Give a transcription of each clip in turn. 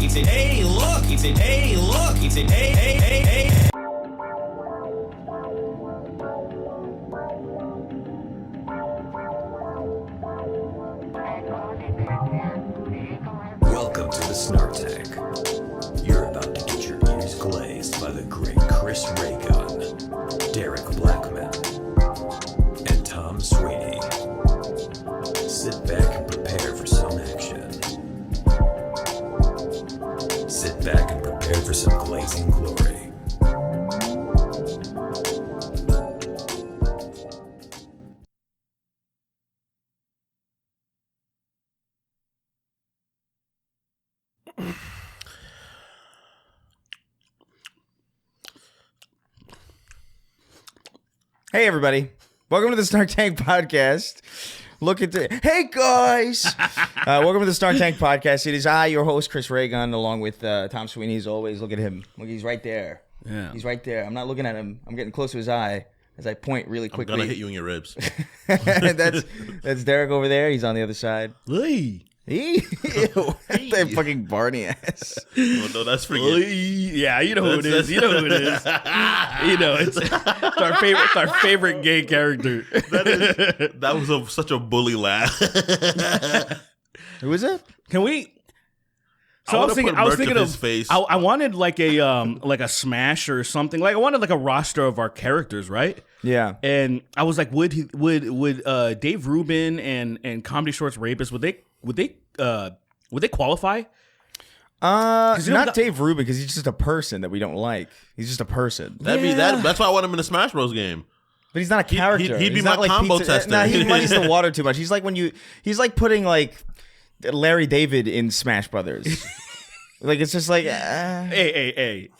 He said, hey, look. He said, hey, look. He said, hey, hey, hey, hey. Welcome to the Snark Tank. You're about to get your ears glazed by the great Chris Raygun, Derek Blackman, and Tom Sweeney. Sit back and prepare for some action. Sit back and prepare for some glazing glory. Hey everybody, welcome to the Snark Tank Podcast. Hey guys, welcome to the Snark Tank Podcast. It is I, your host Chris Raygun, along with Tom Sweeney. As always, look at him. Look, he's right there. Yeah, he's right there. I'm not looking at him. I'm getting close to his eye as I point really quickly. I'm gonna hit you in your ribs. that's Derek over there. He's on the other side. Ew. That fucking Barney ass. Oh, no, that's for you. Yeah, you know who it is. You know who it is. You know, it's our favorite. It's our favorite gay character. That was such a bully laugh. Who is it? Can we? So I was thinking of his face. I wanted like a smash or something. Like I wanted like a roster of our characters, right? Yeah. And I was like, would Dave Rubin and Comedy Shorts Rapist would they qualify? Not Dave Rubin, because he's just a person that we don't like. He's just a person. That's why I want him in the Smash Bros game. But he's not a character. He'd be He's my not like combo pizza. tester. Nah, he muddies the water too much. He's like he's like putting like Larry David in Smash Brothers. Like it's just like Hey.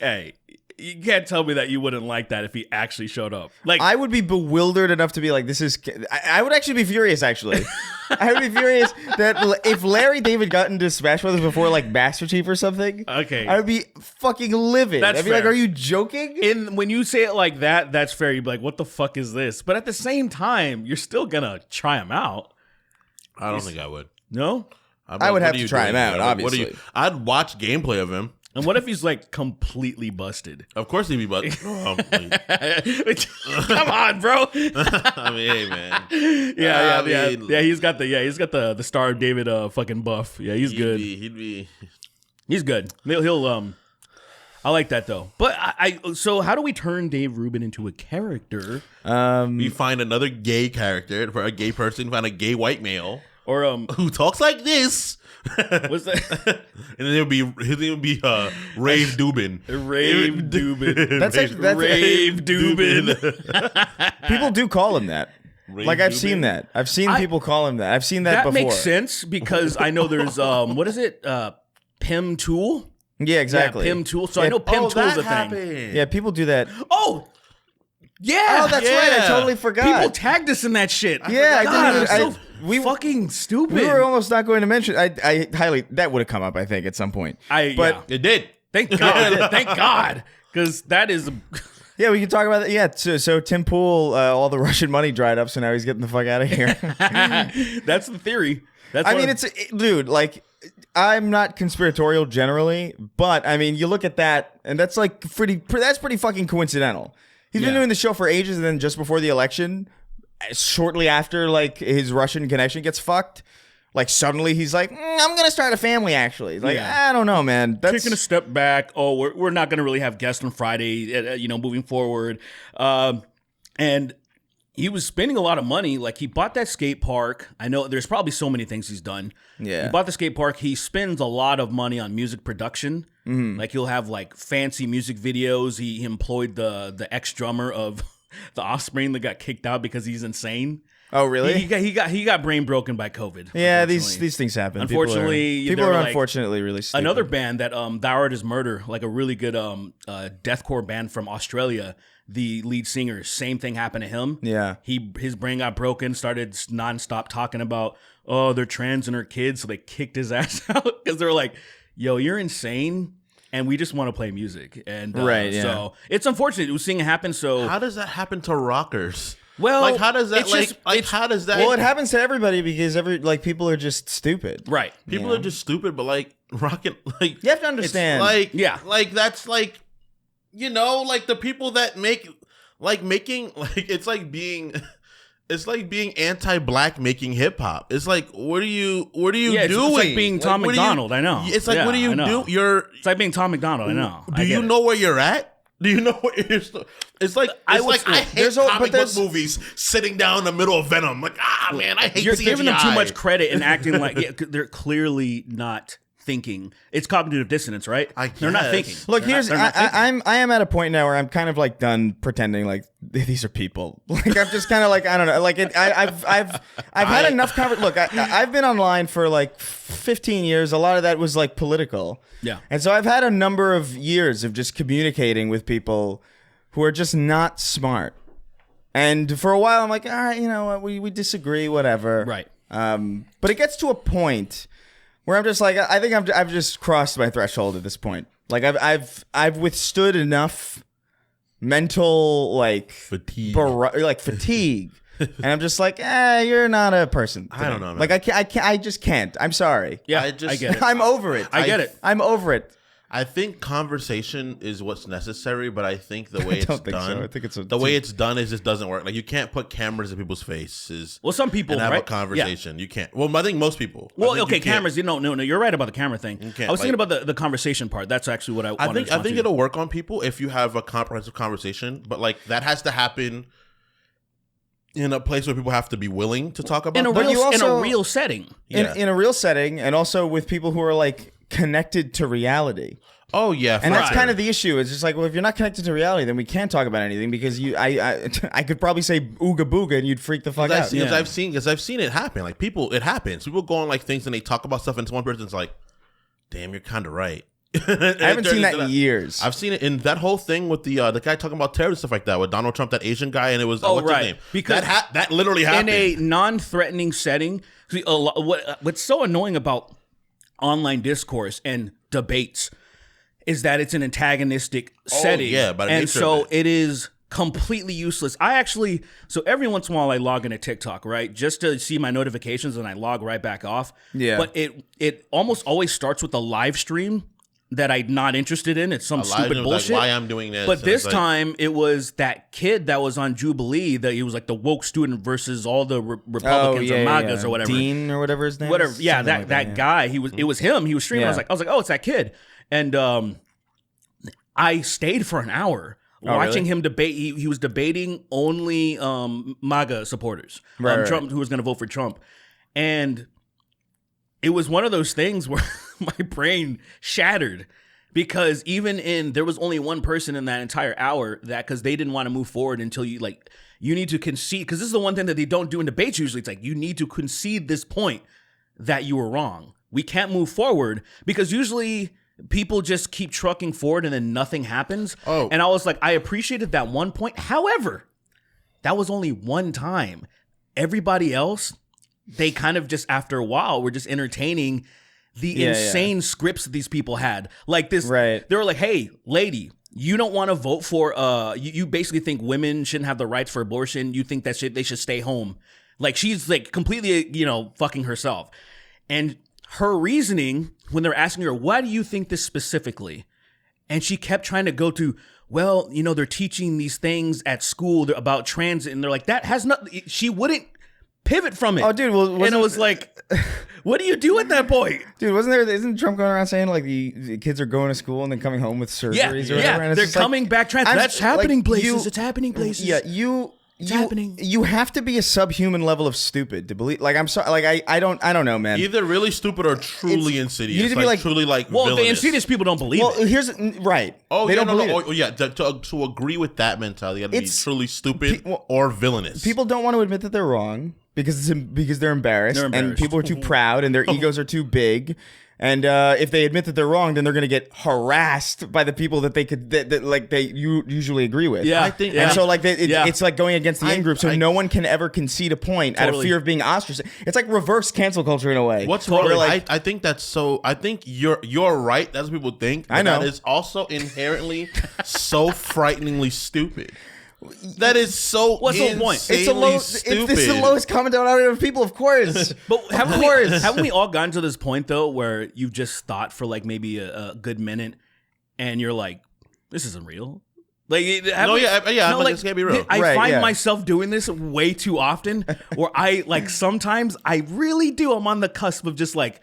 You can't tell me that you wouldn't like that if he actually showed up. Like I would be bewildered enough to be like, this is. I would actually be furious. Actually, I would be furious that if Larry David got into Smash Brothers before like Master Chief or something. Okay, I would be fucking livid. That's I'd be fair. like, are you joking? And when you say it like that, that's fair. You'd be like, what the fuck is this? But at the same time, you're still gonna try him out. I don't think I would. No. I would have to try him out, obviously. I'd watch gameplay of him. And what if he's like completely busted? Of course he'd be busted. Come on, bro. I mean, hey man. Yeah. He's got the Star of David fucking buff. Yeah, he's good. He's good. He'll I like that though. But so how do we turn Dave Rubin into a character? We find another gay character for a gay person. Find a gay white male. Or who talks like this. What's that? And then his name would be Rave Dubin. Rave Dubin. That's Rave Dubin. People do call him that. Like I've Dubin? seen that. I've seen people call him that. I've seen that before. That makes sense because I know there's what is it? Pim Tool? Yeah, exactly. Yeah, Pim Tool. So I know Pim Tool's a thing. Happened. Yeah, people do that. Oh, yeah. Oh, that's right. I totally forgot. People tagged us in that shit. Yeah, I didn't. We fucking stupid. We were almost not going to mention. I highly that would have come up. I think at some point. It did. Thank God. Thank God. Because that is. Yeah, we can talk about that. Yeah, so Tim Pool, all the Russian money dried up, so now he's getting the fuck out of here. That's the theory. Dude, like, I'm not conspiratorial generally, but I mean, you look at that, and that's like that's pretty fucking coincidental. He's been doing the show for ages, and then just before the election, shortly after like his Russian connection gets fucked, like suddenly he's like, I'm gonna start a family. Actually, like I don't know, man. That's taking a step back. Oh, we're not gonna really have guests on Friday. Moving forward, and he was spending a lot of money. Like he bought that skate park. I know there's probably so many things he's done. Yeah, he bought the skate park. He spends a lot of money on music production. Mm-hmm. Like he'll have like fancy music videos. He employed the ex drummer of The Offspring that got kicked out because he's insane. Oh really? He got brain broken by COVID. Yeah, these things happen. Unfortunately, people are like, unfortunately really stupid. Another band that Thou Art Is Murder, like a really good deathcore band from Australia. The lead singer, same thing happened to him. Yeah, his brain got broken. Started nonstop talking about they're trans and her kids, so they kicked his ass out because they're like, yo, you're insane. And we just want to play music. And so it's unfortunate. We're seeing it happen. So how does that happen to rockers? Well, like how does that Well, it happens to everybody because people are just stupid. Right. People are just stupid, but like rocking like You have to understand. like that's like like the people that make making it's like being anti-black making hip hop. It's like what are you doing? It's like being Tom McDonald. I know. It's like what do you do? It's like being Tom McDonald. I know. Do you know where you're at? Do you know what you're still? It's like I hate comic book movies sitting down in the middle of Venom. Like man, I hate. You're CGI. giving them too much credit and acting like they're clearly not thinking. It's cognitive dissonance, right? They're not thinking. Look, I am at a point now where I'm kind of like done pretending like these are people. Like I'm just kind of like I don't know. Like I've had enough Look, I've been online for like 15 years. A lot of that was like political. Yeah. And so I've had a number of years of just communicating with people who are just not smart. And for a while I'm like, all right, you know what, we disagree, whatever. Right. But it gets to a point where I'm just like, I think I've just crossed my threshold at this point. Like I've withstood enough mental fatigue, fatigue, and I'm just like, you're not a person to I don't me. know, man. Like I just can't. I'm sorry. Yeah, I get it. I'm over it. I get it. I'm over it. I think conversation is what's necessary, but I think the way don't it's think done, so. I think it's the way it's done is just doesn't work. Like you can't put cameras in people's faces. Well, some people and have right? a conversation. You can't. Well, I think most people. Well, okay, cameras. No, you're right about the camera thing. can't, I was thinking about the conversation part. That's actually what I wanted to I think it'll work on people if you have a comprehensive conversation, but like that has to happen in a place where people have to be willing to talk about. in a real setting. In a real setting, and also with people who are like connected to reality. Oh yeah, and that's kind of the issue. It's just like, well, if you're not connected to reality, then we can't talk about anything because I could probably say ooga booga and you'd freak the fuck out. Because I've seen it happen. Like it happens. People go on like things and they talk about stuff, and one person's like, "Damn, you're kind of right." I haven't seen that in years. I've seen it in that whole thing with the guy talking about terror and stuff like that with Donald Trump, that Asian guy, and it was what's his name? Because that literally happened in a non-threatening setting. See, what's so annoying about online discourse and debates is that it's an antagonistic setting. Yeah, and so it is completely useless. So every once in a while I log into TikTok, right? Just to see my notifications and I log right back off. Yeah. But it almost always starts with a live stream that I'm not interested in. It's some stupid bullshit. Like, why I'm doing this. But this time it was that kid that was on Jubilee, that he was like the woke student versus all the Republicans or MAGAs or whatever. Dean or whatever his name is. Yeah, that guy. It was him. He was streaming. Yeah. I was like, oh, it's that kid. And I stayed for an hour watching him debate. He was debating only MAGA supporters, Trump, who was going to vote for Trump. And it was one of those things where my brain shattered because there was only one person in that entire hour because they didn't want to move forward until you need to concede. Because this is the one thing that they don't do in debates usually. It's like, you need to concede this point that you were wrong. We can't move forward because usually people just keep trucking forward and then nothing happens. Oh. And I was like, I appreciated that one point. However, that was only one time. Everybody else, they kind of just after a while were just entertaining the insane scripts that these people had. Like this, right. They were like, hey, lady, you don't want to vote for, you basically think women shouldn't have the rights for abortion. You think that they should stay home. Like she's like completely, fucking herself. And her reasoning when they're asking her, why do you think this specifically? And she kept trying to go to, well, they're teaching these things at school about transit. And they're like, that has nothing. She wouldn't pivot from it. Oh, dude. Well, and it was like, what do you do at that point? Dude, isn't Trump going around saying like the kids are going to school and then coming home with surgeries or whatever? And they're coming back transit. That's happening places. It's happening places. Yeah, It's happening. You have to be a subhuman level of stupid to believe. Like, I'm sorry. Like, I don't know, man. Either really stupid or truly insidious. You need to be like truly like. Well, villainous. the insidious people don't believe it. Here's right. Oh, they yeah, don't believe it. Oh, yeah. To agree with that mentality, you got to be truly stupid or villainous. People don't want to admit that they're wrong because they're embarrassed, and people are too proud, and their egos are too big. And if they admit that they're wrong, then they're going to get harassed by the people that they usually agree with. Yeah, I think. And so like it's like going against the in group, so no one can ever concede a point out of fear of being ostracized. It's like reverse cancel culture in a way. What's wrong? I think that's so. I think you're right. That's what people think. I know. That is also inherently so frighteningly stupid. That is so What's the point? Stupid. It's the lowest common denominator of people, of course. But haven't we all gotten to this point though, where you've just thought for like maybe a good minute, and you're like, "This isn't real." Like, this can't be real. I find myself doing this way too often, where I like sometimes I really do. I'm on the cusp of just like,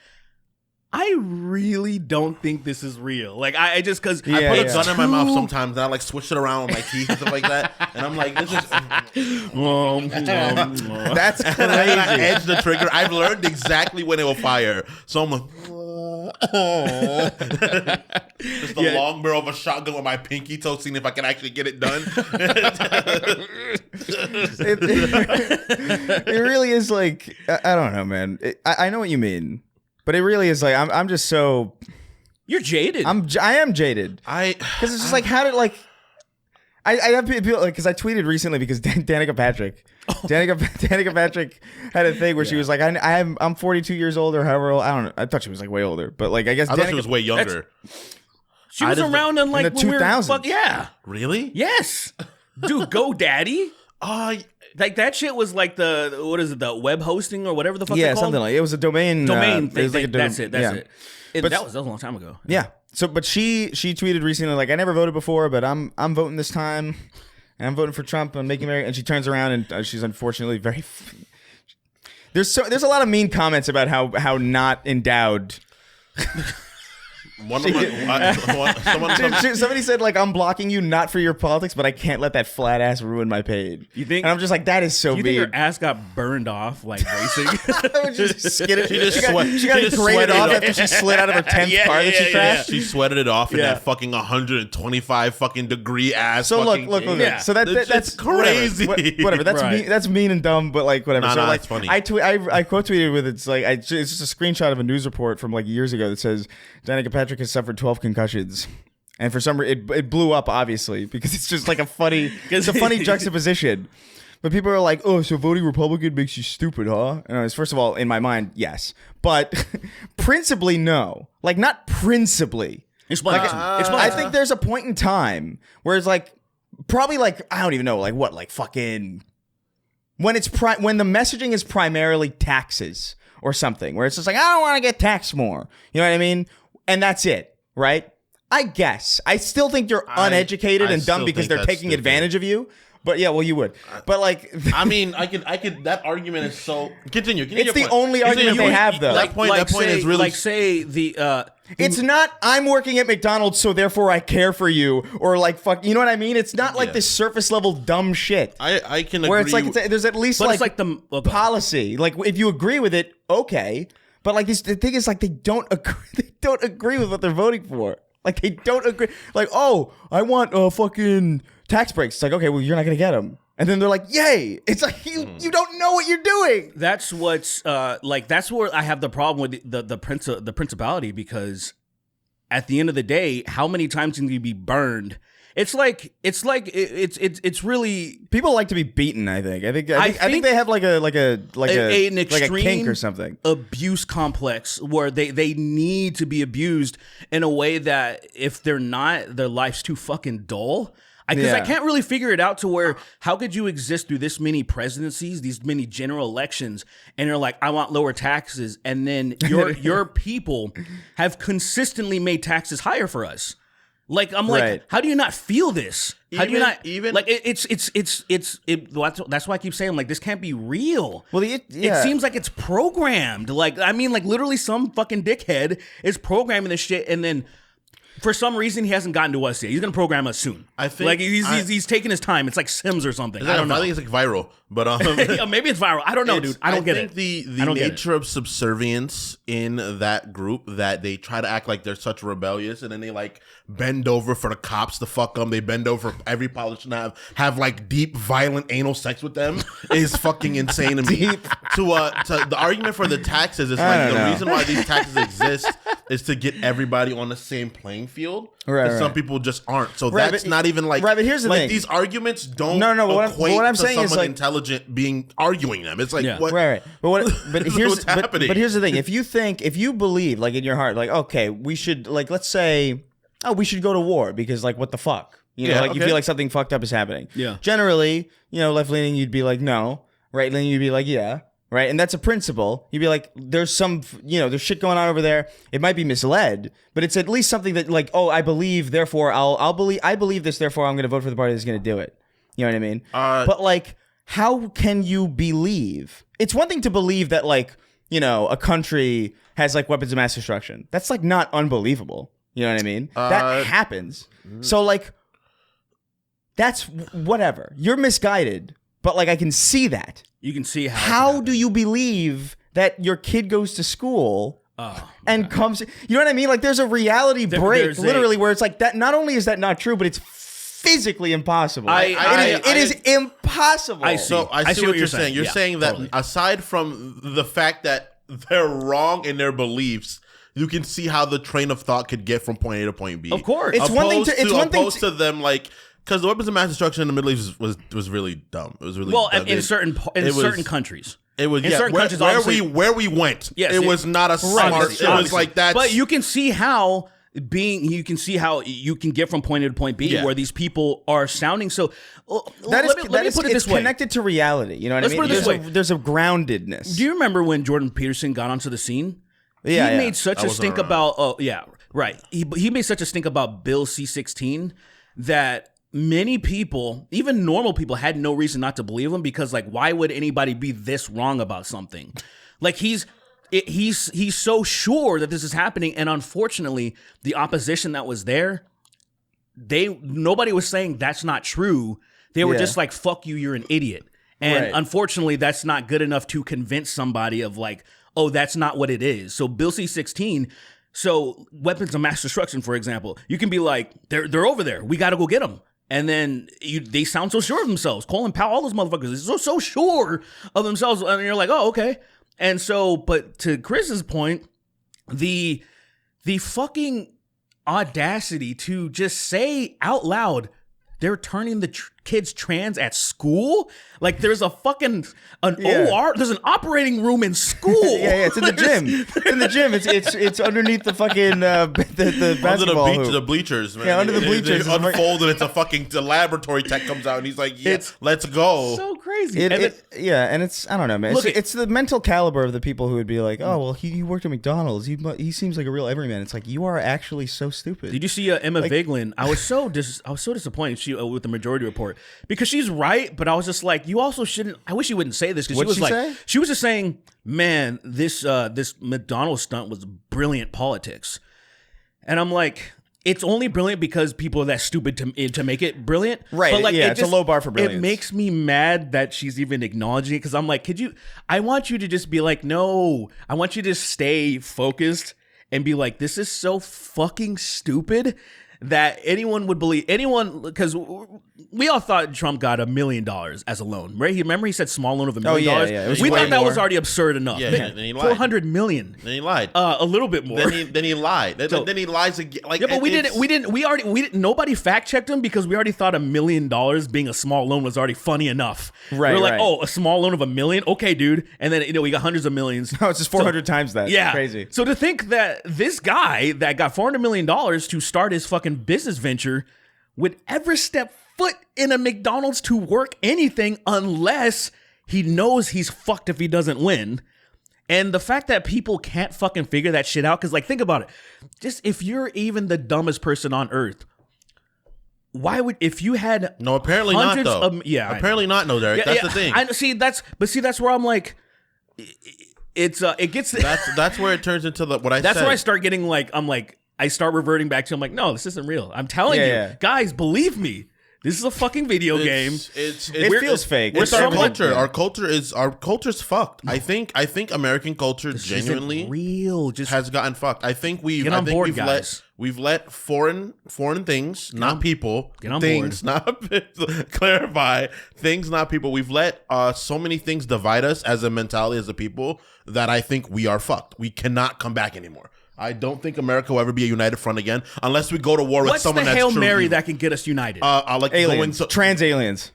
I really don't think this is real. Like I just because I put a gun in my mouth sometimes, and I like switch it around with my teeth and stuff like that, and I'm like, this is that's crazy. I edge the trigger. I've learned exactly when it will fire, so I'm like. Just the long barrel of a shotgun with my pinky toe, seeing if I can actually get it done. It really is like I don't know, man. I know what you mean, but it really is like I'm just so. You're jaded. I am jaded. Because it's just like how did like. I have people like because I tweeted recently because Danica Patrick had a thing where she was like I'm 42 years old or however old, I don't know, I thought she was like way older, but like I guess I thought she was way younger. She was around in like in the 2000s. Yeah, really? Yes, dude, GoDaddy. Like that shit was like the web hosting or whatever the fuck. Yeah, they called? something like it was a domain thing. It was like that's it. But that was a long time ago. Yeah. So, but she tweeted recently like I never voted before, but I'm voting this time, and I'm voting for Trump. I'm making America. And she turns around and she's unfortunately very. There's a lot of mean comments about how not endowed. Somebody said like I'm blocking you not for your politics, but I can't let that flat ass ruin my page. You think? And I'm just like that is so mean. You think her ass got burned off like racing? She got graded off after she slid out of her 10th car that she crashed. She sweated it off in that fucking 125 fucking degree ass. So look. So that's crazy. Whatever. That's mean and dumb, but like whatever. So like it's funny. I quote tweeted with it's like it's just a screenshot of a news report from like years ago that says Danica Patrick has suffered 12 concussions, and for some reason it blew up obviously because it's just like a funny juxtaposition. But people are like, oh, so voting Republican makes you stupid, huh? And first of all, in my mind, yes, but principally no. Like not principally. Explain. I think there's a point in time where it's like probably like I don't even know like what like fucking when it's when the messaging is primarily taxes or something where it's just like I don't want to get taxed more. You know what I mean? And that's it, right? I guess. I still think you're uneducated and dumb because they're taking advantage of you. But yeah, well, you would. But like, I mean, I could. That argument is so. Continue. It's the only argument they have, though. That point is really like say the. It's not. I'm working at McDonald's, so therefore I care for you, or like fuck. You know what I mean? It's not like this surface level dumb shit. I can agree. Where it's like there's at least like, it's like the policy. Like if you agree with it, okay. But like the thing is like they don't agree. They don't agree with what they're voting for. Like they don't agree. Like I want fucking tax breaks. It's like okay, well you're not gonna get them. And then they're like, yay! It's like you don't know what you're doing. That's what's like. That's where I have the problem with the principality because at the end of the day, how many times can you be burned? It's really people like to be beaten. I think they have like an extreme kink or something abuse complex where they need to be abused in a way that if they're not, their life's too fucking dull. Because I can't really figure it out to where how could you exist through this many presidencies, these many general elections, and you're like, I want lower taxes, and then your people have consistently made taxes higher for us. Like I'm like, how do you not feel this? How do you not even like that's why I keep saying like this can't be real. Well, it seems like it's programmed. Like I mean, like literally some fucking dickhead is programming this shit, and then for some reason he hasn't gotten to us yet. He's gonna program us soon. I think like he's taking his time. It's like Sims or something. I don't know. I think it's like viral, but maybe it's viral. I don't know, dude. I don't get it. I think the nature of subservience in that group that they try to act like they're such rebellious, and then they like bend over for the cops to fuck them. They bend over for every politician to have like deep, violent anal sex with them is fucking insane to me. To the argument for the taxes is like the reason why these taxes exist is to get everybody on the same playing field. Right. Some people just aren't. So that's not even like. Right, but here's the thing. These arguments don't. What I'm saying to is someone intelligent being arguing them. It's like what? Right. But here's what's happening. But here's the thing. If you believe like in your heart, like okay, we should like let's say, oh, we should go to war because like what the fuck, You know, like you feel like something fucked up is happening. Yeah. Generally, you know, left leaning, you'd be like, no. Right leaning, you'd be like, yeah. Right. And that's a principle. You'd be like, there's some, you know, there's shit going on over there. It might be misled, but it's at least something that like, oh, I believe, therefore I believe this, therefore I'm going to vote for the party that's going to do it. You know what I mean? But like, how can you believe? It's one thing to believe that like, you know, a country has like weapons of mass destruction. That's like not unbelievable. You know what I mean? That happens. So like, that's whatever. You're misguided, but like I can see that. You can see how do you believe that your kid goes to school and comes? You know what I mean? Like there's a reality break, literally, where it's like that. Not only is that not true, but it's physically impossible. It is impossible. I see what you're saying. You're saying that aside from the fact that they're wrong in their beliefs, you can see how the train of thought could get from point A to point B. Of course, it's one thing to them like. Because the weapons of mass destruction in the Middle East was really dumb. It was really dumb. in certain countries. It was certain countries where we went. Yes, it was not a smart. It was like that. But you can see how you can get from point A to point B where these people are sounding so. Let me put it this way: connected to reality. You know what I mean? Put it this way: there's a groundedness. Do you remember when Jordan Peterson got onto the scene? He made such a stink about. He made such a stink about Bill C-16 that many people, even normal people, had no reason not to believe him because, like, why would anybody be this wrong about something? Like, he's so sure that this is happening, and unfortunately, the opposition that was there, nobody was saying that's not true. They were just like, "Fuck you, you're an idiot." And unfortunately, that's not good enough to convince somebody of like, "Oh, that's not what it is." So Bill C-16. So weapons of mass destruction, for example, you can be like, "They're over there. We got to go get them." And then they sound so sure of themselves. Colin Powell, all those motherfuckers, they're so sure of themselves. And you're like, oh, okay. And so, but to Chris's point, the fucking audacity to just say out loud, they're turning the kids trans at school. Like there's a fucking OR. There's an operating room in school. It's in the gym. It's in the gym. It's underneath the fucking the basketball under the bleachers. Man. Yeah, under the bleachers. They unfold and it's a fucking the laboratory tech comes out and he's like, let's go. So crazy. And it's I don't know, man. It's the mental caliber of the people who would be like, oh well, he worked at McDonald's. He seems like a real everyman. It's like you are actually so stupid. Did you see Emma Vigeland? I was so disappointed with the Majority Report because she's right, but I was just like, you also shouldn't. I wish you wouldn't say this because she was just saying, man, this McDonald's stunt was brilliant politics, and I'm like, it's only brilliant because people are that stupid to make it brilliant, right? But like, it's a low bar for brilliance. It makes me mad that she's even acknowledging it because I'm like, I want you to just be like, no, I want you to stay focused and be like, this is so fucking stupid that anyone would believe because we all thought Trump got $1 million as a loan, right? Remember he said small loan of $1 million. Yeah. We thought that was already absurd enough. Yeah, then he lied. $400 million. Then he lied. A little bit more. Then he lied. Then he lies again. Like, yeah, but we didn't. Nobody fact checked him because we already thought $1 million being a small loan was already funny enough. Right. We're like, oh, a small loan of $1 million, okay, dude. And then we got hundreds of millions. No, it's just 400 times that. Yeah, crazy. So to think that this guy that got $400 million to start his fucking business venture would ever step foot in a McDonald's to work anything unless he knows he's fucked if he doesn't win. And the fact that people can't fucking figure that shit out, because like, think about it. Just if you're even the dumbest person on earth, why would, if you had no, apparently not though. Apparently not, no, Derek. That's the thing. I see that's where I'm like, it gets that's where it turns into what I said. That's where I start getting like, I start reverting back to, I'm like, no, this isn't real. I'm telling you, guys, believe me. This is a fucking video game. It feels fake. It's our culture. Our culture's fucked. I think American culture genuinely has gotten fucked. I think we've let foreign things, not people, things, not clarify things, not people. We've let so many things divide us as a mentality, as a people, that I think we are fucked. We cannot come back anymore. I don't think America will ever be a united front again unless we go to war with someone that's true. What's the Hail Mary that can get us united? Aliens. Trans aliens.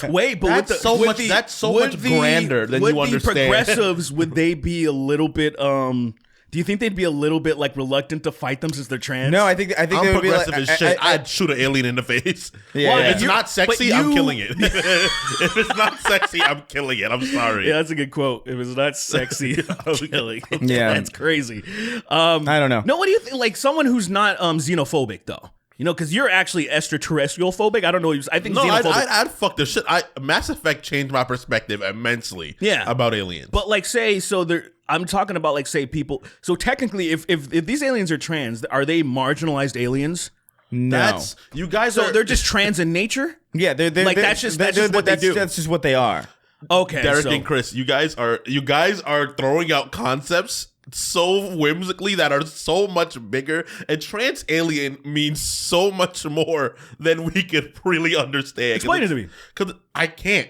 Wait, but that's so much grander than you understand. Would the progressives, would they be a little bit, do Do you think they'd be a little bit like reluctant to fight them since they're trans? No, I think I'm they would be progressive like, as shit. I'd shoot an alien in the face. Yeah, Well, yeah. if it's not sexy, but I'm you- killing it. If it's not sexy, I'm killing it. I'm sorry. Yeah, that's a good quote. If it's not sexy, I'm killing. Yeah. That's crazy. I don't know. No, what do you think? Like someone who's not xenophobic though. You know, because you're actually extraterrestrial phobic. I don't know. I think No, xenophobic. I'd fuck this shit. Mass Effect changed my perspective immensely. Yeah. About aliens. But like, say, so there. I'm talking about like, say, people. So technically, if these aliens are trans, are they marginalized aliens? No. You guys So are. they're just trans in nature. Yeah, they're Like, that's just what they do. That's just what they are. Okay, Derek so, and Chris, you guys are throwing out concepts so whimsically that are so much bigger, and trans alien means so much more than we could really understand. Explain it to me. Because I can't.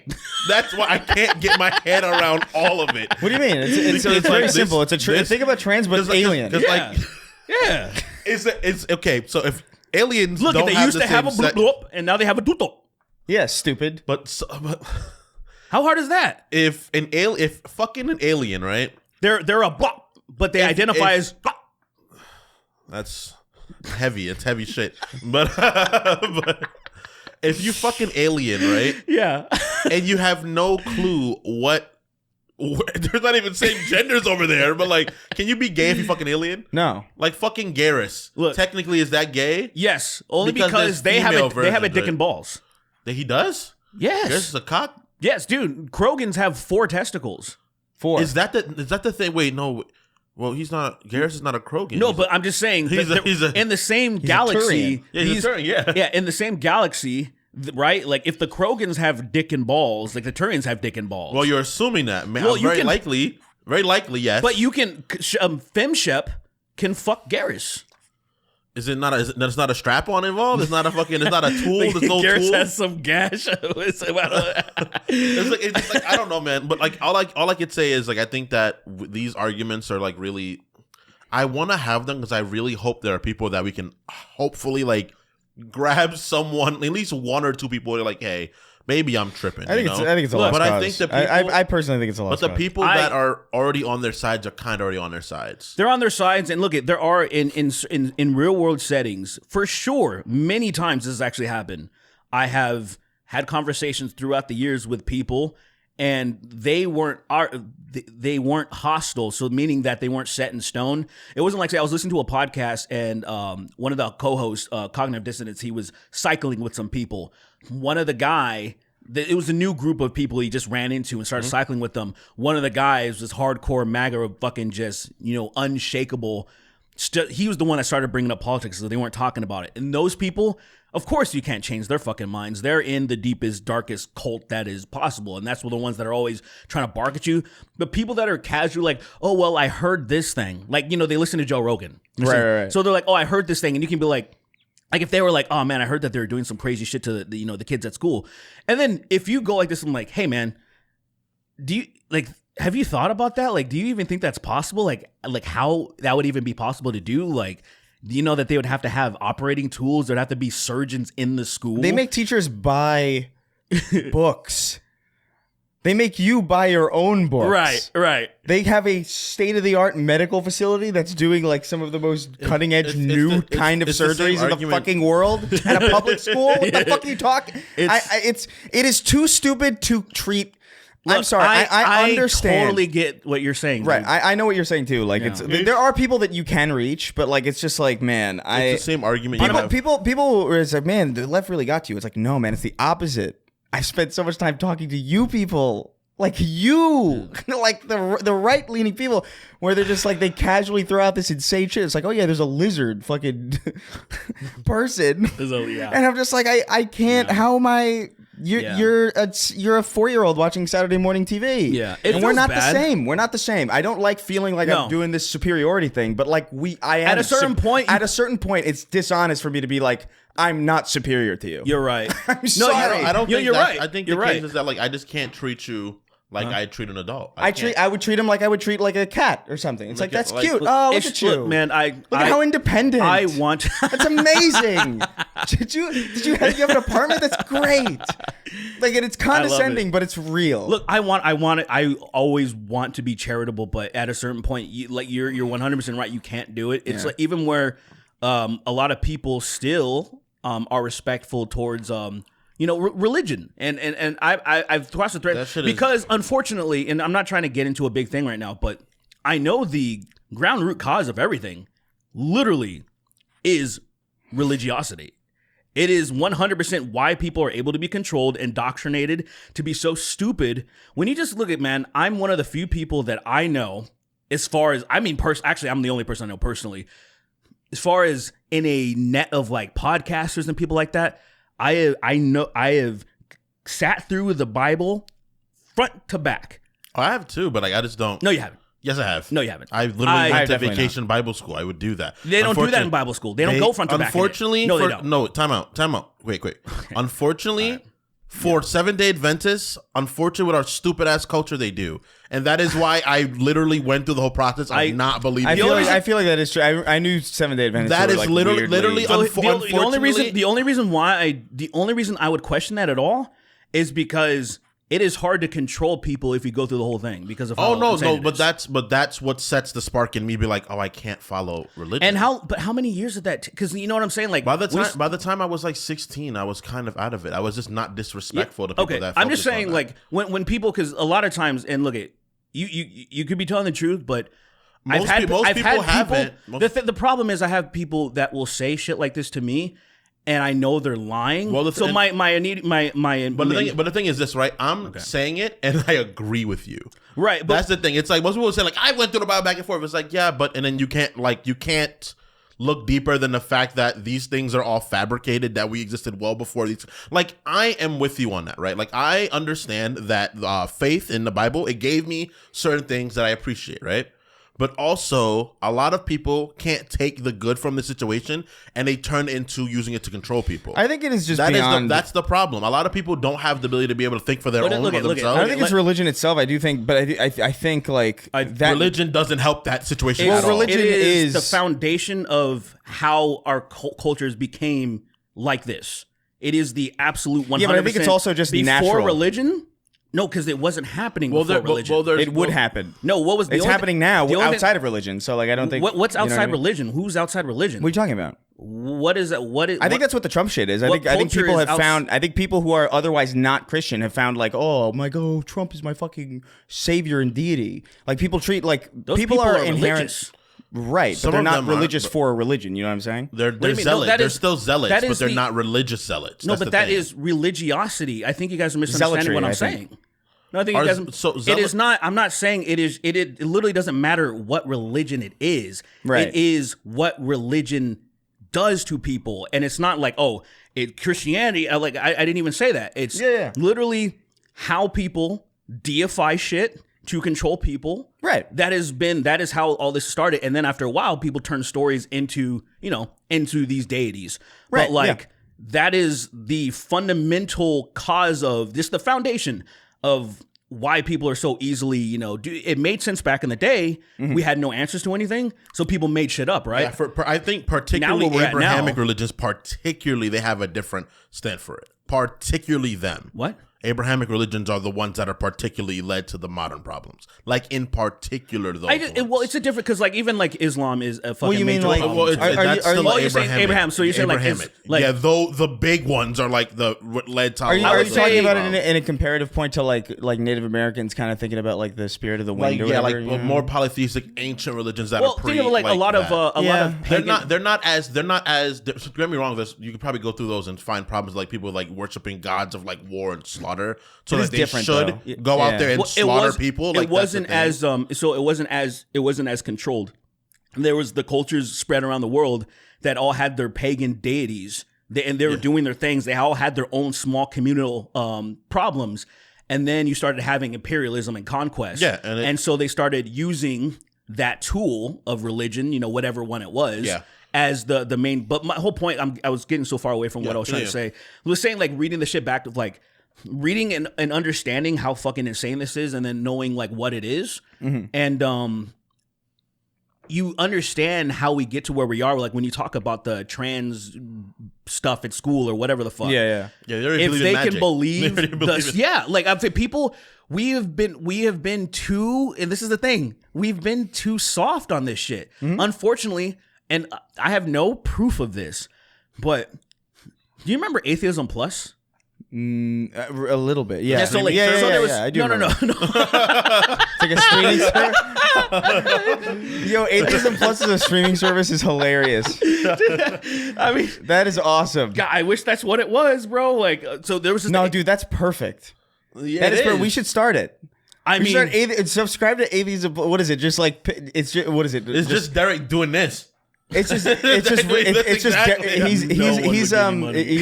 That's why I can't get my head around all of it. What do you mean? It's Because, very like, simple. this- Think about trans, but alien. Because Yeah. Yeah. it's okay. So if aliens Look, don't they have used the to have a same bloop bloop, and now they have a doop doop. Yeah, stupid. but How hard is that? if fucking an alien, right? They're a bop, but they identify if- as bop. That's heavy. It's heavy shit. But if you fucking alien, right? Yeah. And you have no clue there's not even same genders over there, but like, can you be gay if you fucking alien? No. Like fucking Garrus. Look. Technically, is that gay? Yes, only Because because there's they have female they have a versions, dick right? and balls. That he does? Yes. Garrus is a cock? Yes, dude. Krogans have 4 testicles. 4. Is that the thing? Wait, no. Well, he's not. Garrus is not a Krogan. No, He's but I'm just saying he's that a- he's a- in the same a galaxy. Turian. Yeah, he's a Turian, yeah. Yeah, in the same galaxy, right? Like if the Krogans have dick and balls, like the Turians have dick and balls. Well, you're assuming that, man. Well, you very can- likely, yes. but you can Femshep can fuck Garrus. Is it not? There's not a strap on involved. It's not a fucking. It's not a tool. There's no Garrus tool. has some gash. It's like I don't know, man. But like all I could say is like I think that these arguments are like really. I want to have them because I really hope there are people that we can hopefully like grab someone, at least one or two people. Who are like, hey, maybe I'm tripping. I think it's a lost But cause. I think the people, I personally think it's a but lost the cause. people that are already on their sides are kind of already on their sides. They're on their sides, and look, there are in real world settings for sure. Many times this has actually happened. I have had conversations throughout the years with people, and they weren't hostile. So meaning that they weren't set in stone. It wasn't like, say, I was listening to a podcast, and one of the co-hosts, Cognitive Dissonance, he was cycling with some people. One of the guy. It was a new group of people he just ran into and started cycling with them. One of the guys was hardcore MAGA, fucking just, unshakable. He was the one that started bringing up politics, so they weren't talking about it. And those people, of course, you can't change their fucking minds. They're in the deepest, darkest cult that is possible, and that's the ones that are always trying to bark at you. But people that are casual, like, oh, well, I heard this thing. Like, they listen to Joe Rogan. Right. So they're like, oh, I heard this thing, and you can be like if they were like, oh man, I heard that they were doing some crazy shit to the kids at school. And then if you go like this, I'm like, hey man, have you thought about that? Like, do you even think that's possible? Like how that would even be possible to do? Like, do you know that they would have to have operating tools? There'd have to be surgeons in the school. They make teachers buy books. They make you buy your own books. Right. They have a state-of-the-art medical facility that's doing like some of the most cutting-edge new kind of it's the same surgeries in the argument. fucking world at a public school. What the fuck are you talking? It is too stupid to treat. I'm sorry. I understand. I totally get what you're saying. Right. Dude. I know what you're saying too. Like there are people that you can reach, but like it's just like, man, It's the same argument. you have. people is like, man, the left really got to you. It's like, no, man, it's the opposite. I've spent so much time talking to you people. Like you, like the right leaning people, where they're just like they casually throw out this insane shit. It's like, oh yeah, there's a lizard fucking person, and I'm just like, I can't. How am I? You're a 4-year-old watching Saturday morning TV. Yeah, it and we're feels not bad. the same. We're not the same. I don't like feeling like I'm doing this superiority thing, but like I am At a certain point, At a certain point, it's dishonest for me to be like, I'm not superior to you. You're right. I'm sorry. I don't think you're that's- right. I think You're the right. case is that like I just can't treat you like I treat an adult. I would treat him like I would treat like a cat or something. It's like that's cute. Oh, look at you, look, man. Look at how independent. I want. That's amazing. Did you have an apartment? That's great. Like, and it's condescending, but it's real. Look, I always want to be charitable, but at a certain point, you're 100% right. You can't do it. It's like even where a lot of people still are respectful towards religion, and I've crossed the thread because unfortunately, and I'm not trying to get into a big thing right now, but I know the ground root cause of everything literally is religiosity. It is 100% why people are able to be controlled, indoctrinated, to be so stupid. When you just look at, man, I'm one of the few people that I know, as far as, actually, I'm the only person I know personally, as far as in a net of like podcasters and people like that, I have sat through the Bible front to back. Oh, I have too, but like I just don't. No, you haven't. Yes, I have. No, you haven't. I literally went to vacation Bible school. I would do that. They don't do that in Bible school. They don't go front to back. Unfortunately, no, they don't. No, time out. Wait. Unfortunately, for 7-Day Adventists, unfortunately, with our stupid ass culture, they do, and that is why I literally went through the whole process of not believing. I feel like that is true. I knew 7-Day Adventists. That is like literally. The only reason I would question that at all is because it is hard to control people if you go through the whole thing because of how but that's what sets the spark in me. Be like, oh, I can't follow religion. And how many years did that? Because you know what I'm saying. Like by the time I was like 16, I was kind of out of it. I was just not disrespectful to people. That I'm just saying, like when people, because a lot of times, and look at you could be telling the truth, but most people haven't. The problem is I have people that will say shit like this to me, and I know they're lying. Well, but the thing is this, right? I'm saying it, and I agree with you. Right. But that's the thing. It's like most people say, like, I went through the Bible back and forth. It's like, yeah, but and then you can't look deeper than the fact that these things are all fabricated, that we existed well before these. Like, I am with you on that, right? Like, I understand that faith in the Bible, it gave me certain things that I appreciate, right? But also, a lot of people can't take the good from the situation, and they turn into using it to control people. I think it is just that's the problem. A lot of people don't have the ability to be able to think for their own themselves. I don't think it's religion itself. I do think, but I think like that religion doesn't help that situation at all. Religion is the foundation of how our cultures became like this. It is the absolute 100%. Yeah, but I think it's also just before natural. Religion. No, because it wasn't happening before religion. It would happen. No, what was the It's happening now outside of religion. So like I don't think what's outside religion? Who's outside religion? What are you talking about? What is that? I think that's what the Trump shit is. I think people have found. I think people who are otherwise not Christian have found like, oh my god, Trump is my fucking savior and deity. Like people treat like people are inherent. Religious. Right, but they're not religious for a religion. You know what I'm saying? They're zealots. They're still zealots, but they're not religious zealots. No, but that is religiosity. I think you guys are misunderstanding what I'm saying. No, I think it doesn't. It is not. I'm not saying it is. It literally doesn't matter what religion it is. Right. It is what religion does to people, and it's not like Christianity. I didn't even say that. It's literally how people deify shit to control people. Right. That is how all this started. And then after a while, people turn stories into these deities. Right. But that is the fundamental cause of this, the foundation of why people are so easily, it made sense back in the day. Mm-hmm. We had no answers to anything. So people made shit up, right? Yeah, I think particularly Abrahamic religions, they have a different stand for it. Particularly them. What? Abrahamic religions are the ones that are particularly led to the modern problems. Like in particular, those. It's a different because even Islam is a fucking major problem. That's still Abraham. So you're saying though the big ones are like the led to. Are you talking about it in a comparative point to like Native Americans kind of thinking about like the spirit of the wind? More polytheistic ancient religions that are think of a lot of they're not as don't get me wrong. You could probably go through those and find problems like people like worshiping gods of like war and slaughter. So that they should go out there and slaughter people. It wasn't as it wasn't as controlled. There was the cultures spread around the world that all had their pagan deities, and they were doing their things. They all had their own small communal problems, and then you started having imperialism and conquest. Yeah, and so they started using that tool of religion, whatever one it was. Yeah. As the main. But my whole point, I was getting so far away from what I was trying to say. I was saying like reading the shit back of like. reading and understanding how fucking insane this is, and then knowing like what it is, and you understand how we get to where we are. Like when you talk about the trans stuff at school or whatever the fuck. Yeah. If they can believe this, like I think people, we have been too, and this is the thing, we've been too soft on this shit. Unfortunately, and I have no proof of this, but do you remember Atheism Plus? A little bit, yeah. So like, there was, I do. No. It's like a streaming service. Yo, Atheism Plus is a streaming service is hilarious. I mean, that is awesome. God, I wish that's what it was, bro. Like, so there was this No, dude, that's perfect. Yeah, that is perfect. We should start it. I mean, subscribe to Atheism. What is it? Just like it's just, what is it? It's just Derek doing this. He's you're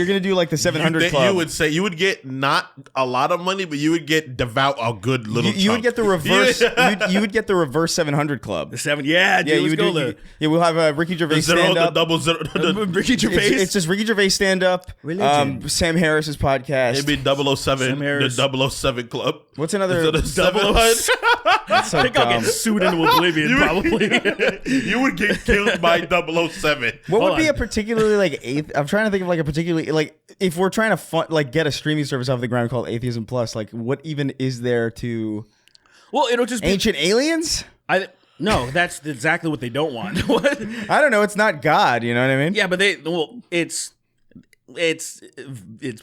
gonna do like the 700 club. You would say you would get not a lot of money, but you would get devout a good little. You would get the reverse. you would get the reverse 700 club. The 7, yeah, dude, you would do. We'll have Ricky Gervais stand up. Ricky Gervais. It's just Ricky Gervais stand up. Sam Harris's podcast. It'd be 007. The 007 club. What's another 007? That's so I think I'll get sued into oblivion. Probably. You would get killed by 007. What would be a particularly like I'm trying to think of like a particularly like if we're trying to get a streaming service off the ground called Atheism Plus, like what even is there to? Well, it'll just be ancient aliens. No, that's exactly what they don't want. I don't know. It's not God. You know what I mean? Yeah, but it's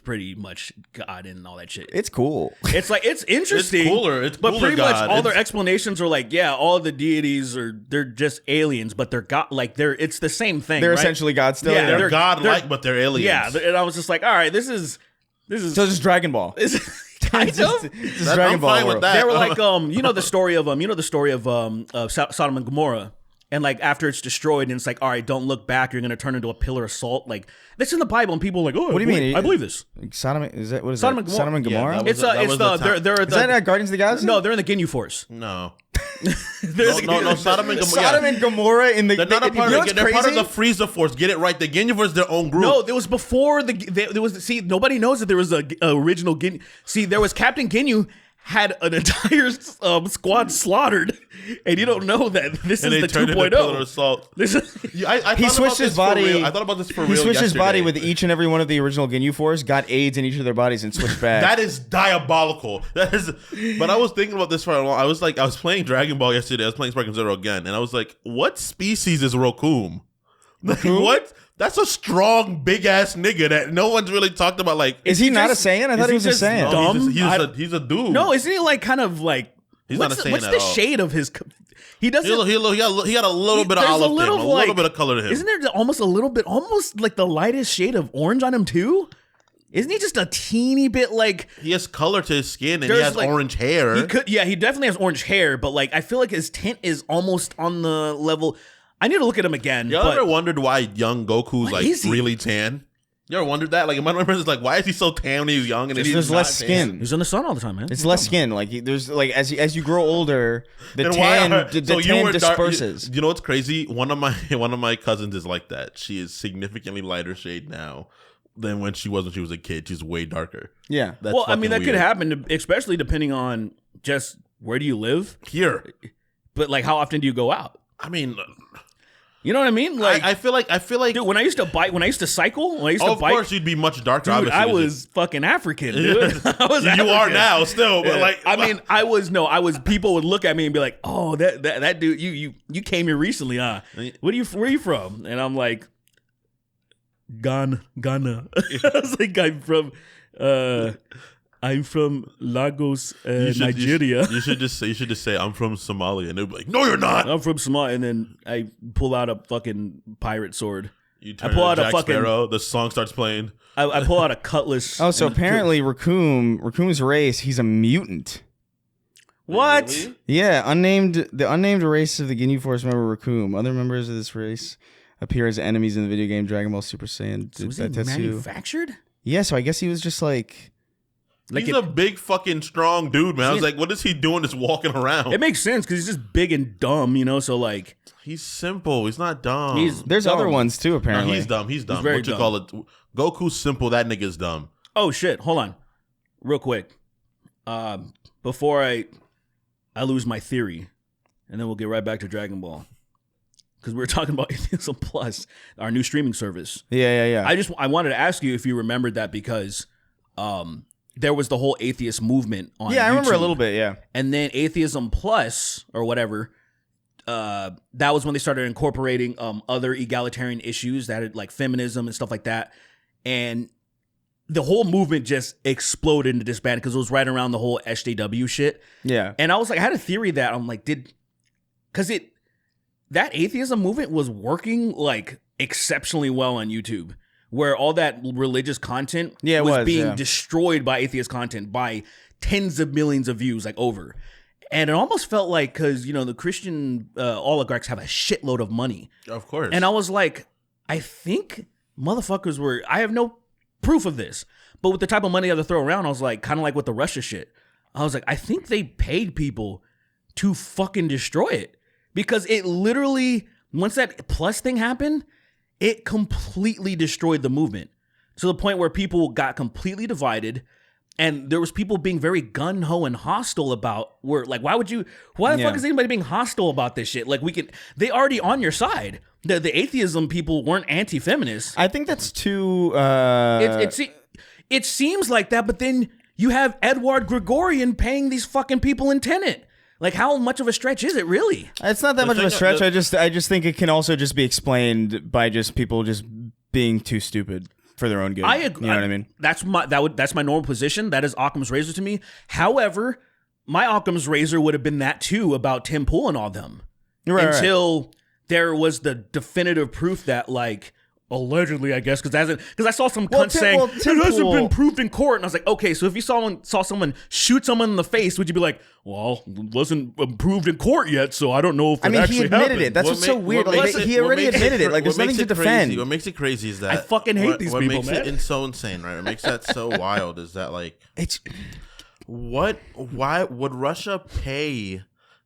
pretty much God and all that shit. It's cool. It's like it's interesting. It's cooler. But pretty much all their explanations are like, yeah, all the deities they're just aliens, but they're God. Like it's the same thing. They're right? essentially God still. Yeah, they're God-like, but they're aliens. Yeah, and I was just like, all right, this is so it's just Dragon Ball. Kind of. Just Dragon Ball. With that. They were like, the story of Sodom and Gomorrah. And like after it's destroyed, and it's like, all right, don't look back. You're gonna turn into a pillar of salt. Like that's in the Bible, and people are like, oh, what do you mean? I believe this. Sodom is that what is Sodom that? And Gomorrah. Sodom and Gomorrah. Yeah, they're is that Guardians of the Galaxy? No, they're in the Ginyu Force. No. No, Sodom and Gomorrah. Sodom and Gomorrah in the. They're not a part of it. They're part of the Frieza Force. Get it right. The Ginyu Force is their own group. No, it was before there was. See, nobody knows that there was a original Ginyu. See, there was Captain Ginyu. Had an entire squad slaughtered, and you don't know that this is the 2.0. He switched his body. I thought about this for real. He switched his body with each and every one of the original Ginyu Force, got AIDS in each of their bodies, and switched back. That is diabolical. That is. But I was thinking about this for a while. I was playing Dragon Ball yesterday. I was playing Sparking Zero again, and I was like, what species is Rokum? Like, what? That's a strong, big ass nigga that no one's really talked about. Like, is he not a Saiyan? I thought he was a Saiyan. Dumb? He's a dude. No, isn't he like kind of like? He's not a Saiyan what's at the all. shade of his? He doesn't. He got a little bit of olive to him, a little bit of color to him. Isn't there almost like the lightest shade of orange on him too? Isn't he just a teeny bit like? He has color to his skin and he has like, orange hair. He definitely has orange hair, but like I feel like his tint is almost on the level. I need to look at him again. You ever wondered why young Goku's like really tan? You ever wondered that? Like, in my mind, it's like, why is he so tan when he's young and there's less skin? He's in the sun all the time, man. It's less skin. Like there's like as you grow older, the tan disperses. You know what's crazy? One of my cousins is like that. She is significantly lighter shade now than when she was a kid. She's way darker. Yeah. That's well, I mean, that weird. could happen, especially depending on just where do you live here. But like, how often do you go out? I mean. You know what I mean? Like I feel like dude, when I used to cycle, of course you'd be much darker. Dude, obviously, I was fucking African, dude. You are now still, but like I mean, I was people would look at me and be like, "Oh, that dude, you came here recently, huh? Where are you from?" And I'm like, Ghana. I was like, I'm from Lagos, Nigeria. You should just say I'm from Somalia, and they'll be like, "No, you're not." I'm from Somalia, and then I pull out a fucking pirate sword. You turn pull out Jack a fucking Sparrow. The song starts playing. I pull out a cutlass. Oh, so apparently Rakum's race, he's a mutant. What? Really? Yeah, the unnamed race of the Ginyu Force member Rakum. Other members of this race appear as enemies in the video game Dragon Ball Super Saiyan. So was he manufactured? Yeah, so I guess he was just like. He's a big fucking strong dude, man. I was like, what is he doing just walking around? It makes sense because he's just big and dumb, you know, so like. He's simple. He's not dumb. There's other ones too, apparently. No, he's dumb. He's dumb. He's very what you dumb. call it? Goku's simple. That nigga's dumb. Oh, shit. Hold on. real quick, before I lose my theory, and then we'll get right back to Dragon Ball. Because we were talking about Atheism Plus, our new streaming service. Yeah. I wanted to ask you if you remembered that because there was the whole atheist movement on Yeah, I remember YouTube. a little bit, yeah. And then Atheism Plus, or whatever, that was when they started incorporating other egalitarian issues that had like feminism and stuff like that. And the whole movement just exploded into disbanding because it was right around the whole SJW shit. Yeah. And I was like, I had a theory that I'm like, that atheism movement was working like exceptionally well on YouTube, where all that religious content was being destroyed by atheist content by tens of millions of views, like over. And it almost felt like, because, you know, the Christian oligarchs have a shitload of money. Of course. And I was like, I think motherfuckers were, I have no proof of this, but with the type of money they had to throw around, I was like, kind of like with the Russia shit. I was like, I think they paid people to fucking destroy it. Because it literally, once that Plus thing happened, it completely destroyed the movement. To the point where people got completely divided. And there was people being very gun-ho and hostile about, where like, why the fuck is anybody being hostile about this shit? Like, they already on your side. The atheism people weren't anti-feminists. I think that's too... It seems like that, but then you have Edward Gregorian paying these fucking people in Tenet. Like, how much of a stretch is it really? It's not that much of a stretch. I just think it can also just be explained by just people just being too stupid for their own good. I agree. You know what I mean? That's my normal position. That is Occam's razor to me. However, my Occam's razor would have been that too about Tim Pool and all them. Until there was the definitive proof that, like, allegedly, I guess, because I saw some cunt saying it hasn't been proved in court, and I was like, okay, so if you saw someone shoot someone in the face, would you be like, well, it wasn't proved in court yet, so I don't know if it actually he admitted happened. it. That's what's so weird. Like, he already admitted it. Like, there's nothing to defend. What makes it crazy is that I fucking hate these people, man. What makes it so insane, right? What makes that so wild is that, like, why would Russia pay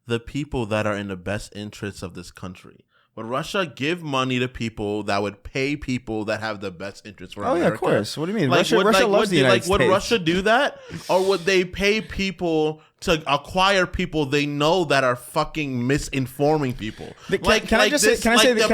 the people that are in the best interests of this country? Would Russia give money to people that would pay people that have the best interests for America? Oh, yeah, of course. What do you mean? Like, Russia loves the United States. Would Russia do that? Or would they pay people to acquire people they know that are fucking misinforming people? Can I say this?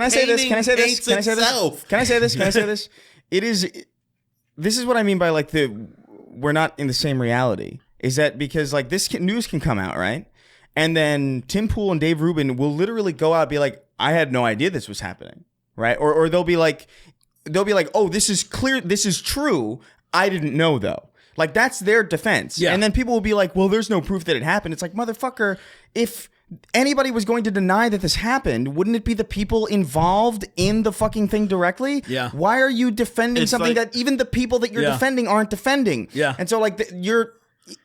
This is what I mean by, like, we're not in the same reality. Is that because, like, this news can come out, right? And then Tim Pool and Dave Rubin will literally go out and be like, I had no idea this was happening, right? Or they'll be like, oh, this is clear, this is true. I didn't know though. Like, that's their defense. Yeah. And then people will be like, well, there's no proof that it happened. It's like, motherfucker, if anybody was going to deny that this happened, wouldn't it be the people involved in the fucking thing directly? Yeah. Why are you defending something that even the people that you're defending aren't defending? Yeah. And so, like,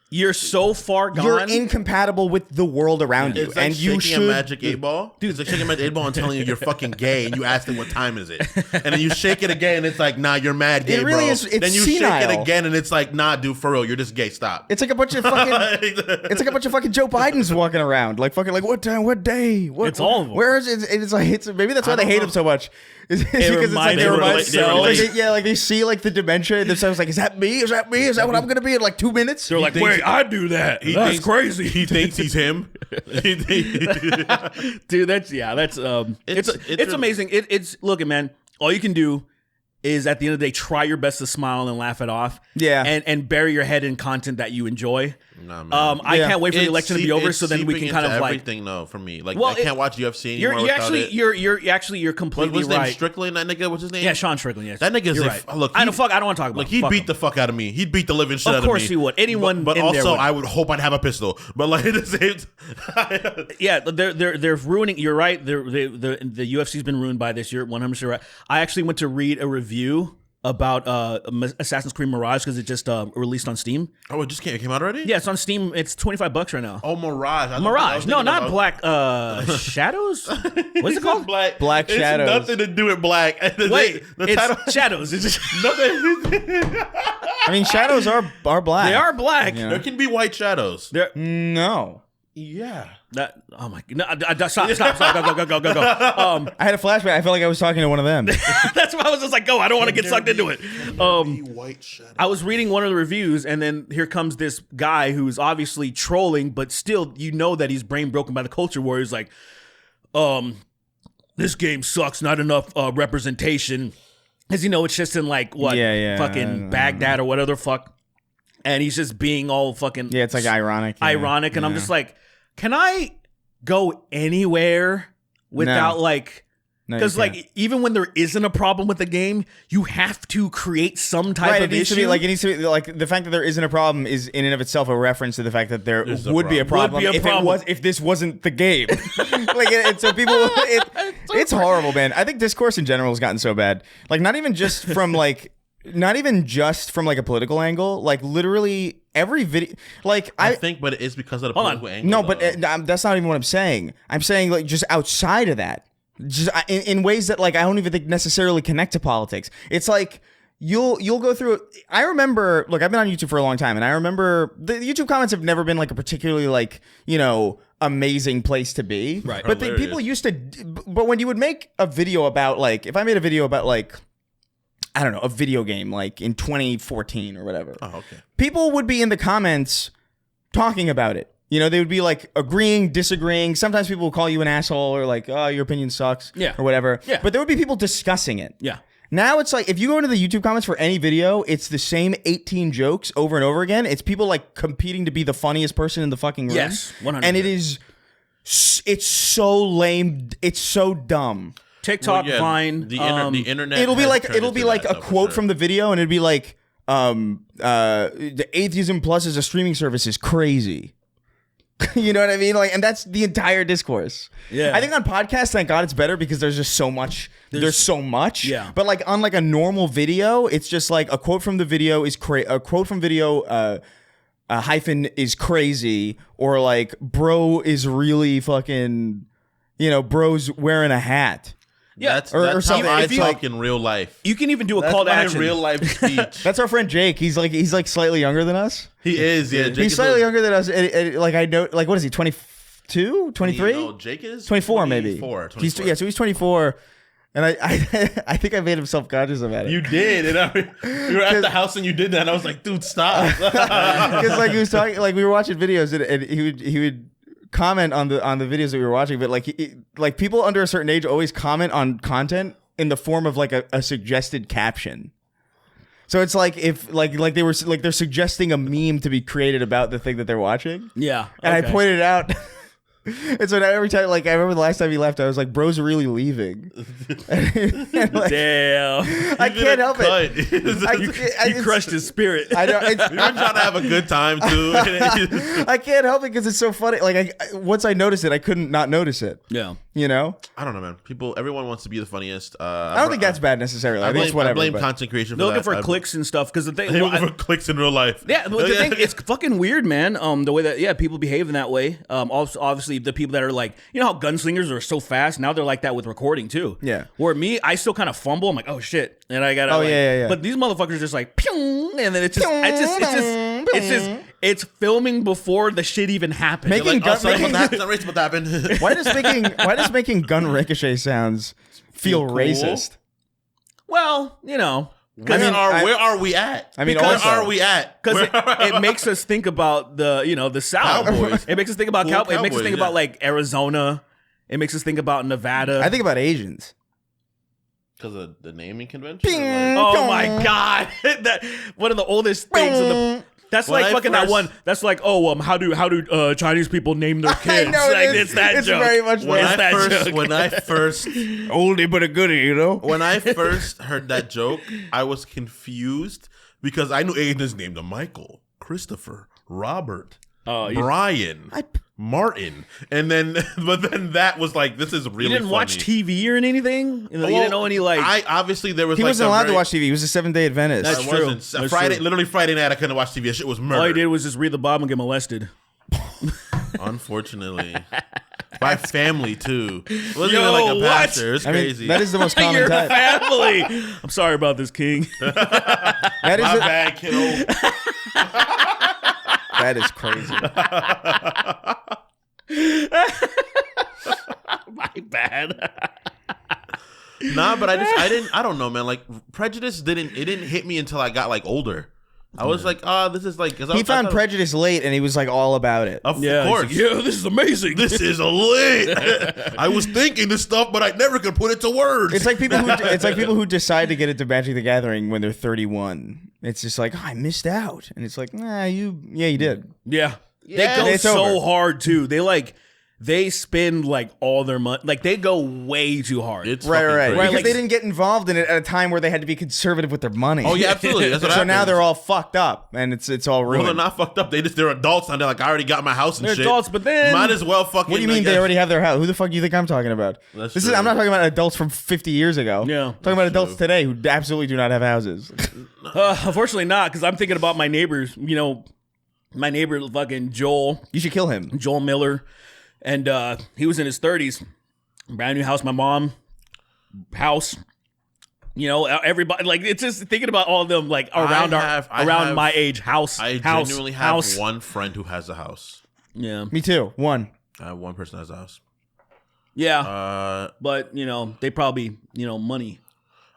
you're so far gone. You're incompatible with the world around you, it's like and you should. A magic 8-ball, dude. It's like shaking a magic 8-ball and telling you you're fucking gay, and you ask them what time is it, and then you shake it again, and it's like, nah, you're mad gay, it really bro. Is, it's then you senile. shake it again, and it's like, nah, dude, for real, you're just gay. Stop. It's like a bunch of fucking. It's like a bunch of fucking Joe Bidens walking around, like fucking, like what time, what day, what? It's all of them. Where is it? It's like maybe that's why they hate him so much. It's because it's like they relate. Like they see like the dementia and themselves like, is that me? Is that me? Is that what I'm gonna be in like 2 minutes? They're like, wait, I do that. That's crazy. He thinks he's him. Dude, that's it's amazing. It's looking, man. All you can do is at the end of the day try your best to smile and laugh it off. Yeah. And bury your head in content that you enjoy. Nah, man. I can't wait for the election to be over so then we can kind of like everything. No, for me, like, I can't watch UFC anymore. You're completely what's his right. name? Strickland, that nigga. What's his name? Yeah, Sean Strickland. Yes, that nigga's you're right. Look, I don't want to talk about. Like, he'd beat the fuck out of me. He'd beat the living shit out of me. Of course he would. Anyone, but in also there would. I would hope I'd have a pistol. But like, yeah, they're ruining. You're right. The UFC's been ruined by this. You're 100% right. I actually went to read a review about Assassin's Creed Mirage because it just released on Steam. Oh, it just came out already? Yeah, it's on Steam. It's $25 right now. Oh, Mirage. Mirage. No, not Black Shadows. What's it called? Black Shadows. It's nothing to do with black. Wait, it's Shadows. It's just nothing. I mean, shadows are black. They are black. Yeah. There can be white shadows. No. Yeah. Oh my god! Stop! Go! I had a flashback. I felt like I was talking to one of them. That's why I was just like, go. I don't want to get sucked into it. White shadow. I was reading one of the reviews, and then here comes this guy who's obviously trolling, but still, you know that he's brain broken by the culture war. He's like, this game sucks. Not enough representation. As you know, it's just in like what, fucking Baghdad or whatever the fuck. And he's just being all fucking it's like ironic. And I'm just like, can I go anywhere without like? Because like even when there isn't a problem with the game, you have to create some type of issue. It needs to be like the fact that there isn't a problem is in and of itself a reference to the fact that there would be a problem if this wasn't the game. So people, it's horrible, man. I think discourse in general has gotten so bad. Like not even just from like a political angle. Like literally every video. Like I think, but it is because of the political angle. No, but that's not even what I'm saying. I'm saying like just outside of that. Just in ways that like I don't even think necessarily connect to politics. It's like you'll go through. I remember, look, I've been on YouTube for a long time, and I remember the YouTube comments have never been like a particularly like amazing place to be. Right. But people used to. But when you would make a video about like, if I made a video about like, I don't know, a video game like in 2014 or whatever. Oh, okay. People would be in the comments talking about it. They would be like agreeing, disagreeing. Sometimes people would call you an asshole or like, oh, your opinion sucks or whatever. Yeah. But there would be people discussing it. Yeah. Now it's like, if you go into the YouTube comments for any video, it's the same 18 jokes over and over again. It's people like competing to be the funniest person in the fucking room. Yes, 100%. And it's so lame. It's so dumb. TikTok, Vine, the internet. It'll be like a quote from the video, and it'd be like, the Atheism Plus as a streaming service is crazy. You know what I mean? Like, and that's the entire discourse. Yeah. I think on podcasts, thank God it's better because there's just so much. There's so much. Yeah. But like on like a normal video, it's just like a quote from the video is a quote from video hyphen is crazy, or like bro is really fucking, bro's wearing a hat. Yeah, that's something I talk in real life. You can even do a call to action. Real life speech. That's our friend Jake. He's like slightly younger than us. He is, yeah. Jake he's slightly younger than us. And like I know, like what is he? 22, 23? No, Jake is 24 maybe. 24. So he's 24. And I think I made him self-conscious about it. You did, and we were at the house and you did that. And I was like, dude, stop. Because like he was talking, like we were watching videos, and he would comment on the videos that we were watching, but like people under a certain age always comment on content in the form of like a suggested caption. So it's like if like they were like they're suggesting a meme to be created about the thing that they're watching. Yeah, and I pointed out. And so now every time, like I remember the last time he left, I was like, "Bro's really leaving." And like, damn, I can't help it. You crushed his spirit. I know. We were trying to have a good time too. I can't help it because it's so funny. Like once I noticed it, I couldn't not notice it. Yeah, I don't know, man. Everyone wants to be the funniest. I don't think that's bad necessarily. I think it's whatever. I blame content creation. They're looking for clicks and stuff because they're looking for clicks in real life. Yeah, but the thing, it's fucking weird, man. The way that people behave in that way. Also, obviously, the people that are like, how gunslingers are so fast. Now they're like that with recording too. Yeah. Where me, I still kind of fumble. I'm like, oh shit, and I gotta. Oh yeah. But these motherfuckers just like, pew, and then it's filming before the shit even happened. Making gun, Why does making gun ricochet sounds feel racist? Well, where are we at? I mean, where are we at? Because it makes us think about the South. Cowboys. It makes us think about Cowboys. It makes us think about like Arizona. It makes us think about Nevada. I think about Asians. Because of the naming convention? Oh my God. One of the oldest things in the... That's like fucking that one. That's like, how do Chinese people name their kids? I know, like it's that it's joke. Very much when I first oldie but a goodie, When I first heard that joke, I was confused because I knew Aiden's named Michael, Christopher, Robert, Brian, Martin, and then that was like, this is really. You didn't funny. watch TV or anything? You didn't know any like. He wasn't allowed to watch TV. He was a Seventh-day Adventist. That's true. That's Friday, literally Friday night, I couldn't watch TV. That shit was murder. All he did was just read the Bible and get molested. Unfortunately. By family too. Wasn't even like a pastor. It's crazy. That is the most common Your type. family. I'm sorry about this, King. That is My bad, kiddo. That is crazy. My bad. Nah, but I don't know, man. Like Prejudice didn't hit me until I got like older. I was like, this is like. He found Prejudice late, and he was like all about it. Of course, like, yeah, this is amazing. This is lit. I was thinking this stuff, but I never could put it to words. It's like people who decide to get into Magic the Gathering when they're 31. It's just like, oh, I missed out, and it's like, you did. Yeah. They go so hard too. They spend like all their money. Like they go way too hard. It's right. Because like, they didn't get involved in it at a time where they had to be conservative with their money. Oh yeah, absolutely. That's what so happens. now they're all fucked up, and it's all ruined. Well, they're not fucked up. They're adults now. They're like, I already got my house and they're shit. adults, but then might as well fucking. What do you mean they already have their house? Who the fuck do you think I'm talking about? That's I'm true. not talking about adults from 50 years ago. Yeah, I'm talking about adults today who absolutely do not have houses. Unfortunately, not because I'm thinking about my neighbors. You know, my neighbor, fucking Joel. You should kill him. Joel Miller. And he was in his 30s. Brand new house, my mom, house. You know, everybody, like, it's just thinking about all of them, like, around my age, house. I house, genuinely house. have one friend who has a house. Yeah. Me too. One. I have one person who has a house. Yeah. But, you know, they probably, you know, money.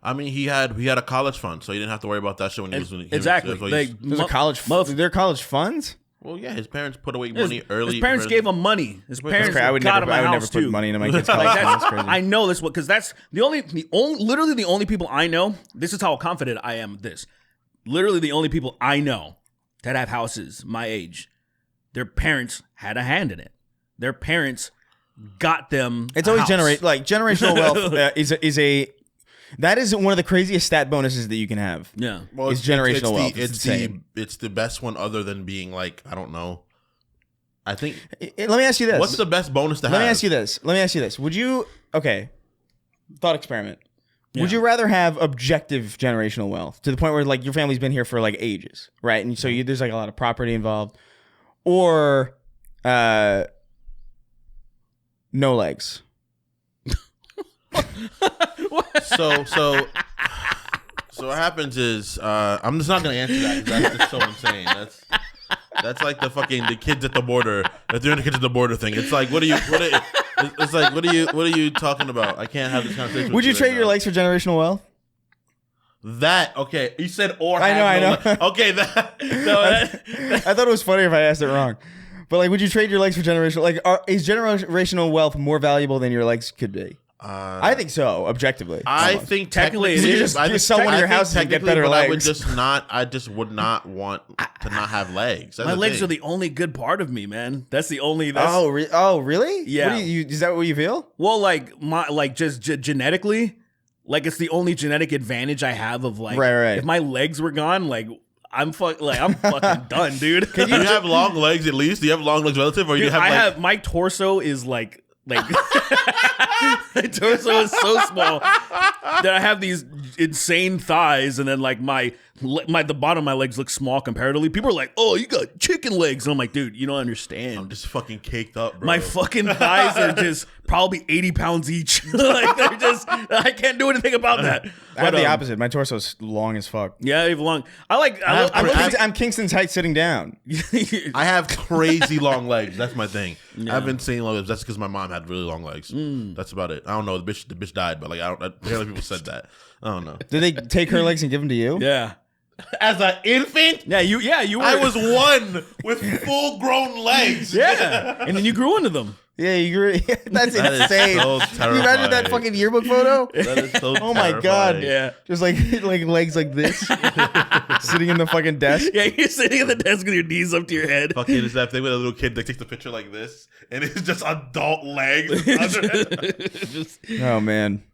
I mean, he had a college fund, so he didn't have to worry about that shit when he was exactly. Those are college. They're college funds. Well, yeah, his parents put away money early. His parents gave him money. His parents I would got never, him a I would house never too. put money into my kids' college. That's crazy. I know this because that's literally the only people I know. This is how confident I am of this. Literally the only people I know that have houses my age, their parents had a hand in it. Their parents got them. It's always house. generational wealth is a. That is one of the craziest stat bonuses that you can have. Yeah, well, it's generational wealth. It's the best one, other than being like, I don't know. I think. Let me ask you this. What's the best bonus to have? Let me ask you this. Would you? Okay. Thought experiment. Yeah. Would you rather have objective generational wealth to the point where like your family's been here for like ages, right? And so there's like a lot of property involved, or no legs? So what happens is I'm just not gonna answer that because that's just so insane. That's like the kids at the border. If they're in the kids at the border thing, it's like what are you talking about? I can't have this conversation. Would you trade your legs for generational wealth? That okay? You said or I know. Okay, that I thought it was funny if I asked it wrong. But like, would you trade your legs for generational? Like, is generational wealth more valuable than your legs could be? I think so. Objectively, I think technically you just sell one of your houses and get better legs. I just would not want to not have legs. That's my legs are the only good part of me, man. That's the only. Oh, really? Yeah. Is that what you feel? Well, like just genetically, like it's the only genetic advantage I have of like. Right. If my legs were gone, like. I'm fucking done, dude. Do you have long legs at least? Do you have long legs relative, or dude, you have? My torso is like my torso is so small that I have these insane thighs, and then like the bottom of my legs look small comparatively. People are like, "Oh, you got chicken legs," and I'm like, "Dude, you don't understand. I'm just fucking caked up, bro. My fucking thighs are just probably 80 pounds each. Like they're just, I can't do anything about that." I have the opposite. My torso's long as fuck. Yeah, you have long. I'm Kingston's height sitting down. I have crazy long legs. That's my thing. Yeah. I've been saying long legs. That's because my mom had really long legs. That's about it. I don't know. The bitch died, but like apparently people said that. I don't know. Did they take her legs and give them to you? Yeah. As an infant? Yeah, you were. I was one with full grown legs. Yeah. And then you grew into them. Yeah, you grew. That's insane. So Can you imagine that fucking yearbook photo? That is so oh my god. Yeah. Just like legs like this. Sitting in the fucking desk. Yeah, you're sitting at the desk with your knees up to your head. Fucking is that thing with a little kid that takes the picture like this and it's just adult legs. Oh man.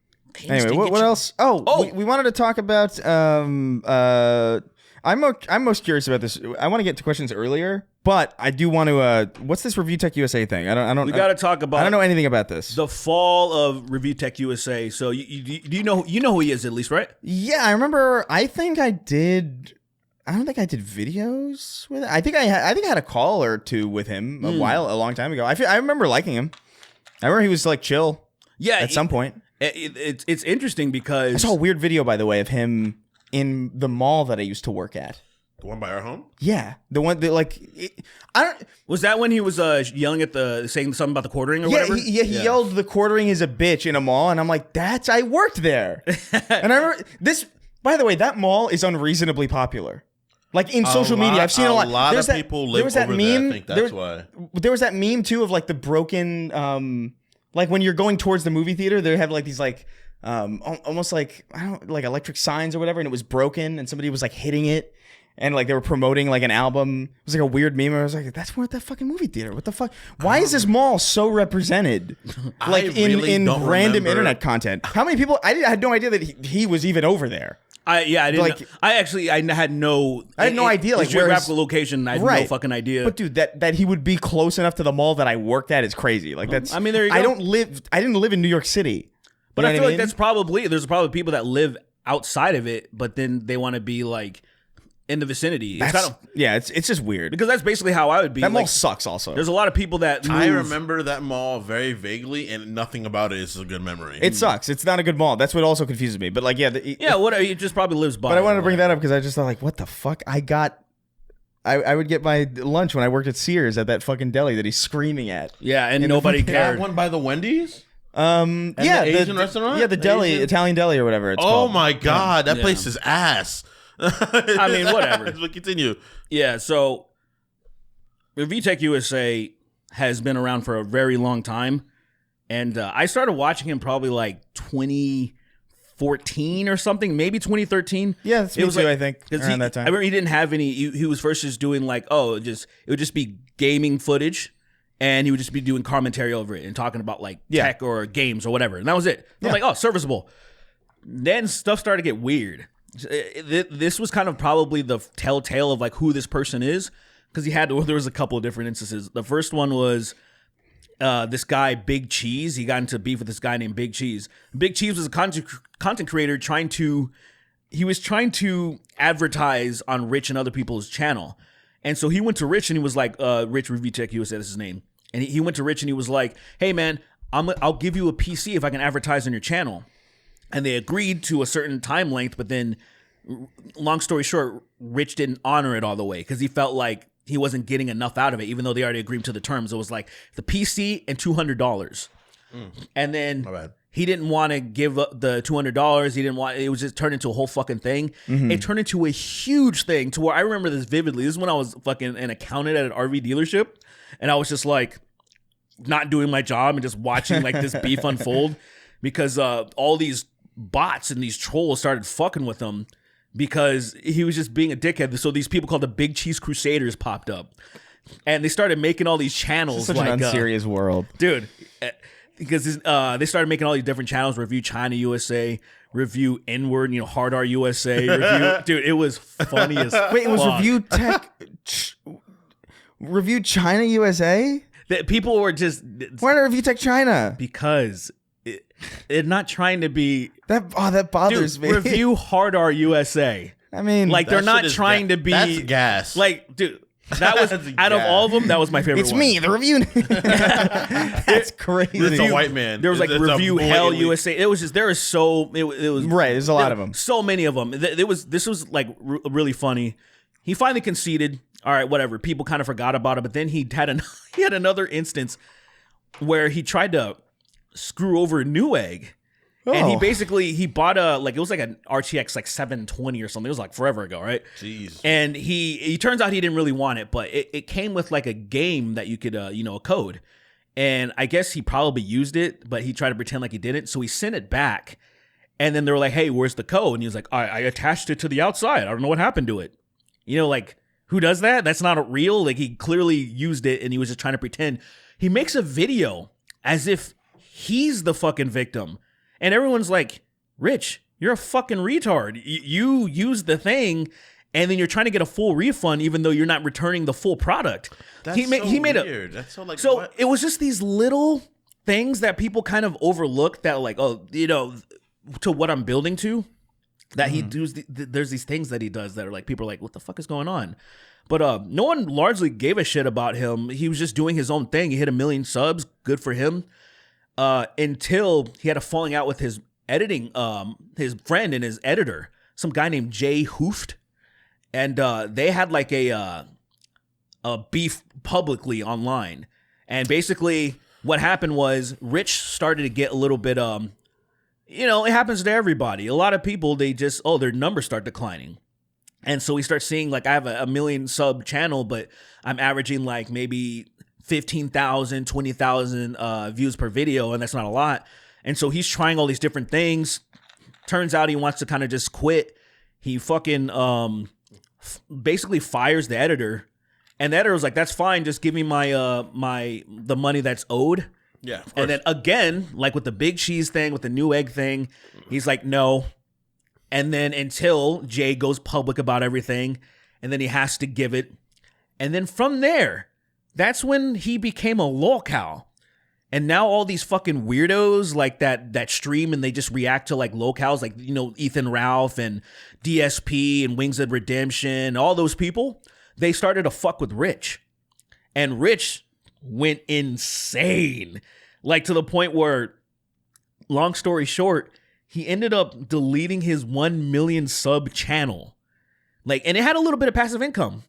Anyway, what else? We wanted to talk about. I'm most curious about this. I want to get to questions earlier, but I do want to. What's this ReviewTechUSA thing? I don't. We got to talk about. I don't know anything about this. The fall of ReviewTechUSA. So you know who he is at least, right? Yeah, I remember. I think I did. I don't think I did videos with it. I think I had a call or two with him a long time ago. I remember liking him. I remember he was like chill. Yeah, at some point. It's interesting because I saw a weird video, by the way, of him in the mall that I used to work at. The one by our home? Yeah, the one that like I don't. Was that when he was yelling at saying something about the quartering or Yeah, whatever? he yelled the quartering is a bitch in a mall, and I'm like, I worked there. And I remember this. By the way, that mall is unreasonably popular. Like in social media, I've seen a lot. A lot of people live over there. I think that's why. There was that meme too of like the broken, like when you're going towards the movie theater, they have like these like, almost like like electric signs or whatever, and it was broken, and somebody was like hitting it, and like they were promoting like an album. It was like a weird meme. I was like, that's what that fucking movie theater. What the fuck? Why is this mall so represented? Like in random internet content. How many people? I had no idea that he was even over there. I didn't. Like, know. I had no idea. Like, his geographical location. I had no fucking idea. But dude, that he would be close enough to the mall that I worked at is crazy. Like that's. I mean, there you go. I didn't live in New York City. But I feel like there's probably people that live outside of it, but then they want to be like in the vicinity. It's just weird because that's basically how I would be. That mall sucks. Also, there's a lot of people that I remember that mall very vaguely, and nothing about it is a good memory. It sucks. It's not a good mall. That's what also confuses me. But like, he just probably lives by. But I wanted to bring that up because I just thought like, what the fuck? I would get my lunch when I worked at Sears at that fucking deli that he's screaming at. Yeah, and nobody cared. That one by the Wendy's. The Asian restaurant. Yeah, the deli, Italian deli or whatever it's called. Oh my god, that place is ass. I mean, whatever. But continue. Yeah, so ReviewTechUSA has been around for a very long time, and I started watching him probably like 2014 or something, maybe 2013. Yeah, that's me too, like, I think, around that time. I remember he didn't have any. He was first just doing like, it would just be gaming footage. And he would just be doing commentary over it and talking about like tech or games or whatever. And that was it. I'm like, serviceable. Then stuff started to get weird. This was kind of probably the telltale of like who this person is. Because there was a couple of different instances. The first one was this guy, Big Cheese. He got into beef with this guy named Big Cheese. Big Cheese was a content creator trying to advertise on Rich and other people's channel. And so he went to Rich and he was like, Rich ReviewTechUSA, that's his name. And he went to Rich and he was like, hey man, I'll give you a PC if I can advertise on your channel. And they agreed to a certain time length, but then long story short, Rich didn't honor it all the way because he felt like he wasn't getting enough out of it, even though they already agreed to the terms. It was like the PC and $200. And then he didn't want to give up the $200. He didn't want, it was just turned into a whole fucking thing. Mm-hmm. It turned into a huge thing to where I remember this vividly. This is when I was fucking an accountant at an RV dealership. And I was just like not doing my job and just watching like this beef unfold because all these bots and these trolls started fucking with him because he was just being a dickhead. So these people called the Big Cheese Crusaders popped up. And they started making all these channels. Such like an unserious world. Dude. Because they started making all these different channels, Review China USA, Review Inward, Hard R USA, Review. Dude, it was funny as Wait, it was Review China USA? That people were just. Why not Review Tech China? Because they're not trying to be. That bothers me. Review Hard R USA. I mean, like they're not trying to be. That's gas. Like, dude. That was out of all of them. That was my favorite. It's me, the review. That's crazy. It's a white man. There was like Review Hell USA. It was just there was so it was right. There's a lot of them. So many of them. This was like really funny. He finally conceded. All right, whatever. People kind of forgot about it, but then he had another instance where he tried to screw over Newegg. And he bought it was like an RTX like 720 or something. It was like forever ago, right? Jeez. And he turns out he didn't really want it, but it came with like a game that you could a code. And I guess he probably used it, but he tried to pretend like he didn't. So he sent it back. And then they were like, hey, where's the code? And he was like, I attached it to the outside. I don't know what happened to it. Like who does that? That's not real. Like he clearly used it and he was just trying to pretend. He makes a video as if he's the fucking victim. And everyone's like, Rich, you're a fucking retard. You used the thing, and then you're trying to get a full refund, even though you're not returning the full product. That's so weird. That's so like. So what? It was just these little things that people kind of overlook. That like, to what I'm building to, that he does. There's these things that he does that are like people are like, what the fuck is going on? But no one largely gave a shit about him. He was just doing his own thing. He hit 1 million subs. Good for him. Until he had a falling out with his editing, his friend and his editor, some guy named Jay Hooft. and they had like a beef publicly online. And basically what happened was Rich started to get a little bit, it happens to everybody. A lot of people, they just, their numbers start declining. And so we start seeing like I have a million sub channel, but I'm averaging like maybe 15,000, 20,000 views per video. And that's not a lot. And so he's trying all these different things. Turns out he wants to kind of just quit. He fucking basically fires the editor. And the editor was like, that's fine. Just give me the money that's owed. Yeah. And then again, like with the big cheese thing, with the new egg thing, he's like, no. And then until Jay goes public about everything, and then he has to give it. And then from there, that's when he became a lolcow. And now all these fucking weirdos like that stream and they just react to like lolcows, like, Ethan Ralph and DSP and Wings of Redemption, all those people. They started to fuck with Rich. And Rich went insane. Like to the point where, long story short, he ended up deleting his 1 million sub channel. Like, and it had a little bit of passive income,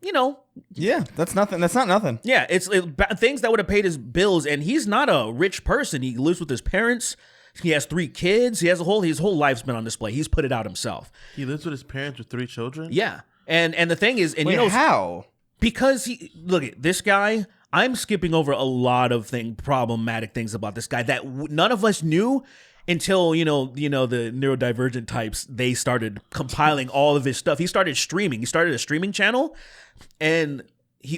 Yeah, that's nothing. That's not nothing. Yeah, it's things that would have paid his bills. And he's not a rich person. He lives with his parents. He has 3 kids. His whole life's been on display. He's put it out himself. He lives with his parents with 3 children? Yeah. And the thing is, and Wait, how? Because look at this guy. I'm skipping over a lot of problematic things about this guy that none of us knew until the neurodivergent types. They started compiling all of his stuff. He started streaming. He started a streaming channel, and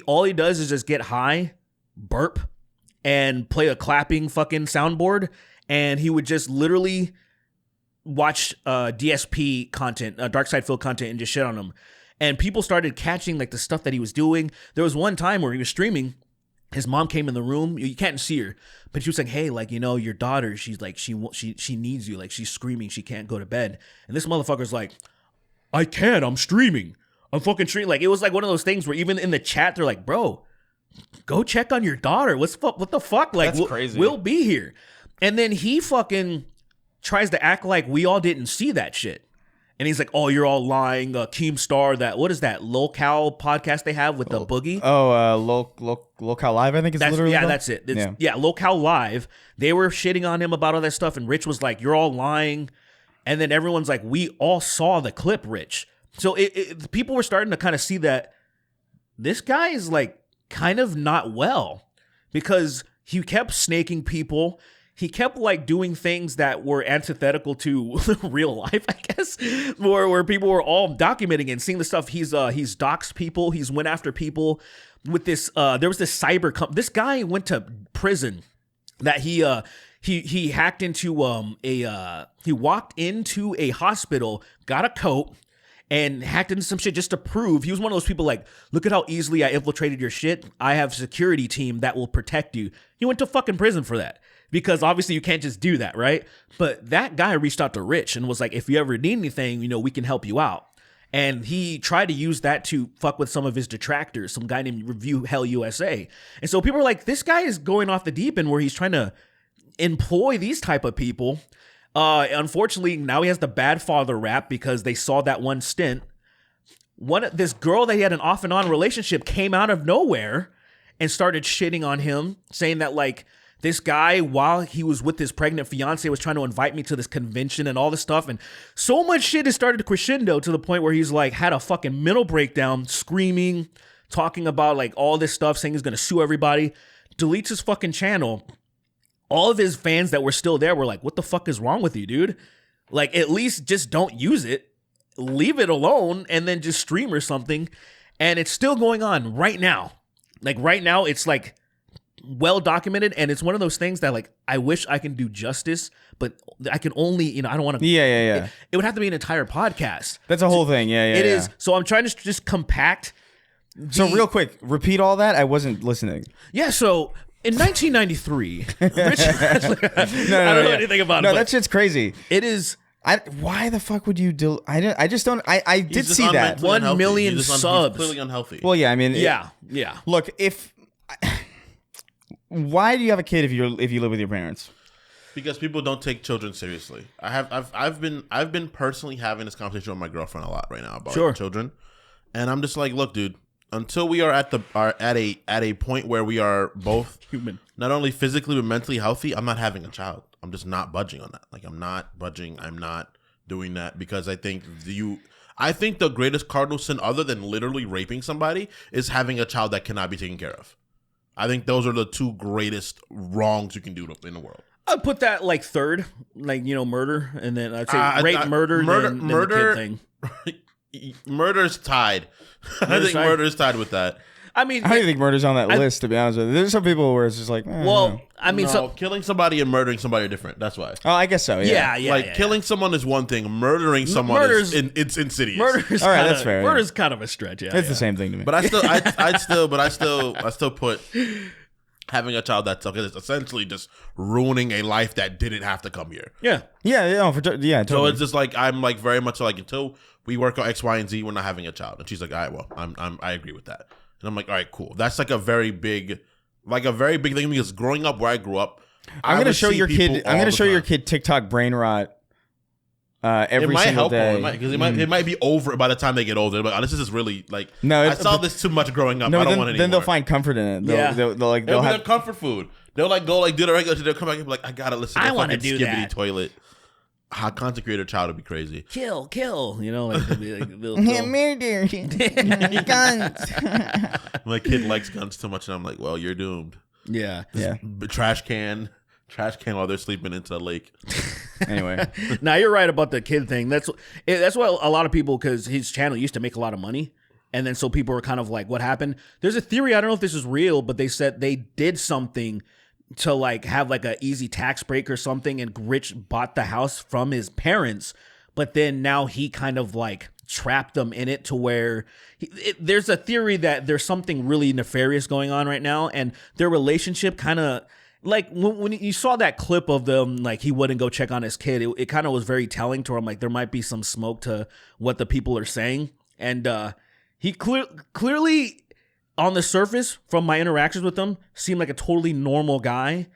all he does is just get high, burp, and play a clapping fucking soundboard. And he would just literally watch DSP content, Dark Side Phil content, and just shit on him. And people started catching like the stuff that he was doing. There was one time where he was streaming. His mom came in the room. You can't see her, but she was like, "Hey, like, your daughter, she's like, she needs you. Like, she's screaming. She can't go to bed." And this motherfucker's like, "I can't. I'm streaming. I'm fucking streaming." Like, it was like one of those things where even in the chat, they're like, "Bro, go check on your daughter. What the fuck? Like, that's crazy. We'll be here." And then he fucking tries to act like we all didn't see that shit. And he's like, "Oh, you're all lying." Keemstar, what is that lolcow podcast they have with the Boogie? Lolcow Live, I think it's literally. Yeah, that's it. Yeah, Lolcow Live. They were shitting on him about all that stuff, and Rich was like, "You're all lying." And then everyone's like, "We all saw the clip, Rich." So people were starting to kind of see that this guy is like kind of not well, because he kept snaking people. He kept like doing things that were antithetical to real life, I guess, where people were all documenting and seeing the stuff. He's doxed people. He's went after people with this. There was this cyber. This guy went to prison. That he hacked into he walked into a hospital, got a coat, and hacked into some shit just to prove. He was one of those people like, "Look at how easily I infiltrated your shit. I have a security team that will protect you." He went to fucking prison for that. Because obviously you can't just do that, right? But that guy reached out to Rich and was like, "If you ever need anything, we can help you out." And he tried to use that to fuck with some of his detractors, some guy named ReviewTechUSA. And so people are like, this guy is going off the deep end where he's trying to employ these type of people. Unfortunately, now he has the bad father rap because they saw that one stint. This girl that he had an off and on relationship came out of nowhere and started shitting on him, saying that like, this guy, while he was with his pregnant fiance, was trying to invite me to this convention and all this stuff. And so much shit has started to crescendo to the point where he's like had a fucking mental breakdown, screaming, talking about like all this stuff, saying he's going to sue everybody, deletes his fucking channel. All of his fans that were still there were like, "What the fuck is wrong with you, dude? Like, at least just don't use it. Leave it alone and then just stream or something." And it's still going on right now. Like right now, it's like well documented, and it's one of those things that like I wish I can do justice, but I can only I don't want to. Yeah. It would have to be an entire podcast. That's a whole thing. Yeah. It is. So I'm trying to just compact. So real quick, repeat all that. I wasn't listening. Yeah. So in 1993, Rich, I don't know anything about it. No, that shit's crazy. It is. Why the fuck would you do? I just don't. I did see that 1 million subs. He's clearly unhealthy. Well, yeah. I mean, yeah. Look, why do you have a kid if you live with your parents? Because people don't take children seriously. I've been personally having this conversation with my girlfriend a lot right now about children, And I'm just like, look, dude, until we are at a point where we are both human, not only physically but mentally healthy, I'm not having a child. I'm just not budging on that. Like, I'm not budging. I'm not doing that because I think the greatest cardinal sin, other than literally raping somebody, is having a child that cannot be taken care of. I think those are the two greatest wrongs you can do in the world. I'd put that like third, like, you know, murder, and then I'd say rape, murder, then the kid thing. Murder's tied. I think murder's tied with that. I mean, I don't think murder's on that list, to be honest with you. There's some people where it's just like, well, I mean, no, killing somebody and murdering somebody are different. That's why. Oh, I guess so. Yeah. Killing someone is one thing. Murdering someone is it's insidious. Murder's all right, that's fair. Murder's kind of a stretch. Yeah, it's the same thing to me. But I still put having a child that's essentially just ruining a life that didn't have to come here. Yeah. Totally. So it's just like I'm like very much like, until we work on X, Y, and Z, we're not having a child. And she's like, all right, well, I agree with that. And I'm like, all right, cool. That's like a very big thing, because growing up where I grew up, I'm gonna show your kid TikTok brain rot every single day. Because it might be over by the time they get older. But this is just really like, no, I saw this too much growing up. No, I don't want it anymore. Then they'll find comfort in it. They'll have their comfort food. They'll like go like do the regular shit. They'll come back and be like, I gotta listen to I want to do Skibbity that. Toilet. How consecrated child would be crazy. Kill, you know, like, they'll murder, guns. My kid likes guns too much, and I'm like, well, you're doomed. Yeah. Trash can while they're sleeping into the lake. Anyway, now you're right about the kid thing. That's why a lot of people, because his channel used to make a lot of money, and then so people were kind of like, what happened? There's a theory, I don't know if this is real, but they said they did something to like have like a easy tax break or something, and Rich bought the house from his parents, but then now he kind of like trapped them in it to where there's a theory that there's something really nefarious going on right now, and their relationship kind of like when you saw that clip of them, like he wouldn't go check on his kid, it kind of was very telling to him, like there might be some smoke to what the people are saying. And he clearly on the surface, from my interactions with him, seemed like a totally normal guy.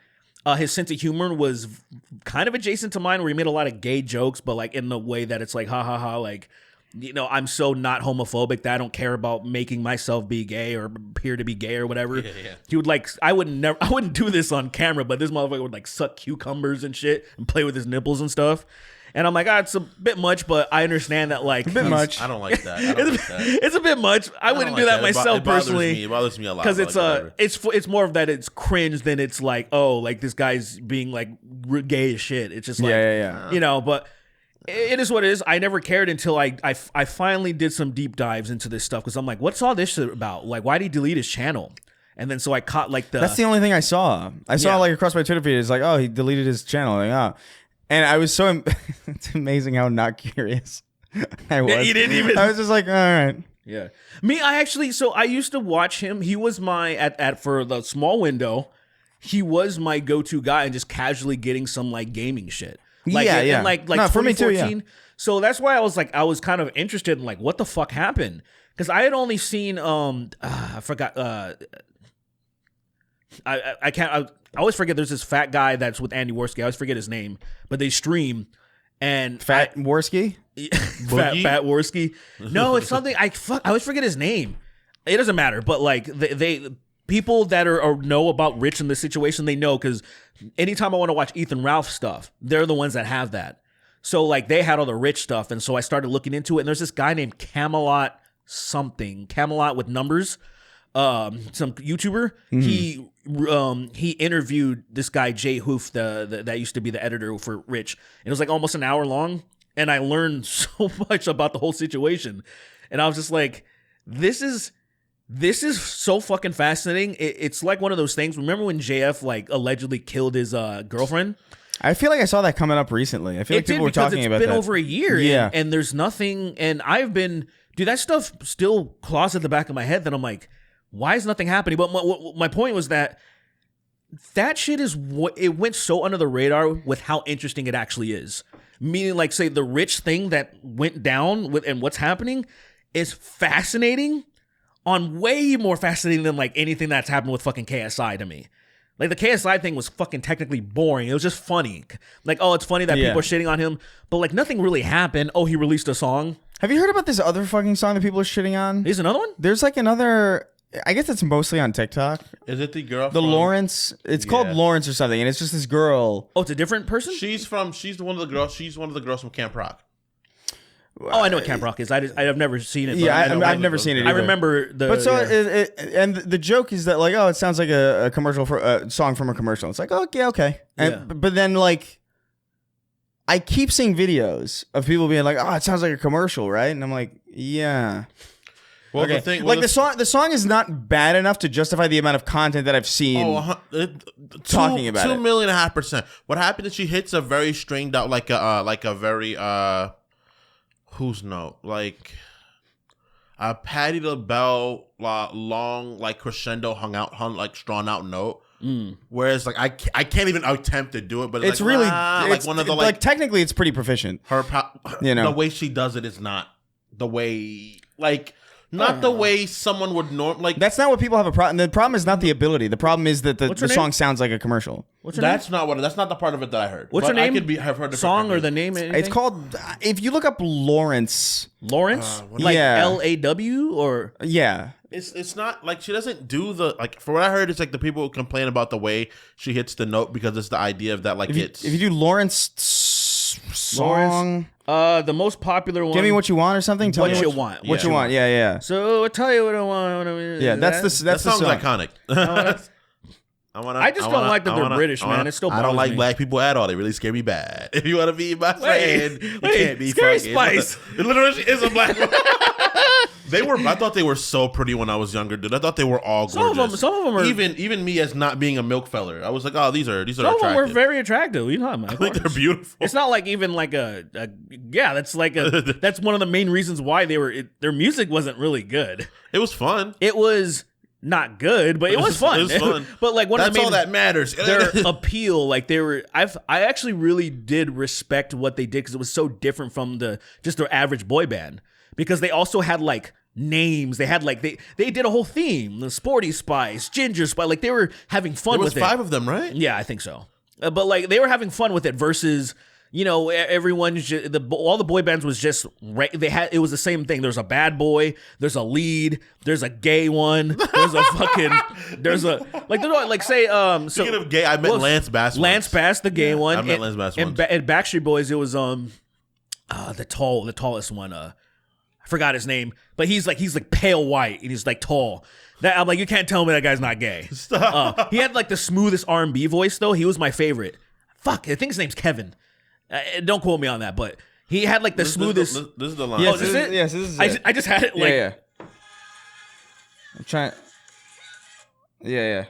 His sense of humor was kind of adjacent to mine, where he made a lot of gay jokes, but like in the way that it's like, ha ha ha, like, you know, I'm so not homophobic that I don't care about making myself be gay or appear to be gay or whatever. Yeah. He would like, I wouldn't do this on camera, but this motherfucker would like suck cucumbers and shit and play with his nipples and stuff. And I'm like, it's a bit much, but I understand that, like, a bit much. I don't like that. It's a bit much. I wouldn't do that myself personally. It bothers me a lot. Because it's more of that it's cringe than it's like, oh, like this guy's being like gay as shit. It's just like, you know, but it is what it is. I never cared until I finally did some deep dives into this stuff, because I'm like, what's all this shit about? Like, why did he delete his channel? And then so I caught like that's the only thing I saw. I saw like across my Twitter feed. It's like, oh, he deleted his channel. Like, oh. And I was so it's amazing how not curious I was. Yeah, you didn't even. I was just like, all right. Yeah. Me, I used to watch him. He was my at for the small window. He was my go-to guy and just casually getting some like gaming shit. Like, yeah. And like no, for me too, 2014. Yeah. So that's why I was kind of interested in like what the fuck happened, because I had only seen I forgot I always forget there's this fat guy that's with Andy Worski. I always forget his name, but they stream and Fat Worski? Fat Worski. No, it's something I always forget his name. It doesn't matter, but like they people that are know about Rich in this situation, they know, because anytime I want to watch Ethan Ralph stuff, they're the ones that have that. So like they had all the Rich stuff, and so I started looking into it, and there's this guy named Camelot with numbers. Some YouTuber, he interviewed this guy Jay Hoof, that used to be the editor for Rich, and it was like almost an hour long, and I learned so much about the whole situation, and I was just like, this is so fucking fascinating. It's like one of those things. Remember when JF like allegedly killed his girlfriend? I feel like I saw that coming up recently. I feel like people were talking about that. It's been over a year, yeah, and there's nothing, and I've been, dude, that stuff still claws at the back of my head that I'm like, why is nothing happening? But my point was that shit is what it went so under the radar with how interesting it actually is. Meaning, like, say the Rich thing that went down with and what's happening is fascinating, on way more fascinating than like anything that's happened with fucking KSI to me. Like the KSI thing was fucking technically boring. It was just funny. Like, oh, it's funny that people are shitting on him, but like nothing really happened. Oh, he released a song. Have you heard about this other fucking song that people are shitting on? There's another one? There's like another. I guess it's mostly on TikTok. Is it the girl? The Lawrence. It's called Lawrence or something, and it's just this girl. Oh, it's a different person? She's one of the girls. She's one of the girls from Camp Rock. Oh, I know what Camp Rock is. I've never seen it. Yeah, I've never seen it either. I remember the. But so, and the joke is that like, oh, it sounds like a commercial for a song from a commercial. It's like, oh, yeah, okay. And, but then like, I keep seeing videos of people being like, oh, it sounds like a commercial, right? And I'm like, yeah. Well, okay. the thing, like the song is not bad enough to justify the amount of content that I've seen talking about it. 2.5%. What happened is she hits a very strained out, like a very whose note, like a Patti LaBelle long, like crescendo like drawn out note. Whereas like I can't even attempt to do it, but it's like, really like one of the like technically it's pretty proficient. The way she does it is not the way not the way someone would like. That's not what people have a problem. The problem is not the ability. The problem is that the song sounds like a commercial. What's her name? That's not the part of it that I heard. What's her name? I could have heard the song or the name. Anything? It's called. If you look up Lawrence, like LAW or yeah. It's not like she doesn't do the like. For what I heard, it's like the people who complain about the way she hits the note because it's the idea of that like if you do Lawrence song. The most popular one. Give me what you want or something. Tell me what you want. What you want. Yeah. So I'll tell you what I want. Yeah, that's the song's song. iconic. I just don't like that they're British, man. It still bothers me. I don't like black people at all. They really scare me bad. If you want to be my friend, you can't be Scary fucking. Spice. It literally is a black one. I thought they were so pretty when I was younger, dude. I thought they were all gorgeous. Some of them are even me as not being a milk feller. I was like, oh, these are some attractive. of them were very attractive. You know, I think they're beautiful. It's not like even like that's like that's one of the main reasons why their music wasn't really good. It was fun. It was not good, but it was fun. It was fun. But like that's all that matters. Their appeal, like I actually really did respect what they did because it was so different from just their average boy band. Because they also had like names. They had like they did a whole theme. The Sporty Spice, Ginger Spice. Like they were having fun with it. There was 5 of them, right? Yeah, I think so. But like they were having fun with it versus, you know, everyone's all the boy bands was just it was the same thing. There's a bad boy, there's a lead, there's a gay one, there's say Speaking of gay, I met Lance Bass. Lance Bass, the gay one. I met Lance Bass once. And Backstreet Boys, it was the tallest one. I forgot his name, but he's like pale white and he's like tall. I'm like, you can't tell me that guy's not gay. Stop. He had like the smoothest R&B voice though. He was my favorite. Fuck, I think his name's Kevin. Don't quote me on that, but he had like the smoothest. This is the line. Yes, this is it? Yes, this is it. I just had it like. Yeah. I'm trying. Yeah.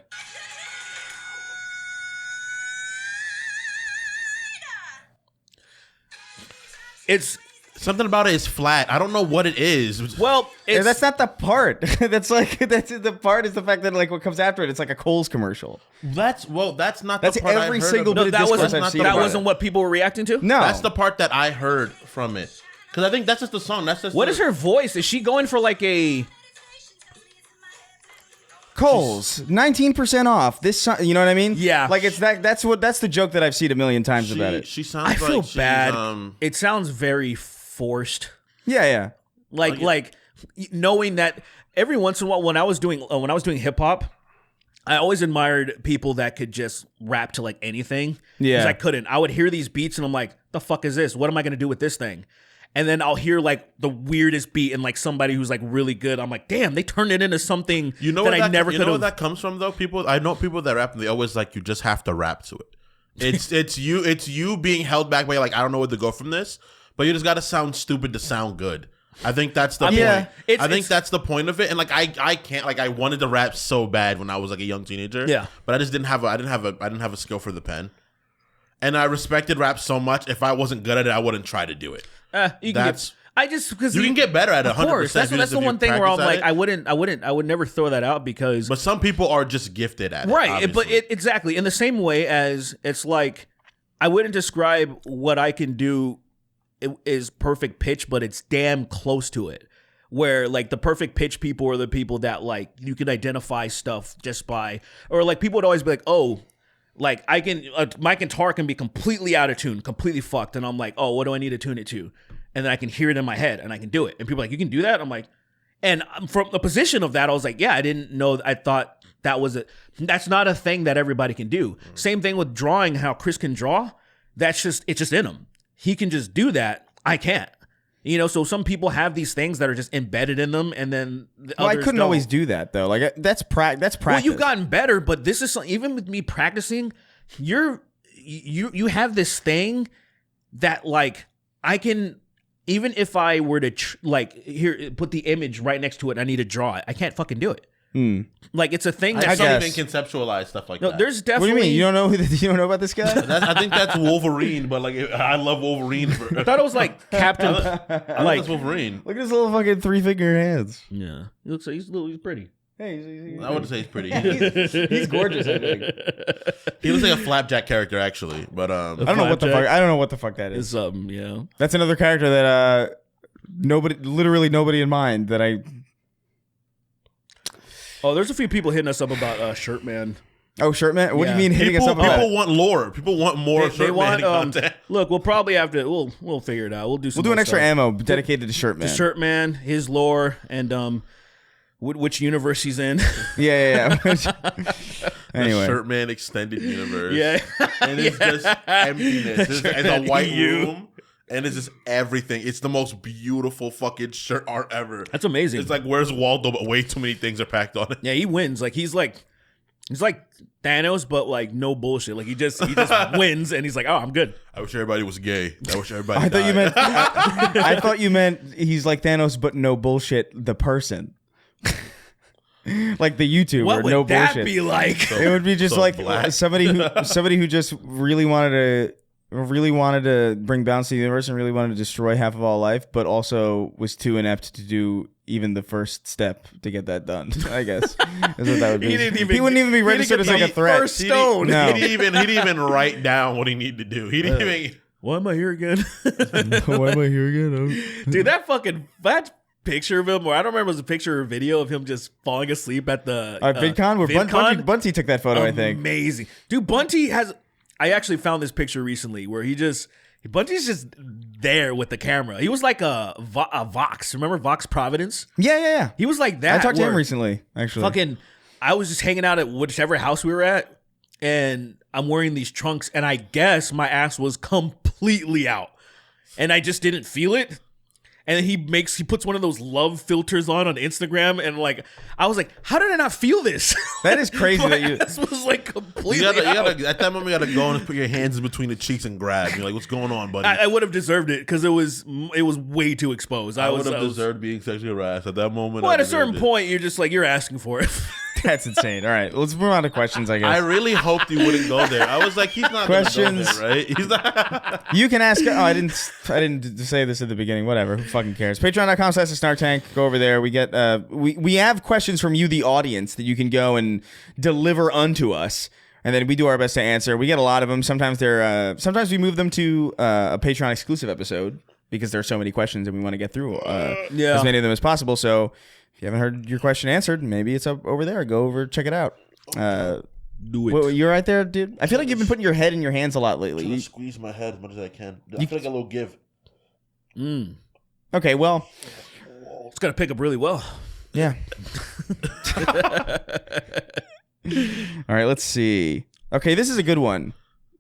It's. Something about it is flat. I don't know what it is. Well, that's not the part. that's the part is the fact that like what comes after it. It's like a Kohl's commercial. That's not the part every I heard single bit of discourse I've seen. That wasn't what people were reacting to. No, that's the part that I heard from it. Because I think that's just the song. That's just what is her voice? Is she going for like a Kohl's 19% off this song? You know what I mean? Yeah. Like it's that's the joke that I've seen a million times about it. She sounds. I feel like bad. It sounds very forced. Yeah. Like knowing that every once in a while when I was doing hip hop, I always admired people that could just rap to like anything. Yeah. Because I couldn't. I would hear these beats and I'm like, the fuck is this? What am I gonna do with this thing? And then I'll hear like the weirdest beat and like somebody who's like really good. I'm like, damn, they turned it into something that I never could have. You know where that comes from though? I know people that rap and they always like you just have to rap to it. It's you being held back by like I don't know where to go from this. But you just gotta sound stupid to sound good. I think that's the point. I think that's the point of it. And like I can't like I wanted to rap so bad when I was like a young teenager. Yeah. But I just didn't have a skill for the pen. And I respected rap so much. If I wasn't good at it, I wouldn't try to do it. You can get better at it 100%. That's the one thing where I'm like, I would never throw that out because. But some people are just gifted at it. Right. But exactly in the same way as it's like, I wouldn't describe what I can do is perfect pitch, but it's damn close to it. where like the perfect pitch people are the people that like you can identify stuff just by, or like people would always be like, oh, like I can, my guitar can be completely out of tune, completely fucked. And I'm like, oh, what do I need to tune it to? And then I can hear it in my head and I can do it. And people are like, you can do that? I'm like, and from the position of that, I was like, yeah, I didn't know. I thought that was that's not a thing that everybody can do. Same thing with drawing, how Chris can draw. It's just in him. He can just do that. I can't. You know, so some people have these things that are just embedded in them, and then I couldn't always do that though. Like that's practice. Well, you've gotten better, but this is even with me practicing. You have this thing that like I can. Even if I were to here put the image right next to it, and I need to draw it. I can't fucking do it. Like it's a thing. I don't even conceptualize stuff like that. There's definitely. What do you mean? You don't know about this guy? I think that's Wolverine, but like I love Wolverine. I thought it was like Captain. I like that's Wolverine. Look at his little fucking 3-finger hands. Yeah, he looks like he's pretty. Hey, I wouldn't say he's pretty. He's gorgeous. I think he looks like a Flapjack character, actually. But I don't know what the fuck. I don't know what the fuck that is. Yeah. That's another character that literally nobody in mind that I. Oh, there's a few people hitting us up about Shirt Man. Oh, Shirt Man. What do you mean hitting us up about? People want lore. People want more Shirt Man content. Look, we'll probably have to. We'll figure it out. We'll do an extra ammo dedicated to Shirt Man. The Shirt Man, his lore, and which universe he's in. Yeah. Anyway, the Shirt Man extended universe. Yeah, and it's just emptiness. It's a white room, and it's just everything. It's the most beautiful fucking shirt art ever. That's amazing. It's like where's Waldo, but way too many things are packed on it. Yeah, he wins. Like he's like Thanos, but like no bullshit. Like he just wins, and he's like, oh, I'm good. I wish everybody was gay. I wish everybody. I thought you meant. I thought you meant he's like Thanos, but no bullshit. The person. Like the YouTuber, what would no that bullshit. Be like? So, it would be just like black. somebody who just really wanted to bring balance to the universe and really wanted to destroy half of all life, but also was too inept to do even the first step to get that done. I guess is what that would be. He wouldn't even be registered as like a threat. First stone. No. He didn't even write down what he needed to do. He didn't even. Why am I here again? Why am I here again? Dude, that picture of him, or I don't remember, it was a picture or video of him just falling asleep at the VidCon, where Bunty took that photo. I think amazing, dude. Bunty has. I actually found this picture recently where Bunty's just there with the camera. He was like a Vox. Remember Vox Providence? Yeah. He was like that. I talked to him recently. Actually, I was just hanging out at whichever house we were at, and I'm wearing these trunks, and I guess my ass was completely out, and I just didn't feel it. And then he puts one of those love filters on Instagram, and like I was like, how did I not feel this? That is crazy. That you this was like completely. You gotta, at that moment, you gotta go and put your hands in between the cheeks and grab. You're like, what's going on, buddy? I would have deserved it because it was way too exposed. I would have deserved being sexually harassed at that moment. Well, at a certain point, you're just like you're asking for it. That's insane. All right, let's move on to questions. I guess I really hoped you wouldn't go there. I was like, he's not questions, gonna go there, right? He's not. You can ask. Oh, I didn't say this at the beginning. Whatever. Who fucking cares? Patreon.com/SnarkTank. Go over there. We get we have questions from you, the audience, that you can go and deliver unto us, and then we do our best to answer. We get a lot of them. Sometimes sometimes we move them to a Patreon exclusive episode because there are so many questions and we want to get through as many of them as possible. So if you haven't heard your question answered, maybe it's up over there. Go over, check it out. Do it. You're right there, dude. I feel like you've been putting your head in your hands a lot lately. I squeeze my head as much as I can. I feel like a little give. Okay, well, it's gonna pick up really well. Yeah. All right, let's see. Okay, this is a good one.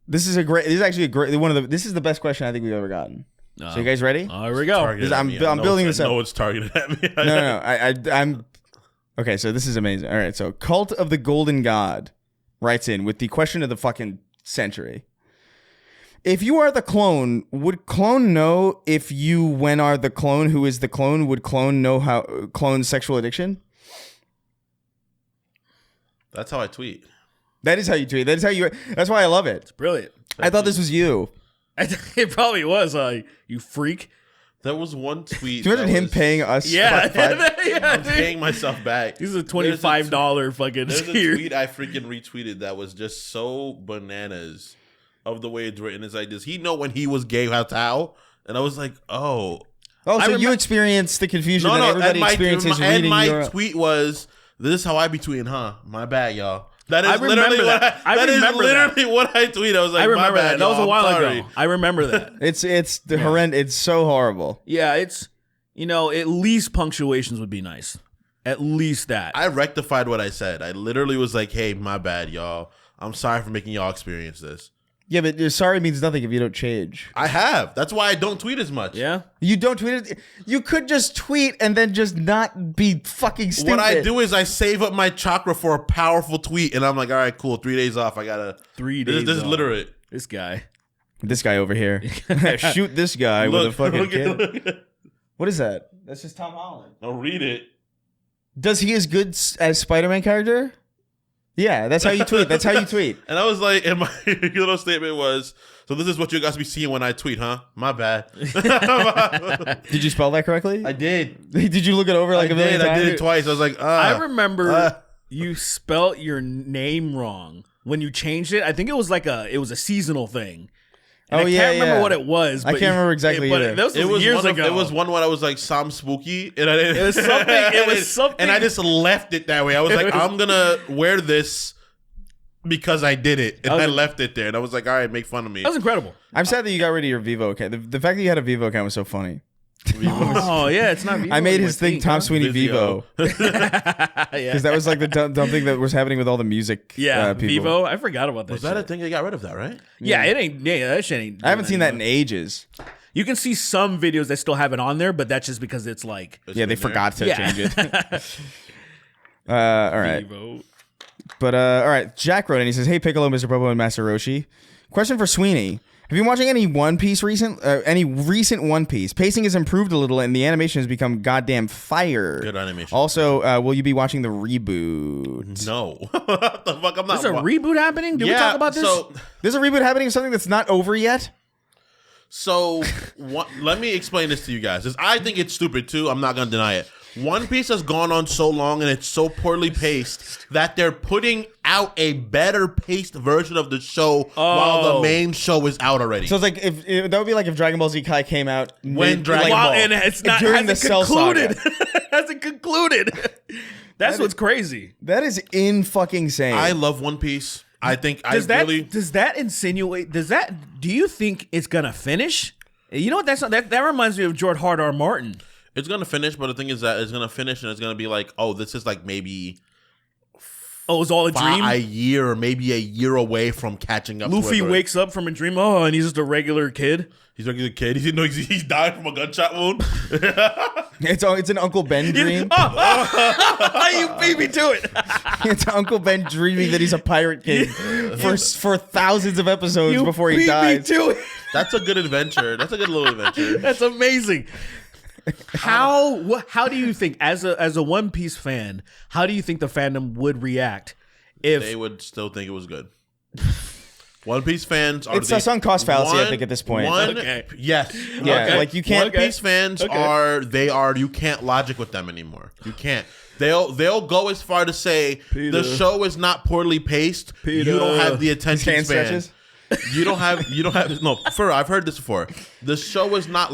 This is actually a great one of the. This is the best question I think we've ever gotten. So you guys ready? Here we go. I'm building this up. No, it's targeted at me. No. I'm. Okay, so this is amazing. All right, so Cult of the Golden God writes in with the question of the fucking century. If you are the clone, would clone know if you, when are the clone who is the clone, would clone know how clone's sexual addiction? That's how I tweet. That is how you tweet. That's why I love it. It's brilliant. I thought this was you. It probably was. You freak. There was one tweet. Do you imagine him paying us? Yeah. I'm paying myself back. This is a $25 fucking. There's a tweet I freaking retweeted that was just so bananas of the way it's written. It's like, does he know when he was gay how? And I was like, oh, Oh, so you experienced the confusion that everybody experiences reading your... And my tweet was, this is how I be tweeting, huh? My bad, y'all. That is I literally remember that. That is literally what I tweeted. I was like, I remember my bad, that. That was a while sorry. ago. I remember that. It's horrendous. It's so horrible. Yeah, it's, at least punctuations would be nice. At least that. I rectified what I said. I literally was like, hey, my bad, y'all. I'm sorry for making y'all experience this. Yeah, but sorry means nothing if you don't change. I have. That's why I don't tweet as much. Yeah? You don't tweet it. You could just tweet and then just not be fucking stupid. What I do is I save up my chakra for a powerful tweet, and I'm like, all right, cool. 3 days off. I gotta. 3 days. This is literally This guy. This guy over here. Shoot this guy with a fucking kid. What is that? That's just Tom Holland. Don't read it. Does he as good as Spider-Man character? Yeah, that's how you tweet. That's how you tweet. And I was like, and my little statement was, so this is what you guys be seeing when I tweet, huh? My bad. Did you spell that correctly? I did. Did you look it over like a million times? I did it twice. I was like, I remember you spelt your name wrong when you changed it. I think it was a seasonal thing. And I can't remember what it was. But I can't remember exactly either. But it was years ago. It was one when I was like, Sam Spooky. And I didn't. It was something. It was something. And I just left it that way. I was like, I'm going to wear this because I did it. And I left it there. And I was like, all right, make fun of me. That was incredible. I'm sad that you got rid of your Vivo account. The fact that you had a Vivo account was so funny. Oh, yeah, it's not Vivo. I made his thing Tom Sweeney Vivo. Because that was like the dumb thing that was happening with all the music people. Vivo. I forgot about that. Was that a thing? They got rid of that, right? Yeah, it ain't. Yeah, that shit ain't. I haven't seen that in ages. You can see some videos that still have it on there, but that's just because it's like. They forgot to change it. All right. Vivo. But all right, Jack wrote in. He says, "Hey Piccolo, Mr. Popo, and Master Roshi. Question for Sweeney. Have you been watching any recent One Piece? Pacing has improved a little, and the animation has become goddamn fire. Good animation. Also, will you be watching the reboot? No. What the fuck? I'm not. There's a reboot happening? Did we talk about this? There's a reboot happening of something that's not over yet? So, let me explain this to you guys. I think it's stupid, too. I'm not going to deny it. One Piece has gone on so long and it's so poorly paced that they're putting out a better paced version of the show while the main show is out already. So it's like that would be like if Dragon Ball Z Kai came out when Dragon Ball and it's not during the Cell Saga. Hasn't concluded. That's what's crazy. That is fucking insane. I love One Piece. I think does that insinuate? Do you think it's gonna finish? You know what? That reminds me of George R.R. Martin. It's gonna finish, but the thing is that it's gonna finish and it's gonna be like, oh, this is like maybe. Oh, it was all a dream? A year or maybe a year away from catching up. Luffy wakes up from a dream. Oh, and he's just a regular kid. He's a regular kid. He didn't know he's dying from a gunshot wound. It's an Uncle Ben dream. You beat me to it. It's Uncle Ben dreaming that he's a pirate king for thousands of episodes before he dies. Me to it. That's a good adventure. That's a good little adventure. That's amazing. How do you think, as a One Piece fan, how do you think the fandom would react if they would still think it was good? One Piece fans are it's a sunk cost fallacy, I think, at this point. Yes. Yeah, okay. like you can't. One Piece fans you can't logic with them anymore. You can't. They'll go as far to say the show is not poorly paced. You don't have the attention span. Stretches? You don't have no. I've heard this before. The show is not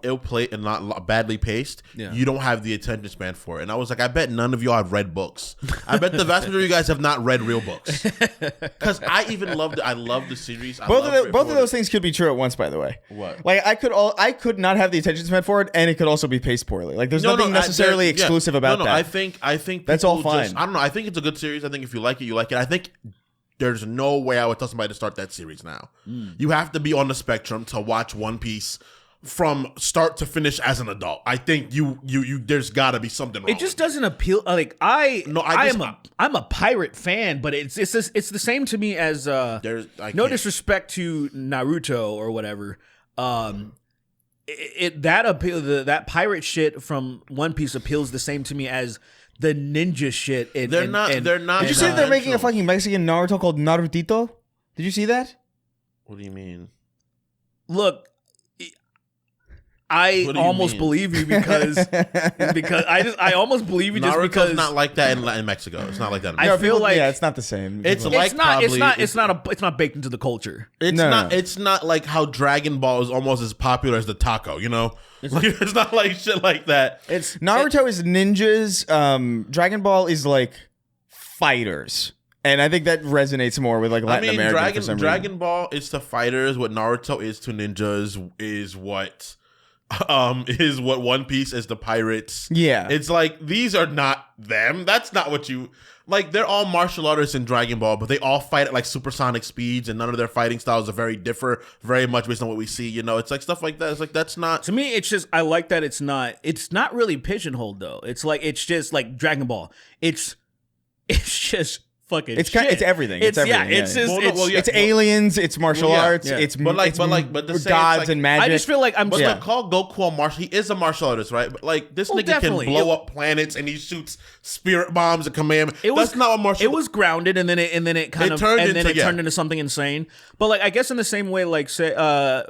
ill played and not badly paced. Yeah. You don't have the attention span for it. And I was like, I bet none of y'all have read books. I bet the vast majority of you guys have not read real books. Because I even loved it. I love the series. Both of those things could be true at once. By the way, what? Like I could not have the attention span for it, and it could also be paced poorly. Like there's nothing necessarily exclusive about that. I think that's all fine. I don't know. I think it's a good series. I think if you like it, you like it. I think. There's no way I would tell somebody to start that series now. You have to be on the spectrum to watch One Piece from start to finish as an adult. I think you there's got to be something wrong. It just doesn't appeal. Like I'm a pirate fan, but it's the same to me as no disrespect to Naruto or whatever. That pirate shit from One Piece appeals the same to me as the ninja shit. They're not. Did you see they're making a fucking Mexican Naruto called Narutito? Did you see that? What do you mean? Look, I almost mean? believe you because I almost believe you just Naruto's because not like that in Mexico. It's not like that. In I Mexico. feel like yeah, it's not the same. It's People- like it's not baked into the culture. It's No, not. no. It's not like how Dragon Ball is almost as popular as the taco. You know, it's not like shit like that. Naruto is ninjas. Dragon Ball is like fighters, and I think that resonates more with like Latin America. For some Dragon reason. Ball is to fighters what Naruto is to ninjas is what One Piece is to pirates. Yeah. It's like these are not them. That's not what you like. They're all martial artists in Dragon Ball, but they all fight at like supersonic speeds, and none of their fighting styles are very much based on what we see. You know, it's like stuff like that. It's like that's not. To me, it's just I like that it's not really pigeonholed though. It's just like Dragon Ball. It's just fucking It's shit. it's everything. It's everything. It's just It's aliens. It's martial arts. yeah. It's But it's the same, gods like, and magic. I just feel like I'm But just like call Goku a martial. He is a martial artist, right? But like this nigga definitely. can blow up planets and he shoots spirit bombs and command. That's not what martial. It was grounded, and then it kind It of turned and then into- it turned into something insane. But like I guess in the same way, like say, I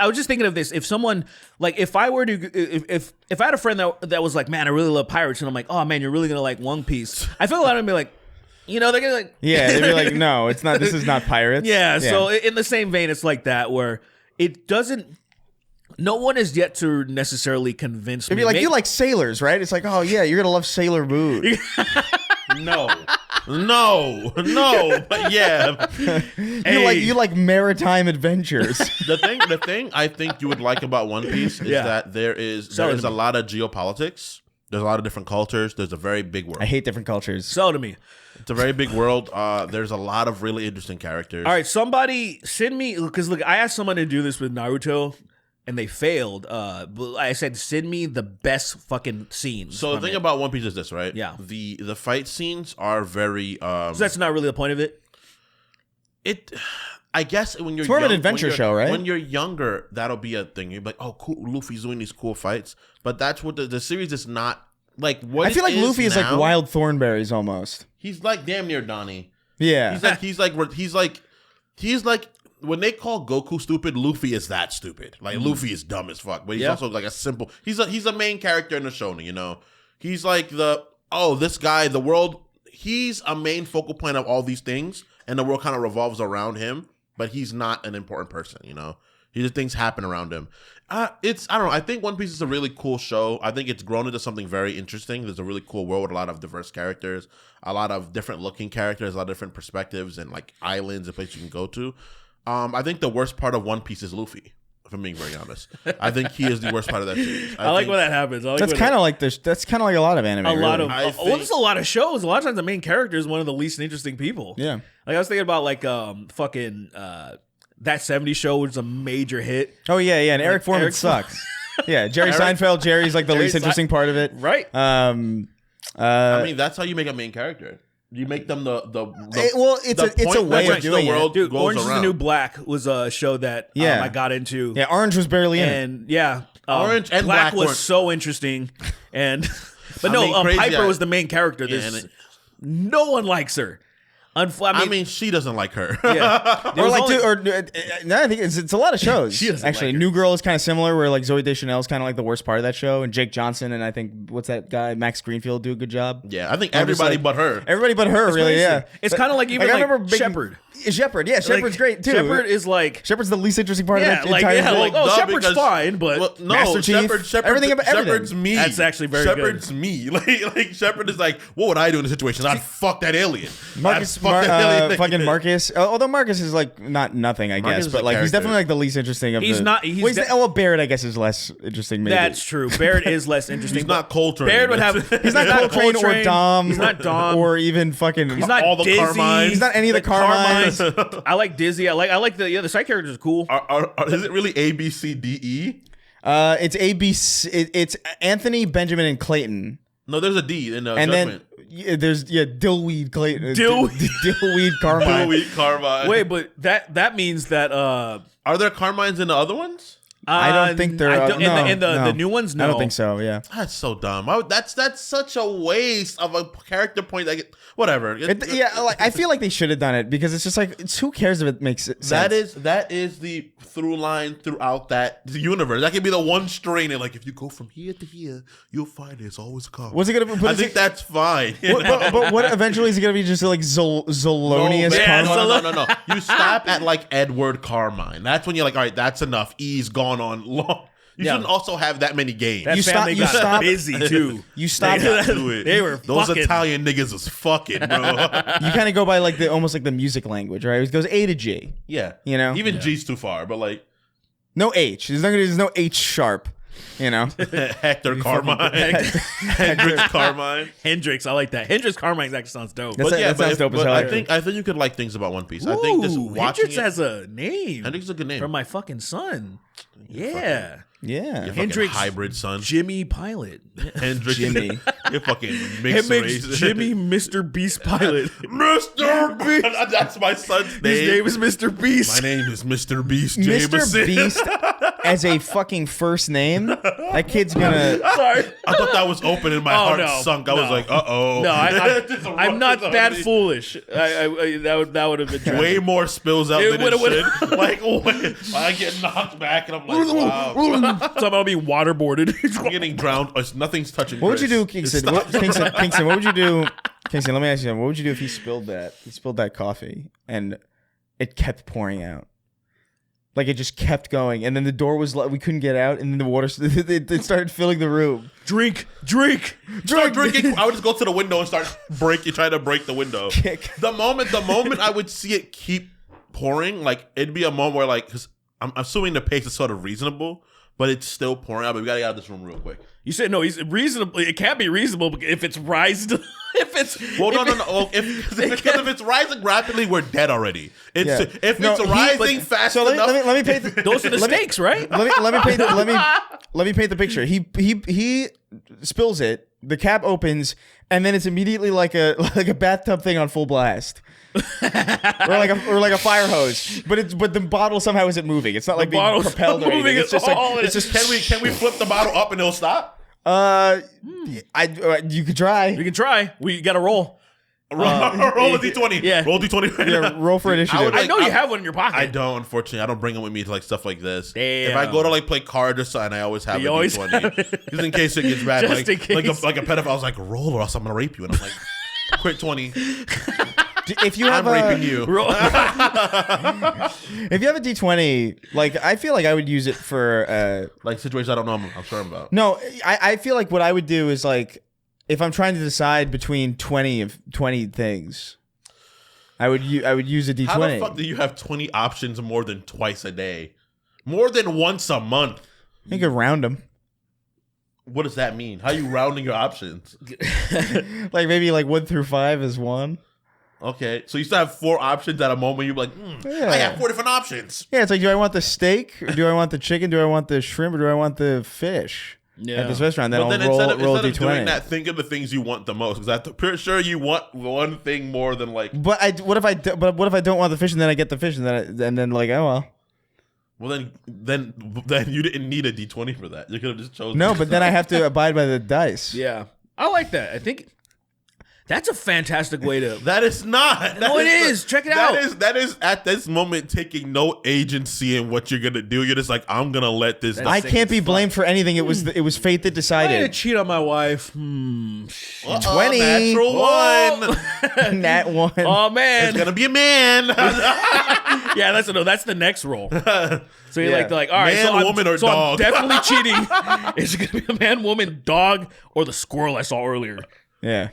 was just thinking of this. If someone like if I were to if I had a friend that was like, man, I really love pirates, and I'm like, oh man, you're really gonna like One Piece. I feel a lot of them be like. You know, they're gonna like yeah, they'd be like, no, it's not. This is not pirates. Yeah, so in the same vein, it's like that where it doesn't. No one has yet to necessarily convince me. It'd be like Maybe- you like sailors, right? It's like, oh yeah, you're gonna love Sailor Moon. no, but yeah. You like maritime adventures. The thing I think you would like about One Piece is Yeah. that there is a lot of geopolitics. There's a lot of different cultures. There's a very big world. I hate different cultures. Sell to me. It's a very big world. There's a lot of really interesting characters. All right, somebody send me because look, I asked someone to do this with Naruto, and they failed. But I said send me the best fucking scenes. So the from thing it. about One Piece is this, right? Yeah. The fight scenes are very. So that's not really the point of it. I guess when you're It's more of an young- adventure when you're- show, right? When you're younger, that'll be a thing. You're like, oh, cool, Luffy's doing these cool fights. But that's what the series is not like. What I feel like Luffy is now, like wild thornberries almost. He's like damn near Donnie. Yeah. He's like when they call Goku stupid, Luffy is that stupid. Like Luffy is dumb as fuck, but he's also like a simple. He's a main character in the shonen. You know, he's like this guy. The world. He's a main focal point of all these things, and the world kind of revolves around him. But he's not an important person. You know, things happen around him. I don't know. I think One Piece is a really cool show. I think it's grown into something very interesting. There's a really cool world with a lot of diverse characters, a lot of different looking characters, a lot of different perspectives, and like islands and places you can go to. I think the worst part of One Piece is Luffy. If I'm being very honest, I think he is the worst part of that series. I like when that happens. That's kind of like this. That's kind of like a lot of anime. a lot really. of there's a lot of shows. A lot of times the main character is one of the least interesting people. Yeah. Like I was thinking about like fucking that 70s show was a major hit. Oh yeah, and Eric Foreman Eric- sucks. Yeah, Jerry Seinfeld. Jerry's like the least interesting part of it. Right. I mean, that's how you make a main character. You make them it's a way of doing it. Dude, Orange is the New Black was a show that Yeah. I got into. Yeah, Orange was barely in it. And yeah, Orange and Black Black was weren't- so interesting. And but I no, mean, Crazy Piper Eye- was the main character. Yeah, This and no one likes her. I mean, she doesn't like her. yeah. There Or was like, only- no, I think it's a lot of shows. She doesn't Actually, like her. New Girl is kind of similar, where like Zoe Deschanel is kind of like the worst part of that show, and Jake Johnson and I think what's that guy Max Greenfield do a good job. Yeah, I think I'm just everybody like- but her. Everybody but her, really. Yeah, It's kind of like even I like, remember Shepard. Shepard, yeah, Shepard's great too. Shepard is like Shepard's the least interesting part yeah, of that like entire yeah, show. like Duh, Shepard's because- fine, but Well, no, Master Chief, everything about everything. Shepard's me. That's actually very Shepard's me. Like Shepard is like, what would I do in a situation? I'd fuck that alien. Marcus, I'd fuck that alien. fucking Marcus. Although Marcus is like not nothing, I Marcus guess, is but a like he's character. definitely like the least interesting of He's the. not- he's well, de- well, Barrett, I guess, is less interesting. Maybe that's true. Barrett is less interesting. He's not Coltrane. Barrett would have. He's not Coltrane or Dom. He's not Dom. or even fucking. He's not all the Dizzy. Carmines. He's not any of the Carmines. I like Dizzy. I like the side characters are cool. Is it really A, B, C, D, E? It's ABC. It's Anthony, Benjamin, and Clayton, No, there's a D in and Judgment. then there's Dillweed Clayton. Dillweed. Dillweed Carmine. Dillweed, Carmine. Wait, but that means that Are there Carmines in the other ones? I don't think they're the new ones. No, I don't think so. Yeah, That's so dumb. That's such a waste of a character point. Like whatever. Like I feel like they should have done it because it's just like who cares if it makes sense. That is the through line throughout that universe. That could be the one string. And like if you go from here to here, you'll find it's always a car. Was it gonna? I think that's fine. But what eventually is it gonna be? Just like Zolonius Carmine? No. You stop at like Edward Carmine. That's when you're like, all right, that's enough. E's gone on long. You shouldn't also have that many games. That family got busy too. You stop do it. They were those fucking. Italian niggas is fucking, bro. You kind of go by like almost like the music language, right? It goes A to G. Yeah, you know, even G's too far, but like no H. There's no H sharp. You know, Hector Carmine, Hendrix Carmine, Hendrix. I like that. Hendrix Carmine actually sounds dope. That sounds dope as hell. I think you could like things about One Piece. Ooh, I think just watching Hendrix has a name. Hendrix is a good name from my fucking son. Yeah. Yeah, Hendrix hybrid son, Jimmy Pilot, Hendrix Jimmy, you're fucking mixed race. Jimmy Mr. Beast Pilot, Mr. Beast. That's my son's name. His name is Mr. Beast. My name is Mr. Beast. Mr. Jameson. Beast as a fucking first name. That kid's gonna. Sorry, I thought that was open and my heart sunk. I was like, No, I'm not that foolish. That would have been way more spills out than it should. Like, I get knocked back and I'm like, wow. So I'm gonna be waterboarded. I'm getting drowned. Nothing's touching. What would you do, Kingston? Kingston, what would you do? Kingston, let me ask you something. What would you do if he spilled that? He spilled that coffee and it kept pouring out. Like it just kept going, and then the door was we couldn't get out, and then the water it started filling the room. Drink. Start drinking. I would just go to the window and start trying to break the window. Kick. The moment I would see it keep pouring, like it'd be a moment where like, because I'm assuming the pace is sort of reasonable, but it's still pouring out. But we gotta get out of this room real quick. You said no. He's reasonably. It can't be reasonable if it's rising. No. Because if it's rising rapidly, we're dead already. If it's rising fast enough. Let me paint. Those are the stakes, right? Let me paint the picture. He spills it. The cap opens, and then it's immediately like a bathtub thing on full blast. or like a fire hose, but the bottle somehow isn't moving. It's not like being propelled or anything. It's just can we flip the bottle up and it'll stop? You could try. We can try. We got to roll. Roll a d20. Yeah, roll d20. Yeah, roll for initiative. I know you have one in your pocket. I don't, unfortunately. I don't bring them with me to like stuff like this. Damn. If I go to like play cards or something, I always have a d20 just in case it gets bad. Just in case. Like a pedophile's like, roll or else I'm gonna rape you, and I'm like, quit 20. If you have I'm raping you. If you have a D20, like I feel like I would use it for like situations I don't know I'm sure about. No, I feel like what I would do is like if I'm trying to decide between 20 things, I would use a D20. How the fuck do you have 20 options more than twice a day? More than once a month? You could round them. What does that mean? How are you rounding your options? Like maybe like 1 through 5 is 1. Okay, so you still have 4 options at a moment. You're like, I have 4 different options. Yeah, it's like, do I want the steak? Or do I want the chicken? Do I want the shrimp? Or do I want the fish? Yeah. At this restaurant, then but I'll roll instead D20. of doing that, think of the things you want the most. Because I'm pretty sure you want one thing more than like. But what if I don't want the fish and then I get the fish and then like, oh well. Well then you didn't need a D20 for that. You could have just chosen. No, but then I have to abide by the dice. Yeah, I like that. I think that's a fantastic way to. That is not. No, it is. Check it out. That is at this moment taking no agency in what you're gonna do. You're just like, I'm gonna let this. I can't be blamed for anything. It was fate that I decided. had to cheat on my wife. 20. Natural one. Nat 1. Oh man, It's gonna be a man. yeah, that's the next roll. So you're Yeah. like, all right, Man, woman, or dog. I'm definitely cheating. Is it gonna be a man, woman, dog, or the squirrel I saw earlier? Yeah.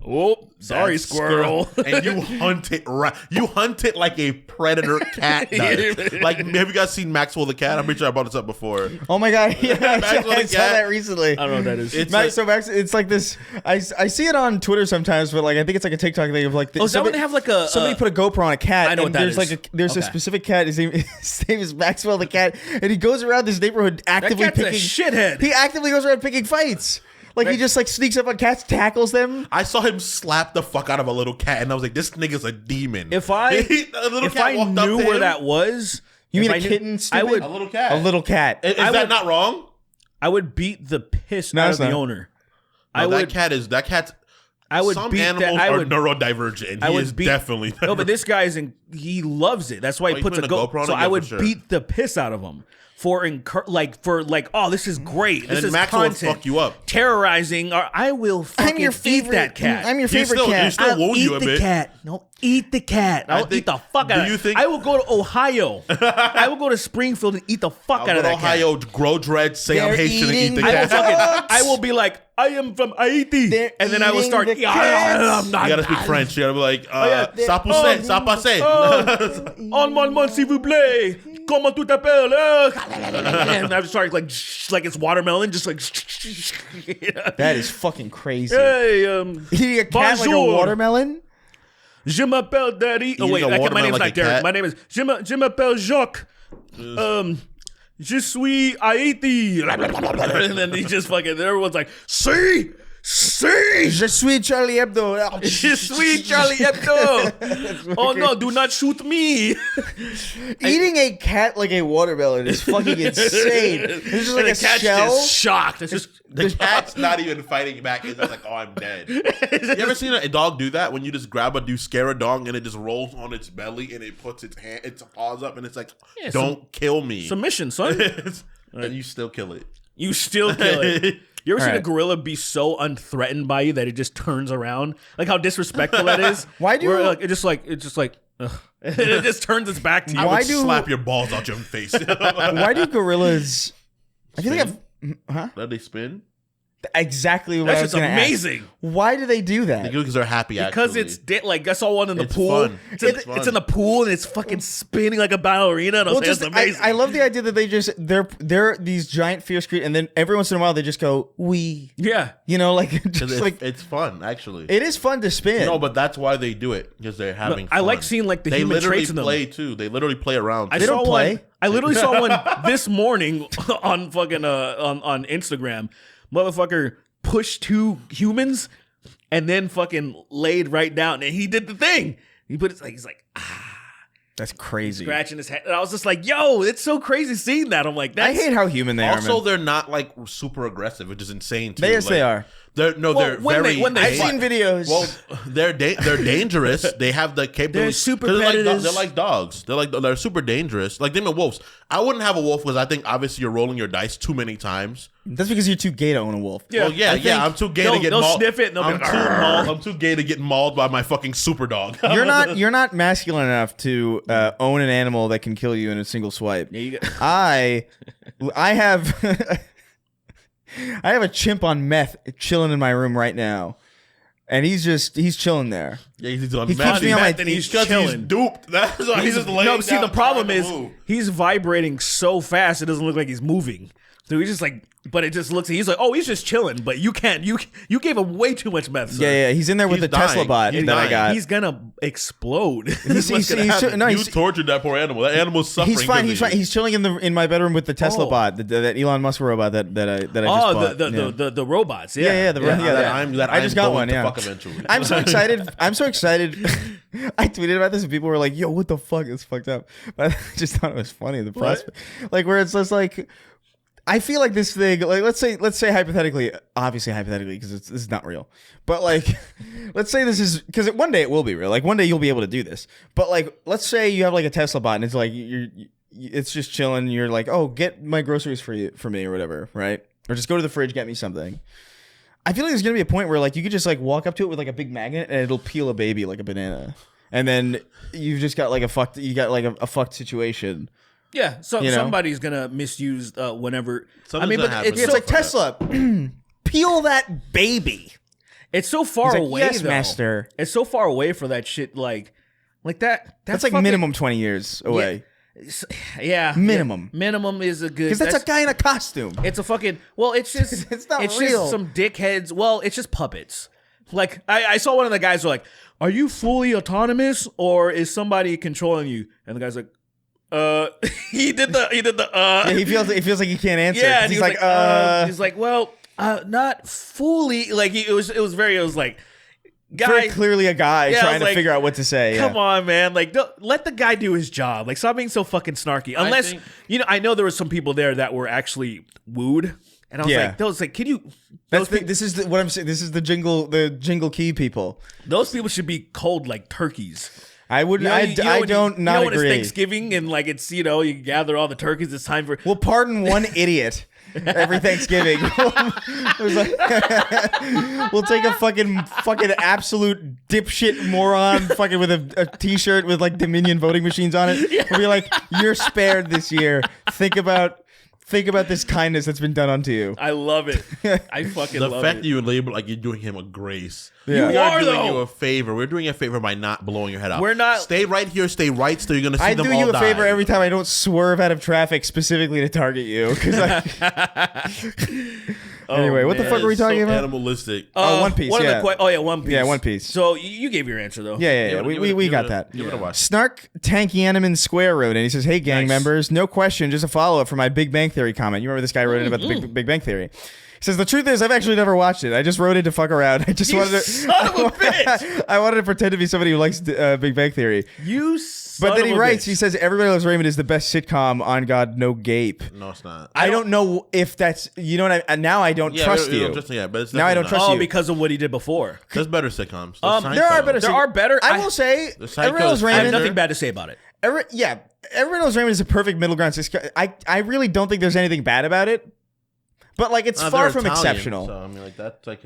Oh, sorry, That squirrel. And you hunt it you hunt it like a predator cat does. Like, have you guys seen Maxwell the cat? I'm pretty sure I brought this up before. Oh my god! Yeah, Maxwell I the saw cat. that recently. I don't know what that is. It's like this. I see it on Twitter sometimes, but like I think it's like a TikTok thing of like. Oh, is that when they have like a somebody put a GoPro on a cat? I know and what that there's is. like there's a Okay. specific cat. His name is Maxwell the cat, and he goes around this neighborhood actively cat's a picking shithead. He actively goes around picking fights. Like he just like sneaks up on cats, tackles them. I saw him slap the fuck out of a little cat, and I was like, "This nigga's a demon." If I A little cat walked up knew to where him. that was, You If mean I a knew- kitten? I Stupid? would- A little cat. A little cat. Is that not wrong? I would beat the piss No, out it's of the not. owner. No, I would. that cat's. I would Some beat animals that. I are would. neurodivergent. I He would is beat- definitely. No, but this guy's he loves it. That's why Oh, he you puts a putting a GoPro on So it? I Yeah, would for sure. beat the piss out of him for oh, this is great. And This then is Max will content. fuck you up. Terrorizing. Or I will fucking eat that cat. I'm your favorite He cat. still wound you a the bit. cat. No, eat the cat. I'll think- eat the fuck do out of you it. think- I will go to Ohio. I will go to Springfield and eat the fuck I'll out go of to that cat. Ohio, grow dreads, say I'm They're Haitian, and eat eating the the I will cat. I will be like, I am from Haiti. They're And then I will eating start. the cats. You gotta speak French. You gotta be like, yeah. ça pousse, ça passe. En allemand, s'il vous plaît. Comment tu t'appelles? And I'm sorry, like it's watermelon, just like. That is fucking crazy. Hey, Eating a cat like a Bonjour. watermelon? je m'appelle Daddy. Oh Eating wait, a my watermelon name's like not a Derek. cat? My name is je m'appelle Jacques. Je suis Haiti. And then he just fucking. Everyone's like, see. Je suis Charlie Hebdo. Je suis Charlie Hebdo. Oh no, do not shoot me. Eating a cat like a watermelon is fucking insane. It's just like And a the cat's shell. just shocked. It's just. The cat's not even fighting back. It's just like, oh, I'm dead. You ever seen a dog do that? When you just scare a dog and it just rolls on its belly and it puts its paws up and it's like, Yeah, don't kill me. Submission, son. And you still kill it. You still kill it. You ever seen a right. gorilla be so unthreatened by you that it just turns around? Like how disrespectful that is. Why do Where, you- like, it just like ugh. It just turns its back to you. I Why would do- slap your balls out your face. Why do gorillas? I feel like Let they spin? exactly what That's I was just going to ask. amazing. Why do they do that? Because they're happy. Because actually. it's like I saw one in the It's pool. fun. It's Fun. in the pool and it's fucking spinning like a ballerina. And I was like, Just, that's amazing. I love the idea that they're these giant fierce creatures, and then every once in a while they just go wee. yeah. You know, like 'Cause just like it's fun, actually. it is fun to spin. No, but that's why they do it, because they're having I fun. like seeing like the they human literally traits in them. play too. They literally play around. I too. saw don't play. one. I literally saw one this morning on fucking on Instagram. Motherfucker pushed two humans and then fucking laid right down, and he did the thing. He put it like he's like That's crazy. scratching his head, and I was just like, "Yo, it's so crazy seeing that." I'm like, I "That's hate how human they are. Also, Man. they're not like super aggressive, which is insane too. Yes, Like, they are. They're when they I've fight. seen videos. Well, they're dangerous. They have the capability. They're super 'cause predators. They're like dogs. They're super dangerous. Like them and wolves. I wouldn't have a wolf because I think obviously you're rolling your dice too many times. That's because you're too gay to own a wolf. Yeah. Well, yeah. I'm too gay to they'll- get they'll mauled. sniff it and they'll be I'm like, too "Arr." mauled. I'm too gay to get mauled by my fucking super dog. You're not masculine enough to own an animal that can kill you in a single swipe. Yeah, you got- I have I have a chimp on meth chilling in my room right now, and he's chilling there. Yeah, he's on He meth. keeps me on my- and he's Because he's chilling. duped. That's why he's just laying No, but see, down the problem trying is to move. he's vibrating so fast it doesn't look like he's moving. So he's just like, but it just looks. He's like, oh, he's just chilling. But you can't. You gave him way too much meth. Sir. Yeah, he's in there with He's the Tesla dying. bot He's that I dying. got. He's gonna explode. He's What's gonna happen? no, You he's tortured that poor animal. That animal's suffering. he's fine. because He's of fine. you. He's chilling in my bedroom with the Tesla Oh. bot, that Elon Musk robot that I just Oh, bought. the robots. Yeah, yeah, I just got one. Yeah, Fuck eventually. I'm so excited. I'm so excited. I tweeted about this and people were like, "Yo, what the fuck? It's fucked up." But I just thought it was funny. The prospect, like where it's just like, I feel like this thing, like let's say hypothetically, obviously hypothetically because this is not real, but like, let's say this is because one day it will be real. Like one day you'll be able to do this. But like, let's say you have like a Tesla bot and it's like it's just chilling. You're like, oh, get my groceries for me or whatever, right? Or just go to the fridge, get me something. I feel like there's gonna be a point where like you could just like walk up to it with like a big magnet and it'll peel a baby like a banana, and then you've just got like a fucked situation. Yeah, so You know? somebody's gonna misuse whenever. Something's but gonna happen. It's like Tesla, peel that baby. it's so far He's like, away. yes, though. master. It's so far away for that shit. Like that. That's like fucking- minimum 20 years away. Yeah, Minimum. Yeah, minimum is a good. Because that's a guy in a costume. It's a fucking. Well, it's just. It's not It's real. just some dickheads. Well, it's just puppets. Like I saw one of the guys who were like, "Are you fully autonomous or is somebody controlling you?" And the guy's like, he did the. Yeah, he feels like he can't answer. Yeah, 'cause and he's he was like, he's like, well, not fully. Like it was like, very clearly a guy trying to like, figure out what to say. Come on, man. Like, let the guy do his job. Like, stop being so fucking snarky. Unless, I know there were some people there that were actually wooed. And I was like, can you... This is what I'm saying. This is the jingle key people. Those people should be cold like turkeys. I wouldn't. I don't not when agree. it's Thanksgiving and like it's you gather all the turkeys. It's time for. Well, pardon one idiot. Every Thanksgiving, we'll take a fucking absolute dipshit moron fucking with a t-shirt with like Dominion voting machines on it. We'll be like, you're spared this year. Think about this kindness that's been done unto you. I love it. I fucking love it. The fact that you label like you're doing him a grace. Yeah. We are doing you a favor. We're doing you a favor by not blowing your head off. We're not. Stay right here. Stay right. So you're gonna see I them do all you a die. favor every time I don't swerve out of traffic specifically to target you. Anyway, what the fuck are we talking about? Animalistic. One Piece. One One Piece. Yeah, One Piece. So you gave your answer though. Yeah. We got that. Give it a watch. Snark Tanky Animan Square wrote in. He says, "Hey gang members, no question, just a follow up for my Big Bang Theory comment. You remember this guy wrote in about the Big Bang Theory." He says, the truth is, I've actually never watched it. I just wrote it to fuck around. I just wanted to. Son of a bitch! I wanted to pretend to be somebody who likes Big Bang Theory. But then he writes, he says, Everybody Loves Raymond is the best sitcom on God, no gape. No, it's not. I don't know if that's, you know what now I don't trust you. But it's now I don't trust you. because of what he did before. There's better sitcoms. There are better. I will say, Everybody Loves I Raymond. have nothing bad to say about it. Everybody Loves Raymond is a perfect middle ground sitcom. I really don't think there's anything bad about it. But like it's far from Italian, exceptional. So I mean, like that's like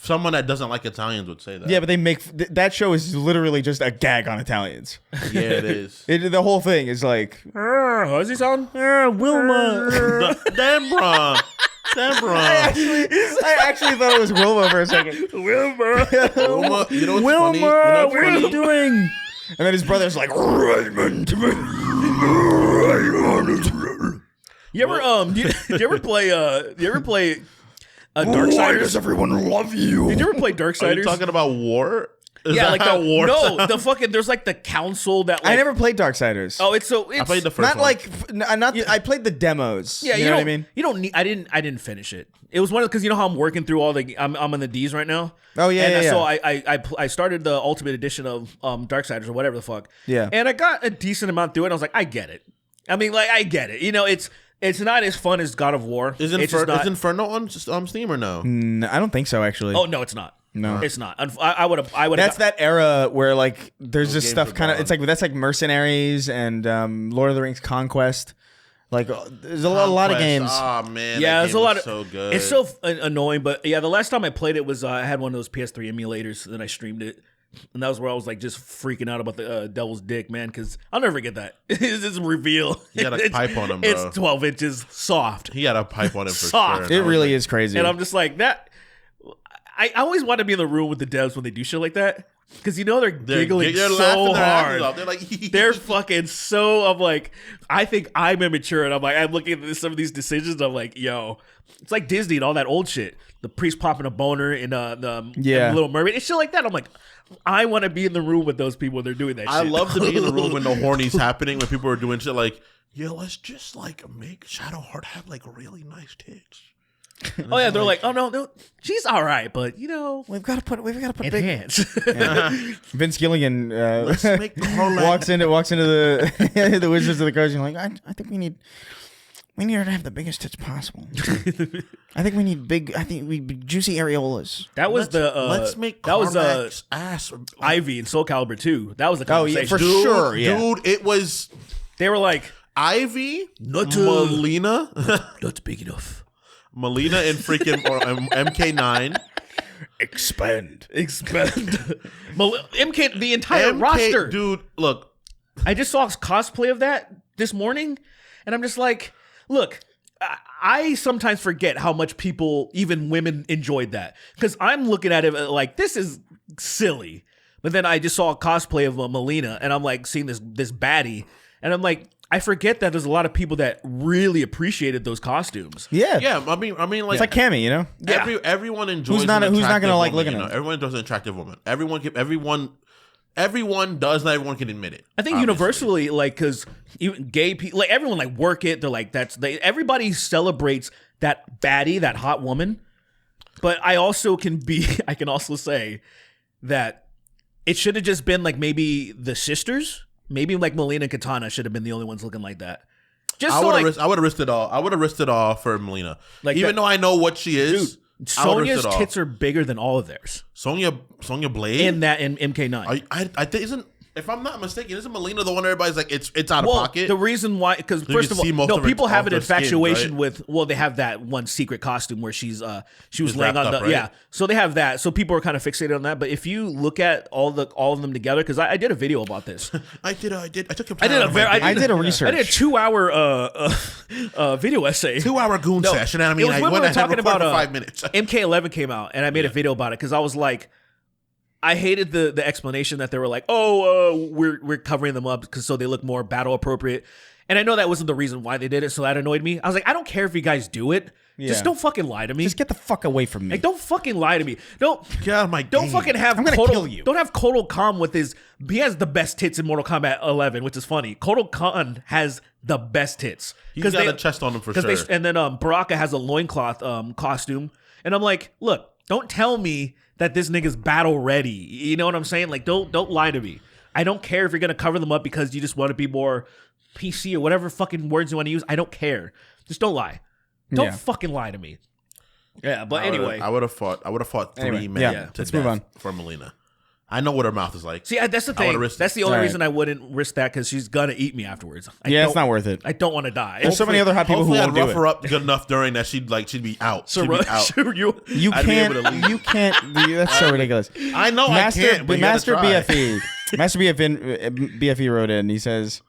someone that doesn't like Italians would say that. Yeah, but they make that show is literally just a gag on Italians. Yeah, it is. The whole thing is like, how does he sound? Wilma, Debra. I actually thought it was Wilma for a second. Wilma. You know what's funny? What are you doing? And then his brother's like, Raymond. You ever play Darksiders? Why does everyone love you? Did you ever play Are Darksiders? you talking about war? Is Yeah, that like how the war no, sounds? the fucking there's like the council that like, I never played Darksiders. Oh, it's I played the first Not one. like I played the demos. Yeah, you know what I mean. You don't need. I didn't finish it. It was one of because you know how I'm working through all the. I'm on the D's right now. Oh yeah, and yeah. So I started the ultimate edition of Darksiders or whatever the fuck. Yeah. And I got a decent amount through it. I was like, I get it. I mean, like I get it. You know, it's not as fun as God of War. Is Inferno on Steam or no? I don't think so actually. Oh no, it's not. No, it's not. I would have. That's that era where like there's just games stuff are kind of. gone. It's like that's like Mercenaries and Lord of the Rings Conquest. Like there's a lot of games. Oh man, Yeah, there's a lot of. so good. It's so annoying, but yeah, the last time I played it was I had one of those PS3 emulators, and then I streamed it, and that was where I was like just freaking out about the devil's dick, man, because I'll never forget that. It's this reveal. You got a pipe on him, bro. It's 12 inches soft. He got a pipe on him for Soft. sure. It really is crazy. And I'm just like that. I always want to be in the room with the devs when they do shit like that. Because you know they're giggling they're so laughing their asses hard. off. They're like, They're fucking so. I'm like, I think I'm immature, and I'm like, I'm looking at some of these decisions. I'm like, yo, it's like Disney and all that old shit. The priest popping a boner in the Little Mermaid. It's shit like that. I'm like, I want to be in the room with those people when they're doing that. I shit. love to be in the room when the horny's happening, when people are doing shit like, yeah, let's just like make Shadowheart have like really nice tits. Oh yeah, they're like, oh no, she's all right, but you know, we've got to put enhance. Vince Gilligan Let's make Carla walks into the the Wizards of the Coast. And like, I think we need her to have the biggest tits possible. I think we need juicy areolas. That was let's make that was Carmack's ass Ivy in Soul Calibur 2. That was the Oh yeah, conversation. for sure. Yeah. Dude, it was They were like, Ivy, Not Melina, not big enough. Melina and freaking MK9. Expand. MK, the entire roster. Dude, look. I just saw cosplay of that this morning, and I'm just like, look, I sometimes forget how much people, even women, enjoyed that. Because I'm looking at it like, this is silly. But then I just saw a cosplay of Melina, and I'm like seeing this baddie, and I'm like, I forget that there's a lot of people that really appreciated those costumes. Yeah. Yeah, I mean, like It's like Cammy, you know. everyone enjoys. Who's not gonna like looking at at it? Everyone enjoys an attractive woman. Everyone does. Not everyone can admit it. I think universally, like, because even gay people, like everyone, like work it. They're like, everybody celebrates that baddie, that hot woman. But I can also say that it should have just been like maybe the sisters, maybe like Melina and Katana should have been the only ones looking like that. Just I would have risked it all. I would have risked it all for Melina. Like even though I know what she is. Dude, Sonya's tits are bigger than all of theirs. Sonya Blade in MK9. I think isn't. If I'm not mistaken, isn't Melina the one everybody's like it's out of pocket? The reason why, because first of all, no, people have an infatuation with. Well, they have that one secret costume where she was laying on the right? So they have that. So people are kind of fixated on that. But if you look at all of them together, because I did a video about this. I did a research. I did a 2-hour video essay. 2-hour goon session. And I mean, I went ahead and recorded for 5 minutes. MK11 came out, and I made a video about it because I was like. I hated the explanation that they were like, we're covering them up because so they look more battle appropriate. And I know that wasn't the reason why they did it, so that annoyed me. I was like, I don't care if you guys do it. Yeah. Just don't fucking lie to me. Just get the fuck away from me. Like, don't fucking lie to me. Don't get out of my Don't game. fucking have I'm gonna kill you. Don't have Kotal Khan with his. He has the best tits in Mortal Kombat 11, which is funny. Kotal Khan has the best tits. He's got a chest on him for sure. And then Baraka has a loincloth costume, and I'm like, look, don't tell me that this nigga's battle ready. You know what I'm saying? Like, don't lie to me. I don't care if you're gonna cover them up because you just want to be more PC or whatever fucking words you want to use. I don't care. Just don't lie. Don't fucking lie to me. Yeah, but anyway, I would have fought 3 men to death for Melina. I know what her mouth is like. See, that's the thing. That's the only reason I wouldn't risk that because she's gonna eat me afterwards. It's not worth it. I don't want to die. There's so many other hot people who won't do it. I'd rough her up good enough during that she'd be out. So you can't. That's so ridiculous. I know I can't. But Master BFE. Master BFE wrote in. He says,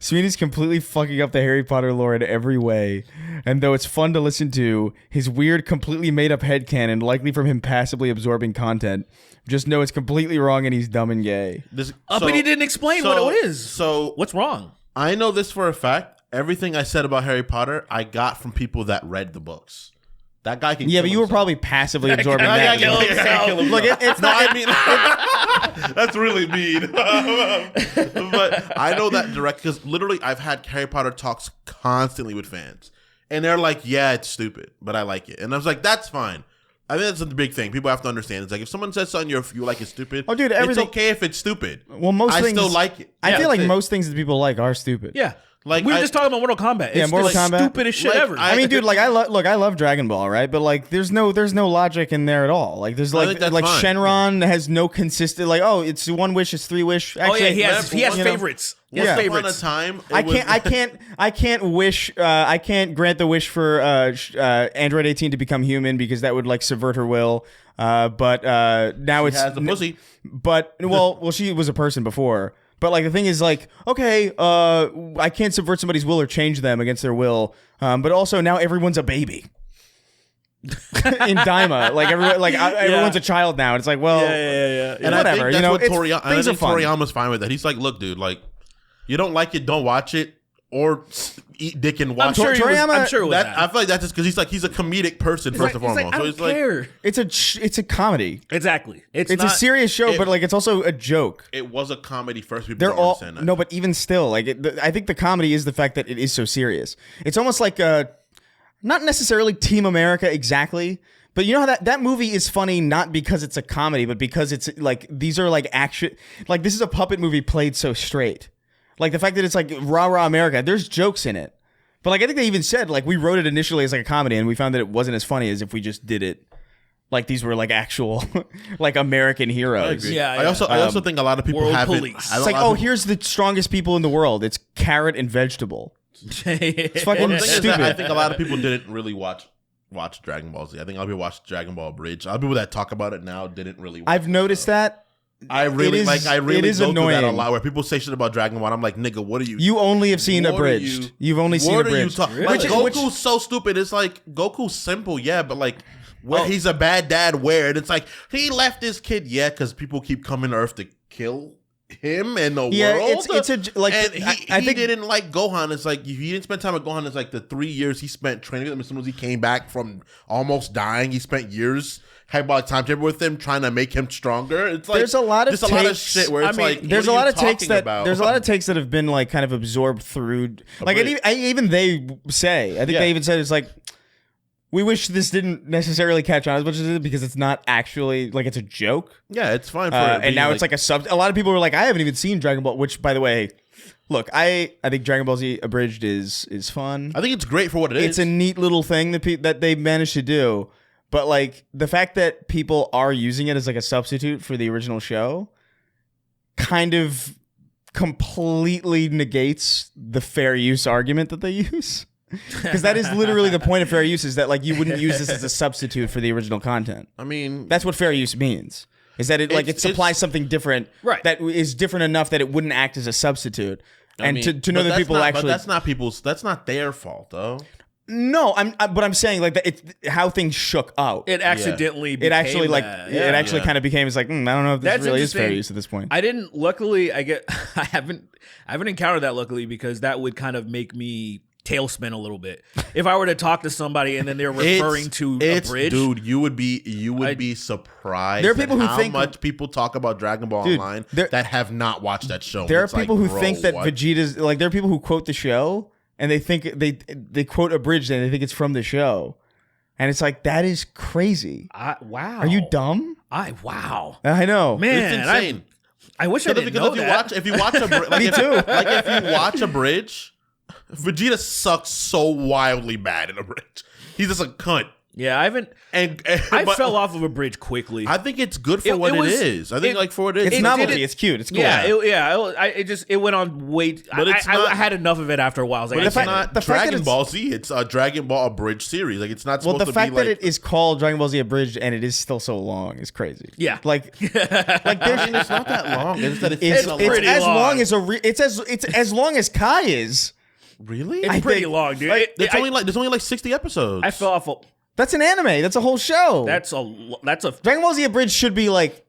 Sweeney's completely fucking up the Harry Potter lore in every way. And though it's fun to listen to, his weird, completely made up headcanon, likely from him passively absorbing content, just know it's completely wrong and he's dumb and gay. But he didn't explain what it is. So what's wrong? I know this for a fact. Everything I said about Harry Potter, I got from people that read the books. That guy can. Yeah, but you were probably passively absorbing that. Look, it's not. I mean, that's really mean. But I know that direct because literally, I've had Harry Potter talks constantly with fans, and they're like, "Yeah, it's stupid, but I like it." And I was like, "That's fine." I think that's the big thing. People have to understand. It's like if someone says something you like is stupid, dude, it's okay if it's stupid. Well, most things still like it. I feel like most things that people like are stupid. Yeah. Like we were just talking about Mortal Kombat. It's Mortal the Kombat. stupidest shit ever. I mean, dude, like I love Dragon Ball, right? But like, there's no logic in there at all. Like, there's like Shenron has no consistent. Like, oh, it's 1 wish, it's 3 wish. Actually, he has favorites. He has favorites. Time, I can't grant the wish for Android 18 to become human because that would like subvert her will. But now it's has a pussy. But well, she was a person before. But like the thing is like, okay, I can't subvert somebody's will or change them against their will. But also now everyone's a baby. In Daima, like everyone's a child now. It's like, well, and whatever. I think that's what things are fun. Toriyama's fine with that. He's like, look, dude, like you don't like it, don't watch it, or eat dick and watch it. I'm sure it was that. I feel like that's just because he's a comedic person first and foremost. I don't care. It's a comedy. Exactly. It's a serious show, but like it's also a joke. It was a comedy first. People don't understand that. No, but even still, like I think the comedy is the fact that it is so serious. It's almost like not necessarily Team America exactly. But you know how that movie is funny not because it's a comedy, but because it's like these are like action. Like this is a puppet movie played so straight. Like the fact that it's like rah rah America, there's jokes in it. But like I think they even said like we wrote it initially as like a comedy and we found that it wasn't as funny as if we just did it like these were like actual like American heroes. I also think a lot of people have police. It's like, here's the strongest people in the world. It's carrot and vegetable. It's fucking stupid. I think a lot of people didn't really watch Dragon Ball Z. I think a lot of people watched Dragon Ball Bridge. A lot of people that talk about it now didn't really watch I've noticed that. I really go annoying. through that a lot where people say shit about Dragon Ball. I'm like, nigga, what are you? You only have seen Abridged. You've only seen Abridged. Really? Like Goku's so stupid. It's like Goku's simple, yeah, but like he's a bad dad. Where and it's like he left his kid, yeah, because people keep coming to Earth to kill him and the world. It's a like. And I think didn't like Gohan. It's like he didn't spend time with Gohan. It's like the 3 years he spent training with him. As soon as he came back from almost dying, he spent years. Hyperbolic timetable with him, trying to make him stronger. It's like there's a lot of shit where it's like there's a lot of takes that have been like kind of absorbed through like even they say. I think they even said it's like We wish this didn't necessarily catch on as much as it did because it's not actually like it's a joke. Yeah, it's fine for and now it's like a sub. A lot of people were like, I haven't even seen Dragon Ball. Which, by the way, look, I think Dragon Ball Z Abridged is fun. I think it's great for what it is. It's a neat little thing that they managed to do. But like the fact that people are using it as like a substitute for the original show, kind of completely negates the fair use argument that they use. Because that is literally the point of fair use, is that like you wouldn't use this as a substitute for the original content. I mean, that's what fair use means. Is that it supplies something different, right, that is different enough that it wouldn't act as a substitute. And to know that people actually, but that's not their fault though. No, but I'm saying like that it's how things shook out. It accidentally it actually like it actually kind of became, it's like I don't know if this really is fair use at this point. I haven't encountered that luckily, because that would kind of make me tailspin a little bit if I were to talk to somebody and then they're referring to a bridge. Dude, you would be surprised. There are people who think how much people talk about Dragon Ball Online that have not watched that show. There are people who think that Vegeta's like. There are people who quote the show and they think they quote Abridged and they think it's from the show, and it's like, that is crazy. Wow. Are you dumb? Wow. I know, man. It's insane. I wish I didn't know that. If you watch a like, me too. Like if you watch Abridged, Vegeta sucks so wildly bad in Abridged. He's just a cunt. Yeah, I fell off of Abridged quickly. I think it's good for what it is. I think for what it is. It's novelty. It's cute. It's cool. It went on way. But I had enough of it after a while. I was like, but it's not Dragon Ball Z. It's a Dragon Ball Abridged series. Like, it's not supposed to be like. Well, the fact that it is called Dragon Ball Z Abridged and it is still so long is crazy. Yeah, like it's not that long. It's that it's as long as it's as long as Kai is. Really? It's pretty long, dude. There's only like 60 episodes. I fell off. That's an anime. That's a whole show. That's a Dragon Ball Z Abridged should be like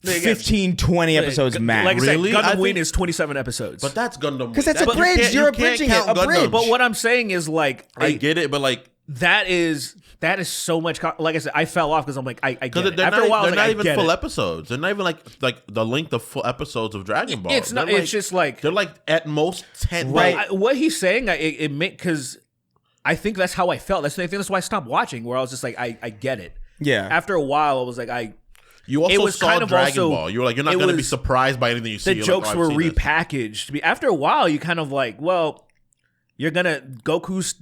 15, 20 episodes max. Like I said, Really? Gundam Wing is 27 episodes. But that's Gundam. Because that's abridged. You're abridging it. Abridged. But what I'm saying is, like, I get it, but like that is so much. Like I said, I fell off because I'm like, I get it. After a while, they're not even full episodes. They're not even like the length of full episodes of Dragon Ball. It's not. It's just like they're like at most 10. Right. What he's saying, it meant, because I think that's how I felt. That's why I stopped watching. Where I was just like, I get it. Yeah. After a while, I was like, You also saw kind of Dragon Ball. You were like, you're not going to be surprised by anything you see. The jokes were repackaged. After a while, you kind of like, well, you're gonna Goku's,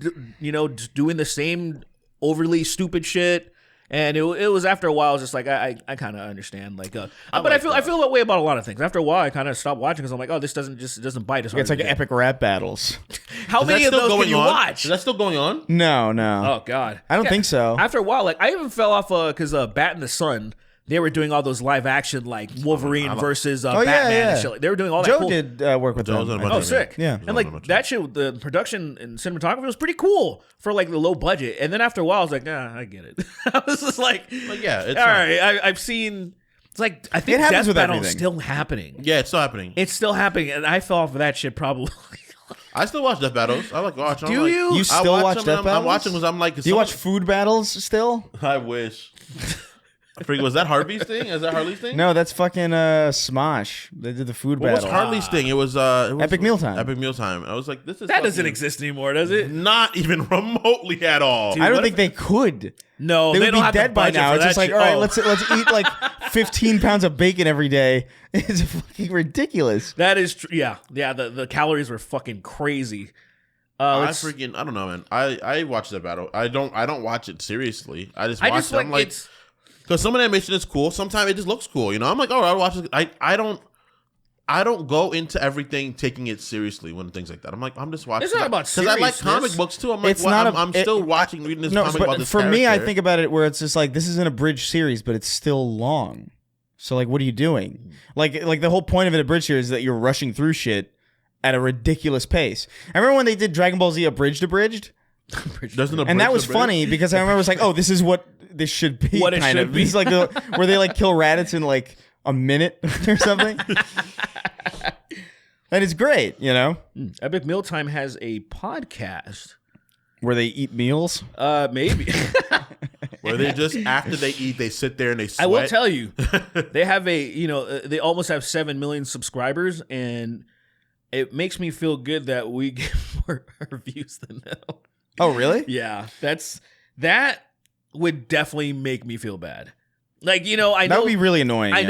doing the same overly stupid shit. And it was after a while, I was just like, I kind of understand, like, but I feel that way about a lot of things. After a while, I kind of stopped watching because I'm like, oh, this doesn't bite as hard. It's like epic rap battles. How many of those can you watch? Is that still going on? No. Oh God, I don't think so. After a while, like, I even fell off because Bat in the Sun. They were doing all those live action, like Wolverine versus Batman and shit. They were doing all that. Joe cool. did work with them. Oh, sick. Yeah. And like that shit, the production and cinematography was pretty cool for like the low budget. And then after a while, I was like, I get it. I was just like yeah, it's all right. I've seen. It's like, I think Death Battle is still happening. Yeah, it's still happening. It's still happening, and I fell off of that shit probably. I still watch Death Battles. I like watching. Do you? You still watch Death Battles? I'm watching because I'm like. Do you watch food battles still? I wish. Was that Harvey's thing? Is that Harley's thing? No, that's fucking Smosh. They did the food battle. What's Harley's thing? It was Epic Mealtime. Epic Mealtime. I was like, this is that doesn't exist anymore, does it? Not even remotely at all. Dude, I don't think they could. No, they would don't be have dead by now. It's just like, all right, let's eat like 15 pounds of bacon every day. It's fucking ridiculous. That is true. Yeah. The calories were fucking crazy. I don't know, man. I watch that battle. I don't watch it seriously. I just watch it. I'm like, because some of the animation is cool. Sometimes it just looks cool. I'm like, oh, I'll watch it. I don't go into everything taking it seriously when things like that. I'm like, I'm just watching. It's not about seriousness. Because I like comic books too. I'm like, I'm still reading this comic about this for character. me, I think about it where it's just like, this is an abridged series, but it's still long. So like, what are you doing? Like the whole point of an abridged series is that you're rushing through shit at a ridiculous pace. I remember when they did Dragon Ball Z abridged. And that was funny because I remember it's like, oh, this is what this should be. What it should be. It's like where they like kill Raditz in like a minute or something. And it's great, Epic Mealtime has a podcast where they eat meals. Maybe. Where they just, after they eat, they sit there and they sweat. I will tell you, they have they almost have 7 million subscribers, and it makes me feel good that we get more views than them. Oh, really? Yeah, that would definitely make me feel bad. Like, you know, I know that would be really annoying. I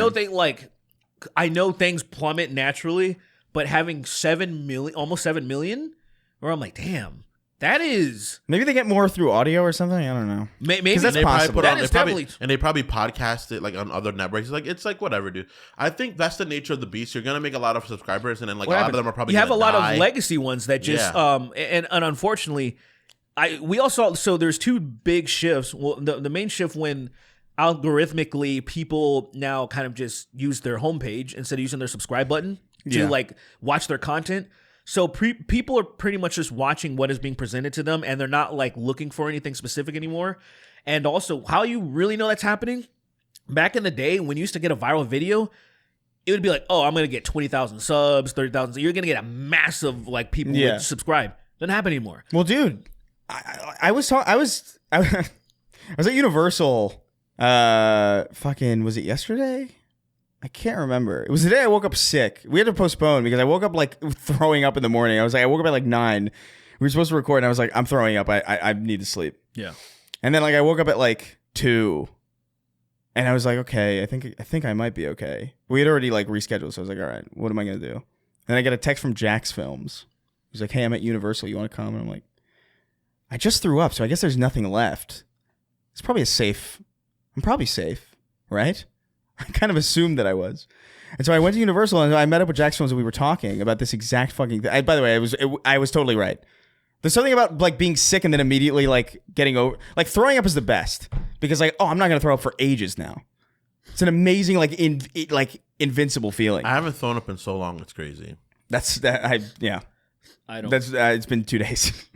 know things plummet naturally, but having 7 million, almost 7 million, where I'm like, damn, that is maybe they get more through audio or something. I don't know. Maybe that's possible. They probably podcast it like on other networks. It's like whatever, dude. I think that's the nature of the beast. You're gonna make a lot of subscribers, and then like a lot of them are probably you have a lot die. of legacy ones that just and unfortunately, we also so there's two big shifts. Well, the main shift when algorithmically people now kind of just use their homepage instead of using their subscribe button to like watch their content. So people are pretty much just watching what is being presented to them, and they're not like looking for anything specific anymore. And also, how you really know that's happening? Back in the day, when you used to get a viral video, it would be like, "Oh, I'm gonna get 20,000 subs, 30,000. You're gonna get a massive like people would subscribe." Doesn't happen anymore. Well, dude, I was at Universal. Fucking was it yesterday? I can't remember. It was the day I woke up sick. We had to postpone because I woke up like throwing up in the morning. I woke up at like 9. We were supposed to record and I was like, I'm throwing up. I need to sleep. Yeah. And then like I woke up at like 2 and I was like, okay, I think I might be okay. We had already like rescheduled. So I was like, all right, what am I going to do? And I get a text from Jax Films. He's like, hey, I'm at Universal. You want to come? And I'm like, I just threw up. So I guess there's nothing left. It's probably I'm probably safe, right? I kind of assumed that I was. And so I went to Universal and I met up with Jax Films and we were talking about this exact fucking thing. By the way, I was totally right. There's something about like being sick and then immediately like getting over, like throwing up is the best because like, oh, I'm not going to throw up for ages now. It's an amazing, like invincible feeling. I haven't thrown up in so long. It's crazy. I don't. That's it's been 2 days.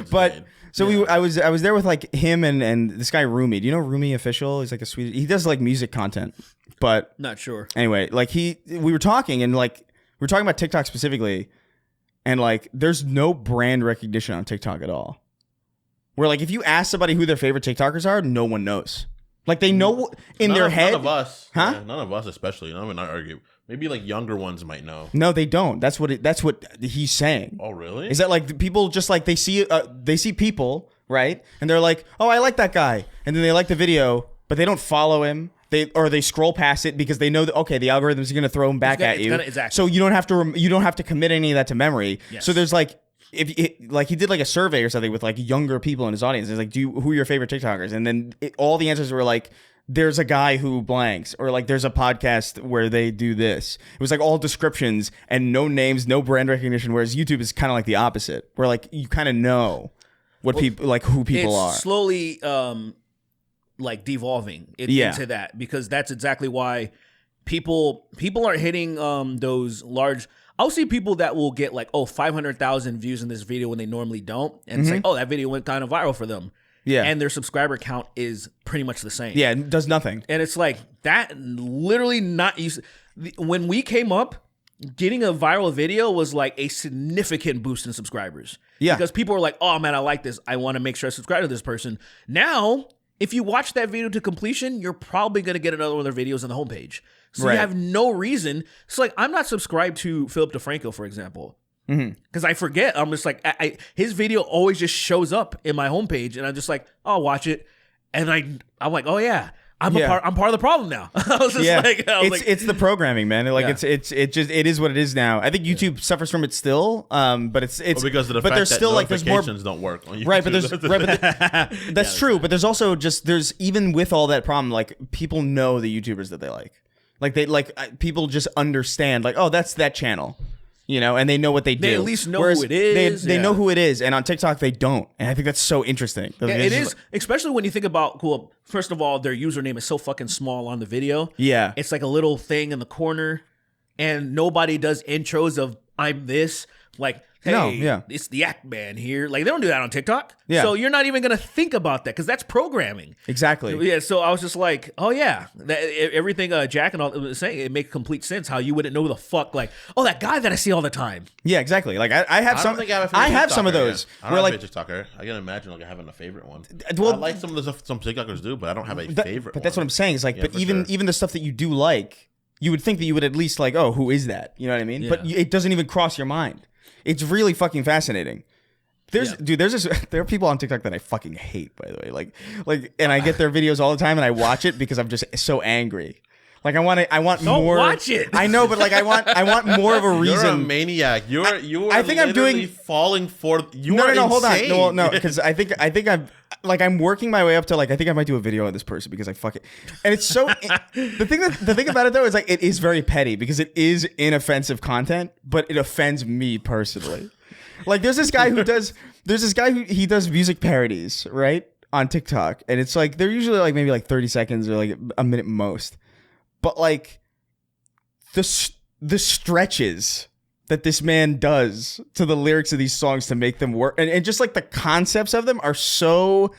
but I was there with like him and this guy Rumi. Do you know Rumi Official? He's like a Swedish. He does like music content, but not sure. Anyway, like we were talking and like we were talking about TikTok specifically, and like there's no brand recognition on TikTok at all. Where like if you ask somebody who their favorite TikTokers are, no one knows. Like they know in their head. None of us, huh? Yeah, none of us, especially. I'm not argue. Maybe like younger ones might know. No, they don't. That's what he's saying. Oh, really? Is that like the people just like they see people, right? And they're like, "Oh, I like that guy." And then they like the video, but they don't follow him. They scroll past it because they know that okay, the algorithm is going to throw them back at you. Exactly. So you don't have to commit any of that to memory. Yes. So there's like like he did like a survey or something with like younger people in his audience. It's like, who are your favorite TikTokers? And then all the answers were like, there's a guy who blanks, or like there's a podcast where they do this. It was like all descriptions and no names, no brand recognition. Whereas YouTube is kind of like the opposite, where like you kind of know what people like who people are. Slowly, like devolving into that, because that's exactly why people aren't hitting those large. I'll see people that will get like 500,000 views in this video when they normally don't, and it's like, oh, that video went kind of viral for them. Yeah. And their subscriber count is pretty much the same. Yeah, it does nothing. And it's like that literally not used. When we came up, getting a viral video was like a significant boost in subscribers. Yeah. Because people were like, oh man, I like this. I want to make sure I subscribe to this person. Now, if you watch that video to completion, you're probably going to get another one of their videos on the homepage. So you have no reason. It's like, I'm not subscribed to Philip DeFranco, for example. Because I forget. I'm just like, his video always just shows up in my homepage, and I'm just like, I'll watch it, and I'm like, oh yeah, I'm part of the problem now. I was just like, it's the programming, man. Like it is what it is now. I think YouTube suffers from it still, but it's because of the fact that notifications don't work on YouTube. Right, but that's true. But there's also even with all that problem, like people know the YouTubers that they like people just understand like, oh, that's that channel. You know, and they know what they do. They at least know who it is. They know who it is, and on TikTok they don't. And I think that's so interesting. Yeah, it is, especially when you think about, first of all, their username is so fucking small on the video. Yeah. It's like a little thing in the corner, and nobody does intros of, I'm this. Like, hey, it's the Act Man here. Like, they don't do that on TikTok. Yeah. So you're not even going to think about that, because that's programming. Exactly. Yeah, so I was just like, oh yeah. Everything Jack and all was saying, it makes complete sense how you wouldn't know who the fuck, like, oh, that guy that I see all the time. Yeah, exactly. Like, I have some of those. I don't have a TikToker. I can imagine like having a favorite one. Well, I like some of the stuff some TikTokers do, but I don't have a favorite But that's what I'm saying. Is like, but even the stuff that you do like, you would think that you would at least like, oh, who is that? You know what I mean? Yeah. But it doesn't even cross your mind. It's really fucking fascinating. There are people on TikTok that I fucking hate, by the way. And I get their videos all the time, and I watch it because I'm just so angry. Like I want Don't more. watch it. I know, but like I want more of a reason. You're a maniac. You're I think I'm doing falling for. No, hold on. No, because I think I'm working my way up to like I think I might do a video on this person because I fuck it. And it's so the thing about it though is like it is very petty because it is inoffensive content, but it offends me personally. Like there's this guy who does music parodies, right? On TikTok. And it's like they're usually like maybe like 30 seconds or like a minute most. But like the stretches that this man does to the lyrics of these songs to make them work, and just like the concepts of them are so.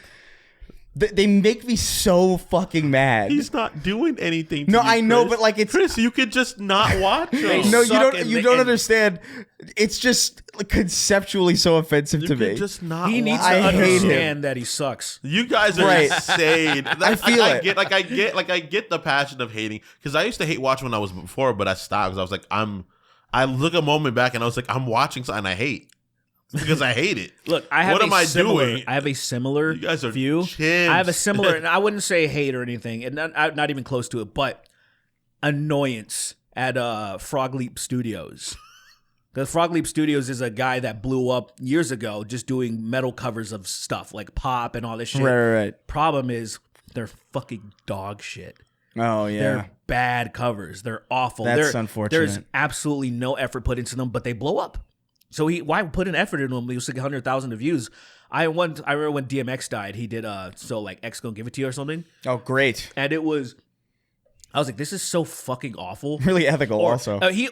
They make me so fucking mad. He's not doing anything. No, I know, Chris. but like it's Chris. You could just not watch him. No, you don't understand. It's just conceptually so offensive to me. Just not. He needs to I hate understand that he sucks. You guys are insane. I feel it. I get the passion of hating because I used to hate watching when I was before, but I stopped because I was like, I look a moment back and I was like, I'm watching something I hate. Because I hate it. Look, I have what am I doing? I have a similar you guys are view. chimps. I have a similar, and I wouldn't say hate or anything, and not even close to it, but annoyance at Frog Leap Studios. Because Frog Leap Studios is a guy that blew up years ago just doing metal covers of stuff like pop and all this shit. Right. Problem is, they're fucking dog shit. Oh yeah. They're bad covers. They're awful. That's unfortunate. There's absolutely no effort put into them, but they blow up. So why put an effort into him? He was like 100,000 views. I remember when DMX died, he did so like X Gonna Give It To You or something. Oh, great. And I was like, this is so fucking awful. Really ethical also. He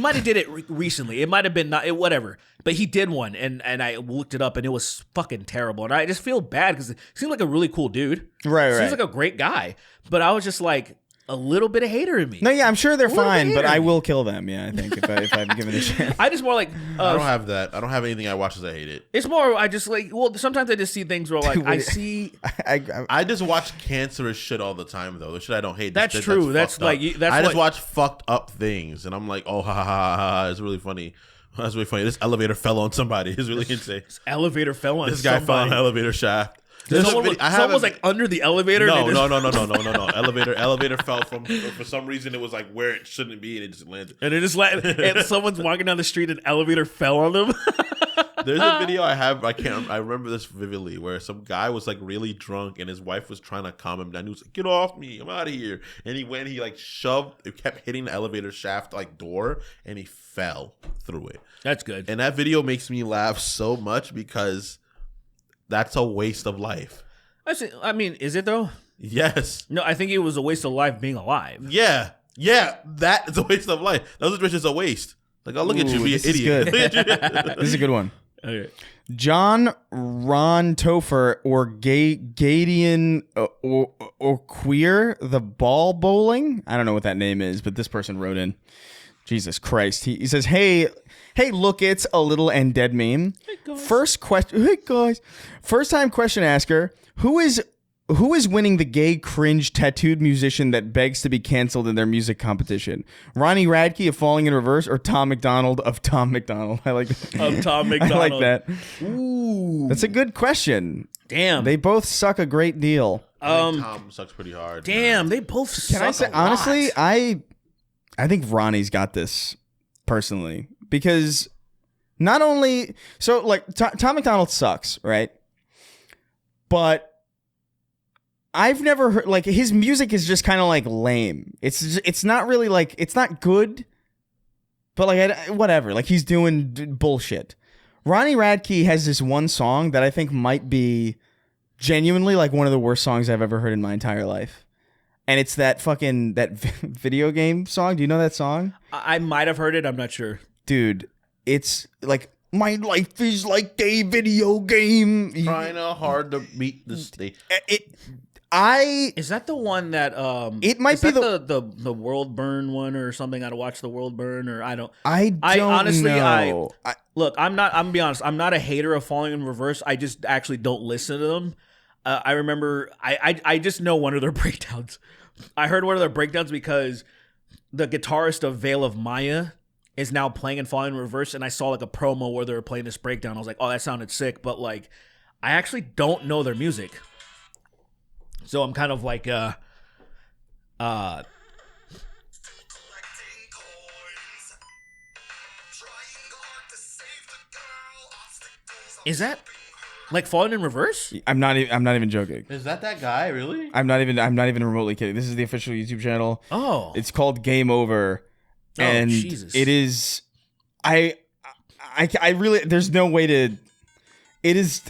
might have did it recently. It might have been whatever. But he did one and I looked it up and it was fucking terrible. And I just feel bad because he seemed like a really cool dude. Right. Seems like a great guy. But I was just like, a little bit of hater in me. No, yeah, I'm sure they're fine, but I will kill them. Yeah, I think if I'm given a chance. I just more like I don't have that. I don't have anything I watch as I hate it. It's more I just like sometimes I just see things where like I see I just watch cancerous shit all the time though. The shit I don't hate. That's true. That's like I just watch fucked up things and I'm like, oh ha ha ha, it's really funny. That's really funny. This elevator fell on somebody. It's really insane. This elevator fell on this guy fell on an elevator shaft. Someone was like under the elevator. No. Elevator fell for some reason. It was like where it shouldn't be, and it just landed. And it just and someone's walking down the street, and an elevator fell on them. There's a video I have. I remember this vividly, where some guy was like really drunk, and his wife was trying to calm him down. He was like, "Get off me! I'm out of here!" And he went. He like shoved. It kept hitting the elevator shaft like door, and he fell through it. That's good. And that video makes me laugh so much because that's a waste of life. I mean, is it though? Yes. No, I think it was a waste of life being alive. Yeah, that is a waste of life. Those bitches a waste. Like, oh, look at you, be an idiot. This is a good one. Okay. John Ron Topher or Gadian or Queer the Ball Bowling. I don't know what that name is, but this person wrote in. Jesus Christ. He says, hey, look, it's a little and dead meme. Hey guys. First time question asker. Who is winning the gay cringe tattooed musician that begs to be canceled in their music competition? Ronnie Radke of Falling in Reverse or Tom McDonald of Tom McDonald? I like that. Of Tom McDonald. I like that. Ooh. That's a good question. Damn. They both suck a great deal. Tom sucks pretty hard. Damn, they both suck. Can I say honestly, I think Ronnie's got this personally because not only so like Tom McDonald sucks, right? But I've never heard like his music is just kind of like lame. It's not really like it's not good, but like whatever. Like he's doing bullshit. Ronnie Radke has this one song that I think might be genuinely like one of the worst songs I've ever heard in my entire life. And it's that video game song. Do you know that song? I might have heard it. I'm not sure. Dude, it's like, my life is like a video game. Trying hard to meet the state. Is that the one that it might be the world burn one or something? I gotta watch the world burn or I don't honestly know. Look, I'm gonna be honest, I'm not a hater of Falling in Reverse. I just actually don't listen to them. I remember I just know one of their breakdowns. I heard one of their breakdowns because the guitarist of Veil of Maya is now playing and falling in reverse, and I saw like a promo where they were playing this breakdown. I was like, oh, that sounded sick, but like I actually don't know their music. So I'm kind of like is that like falling in reverse? I'm not even joking. Is that guy really? I'm not even remotely kidding. This is the official YouTube channel. Oh. It's called Game Over. And Jesus. It is I really there's no way to it is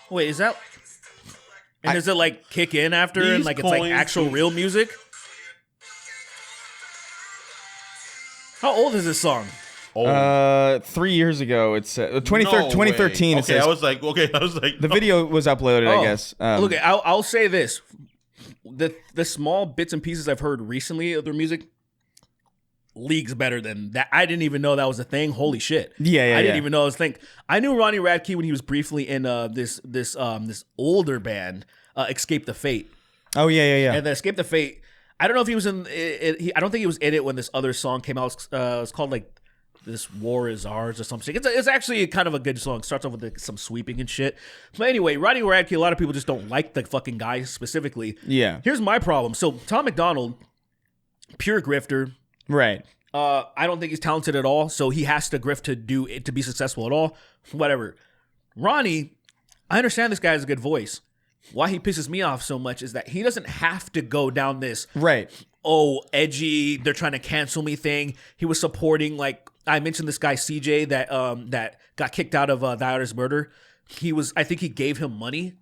Wait, is that and does it like kick in after and like it's like coins actual real music? How old is this song? 3 years ago. It's 2013. Okay, I was like, the video was uploaded. I guess. Look, I'll say this: the small bits and pieces I've heard recently of their music, leagues better than that. I didn't even know that was a thing. Holy shit! Yeah. I didn't even know it was a thing. I knew Ronnie Radke when he was briefly in this older band, Escape the Fate. Oh yeah. And then Escape the Fate. I don't know if he was in it. I don't think he was in it when this other song came out. It's called like This War Is Ours or something. It's actually kind of a good song. It starts off with like, some sweeping and shit. But anyway, Ronnie Radke, a lot of people just don't like the fucking guy specifically. Yeah. Here's my problem. So Tom McDonald, pure grifter. Right. I don't think he's talented at all. So he has to grift to be successful at all. Whatever. Ronnie, I understand this guy has a good voice. Why he pisses me off so much is that he doesn't have to go down this edgy, they're trying to cancel me thing. He was supporting, like I mentioned, this guy CJ that got kicked out of The Artist Murder. I think he gave him money.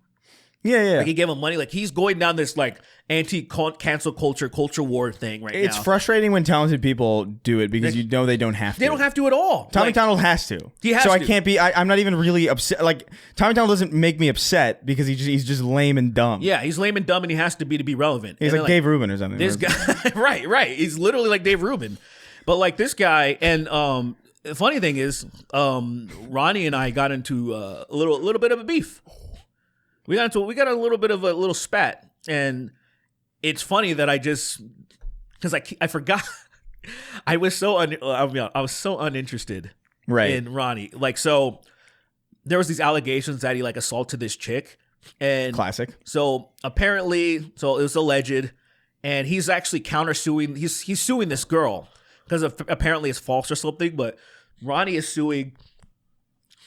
Yeah. Like he gave him money. Like he's going down this like anti-cancel culture war thing right now. It's frustrating when talented people do it because you know they don't have to. They don't have to at all. Tom McDonald has to. He has so to. I can't be. I'm not even really upset. Like Tom McDonald doesn't make me upset because he's just lame and dumb. Yeah, he's lame and dumb, and he has to be relevant. He's like Dave Rubin or something. This guy, right. He's literally like Dave Rubin, but like this guy. And the funny thing is, Ronnie and I got into a little bit of a beef. We got a little bit of a little spat, and it's funny that because I forgot. I was so uninterested in Ronnie. Like, so there was these allegations that he like assaulted this chick, and classic. So apparently, it was alleged, and he's actually countersuing. He's suing this girl because apparently it's false or something. But Ronnie is suing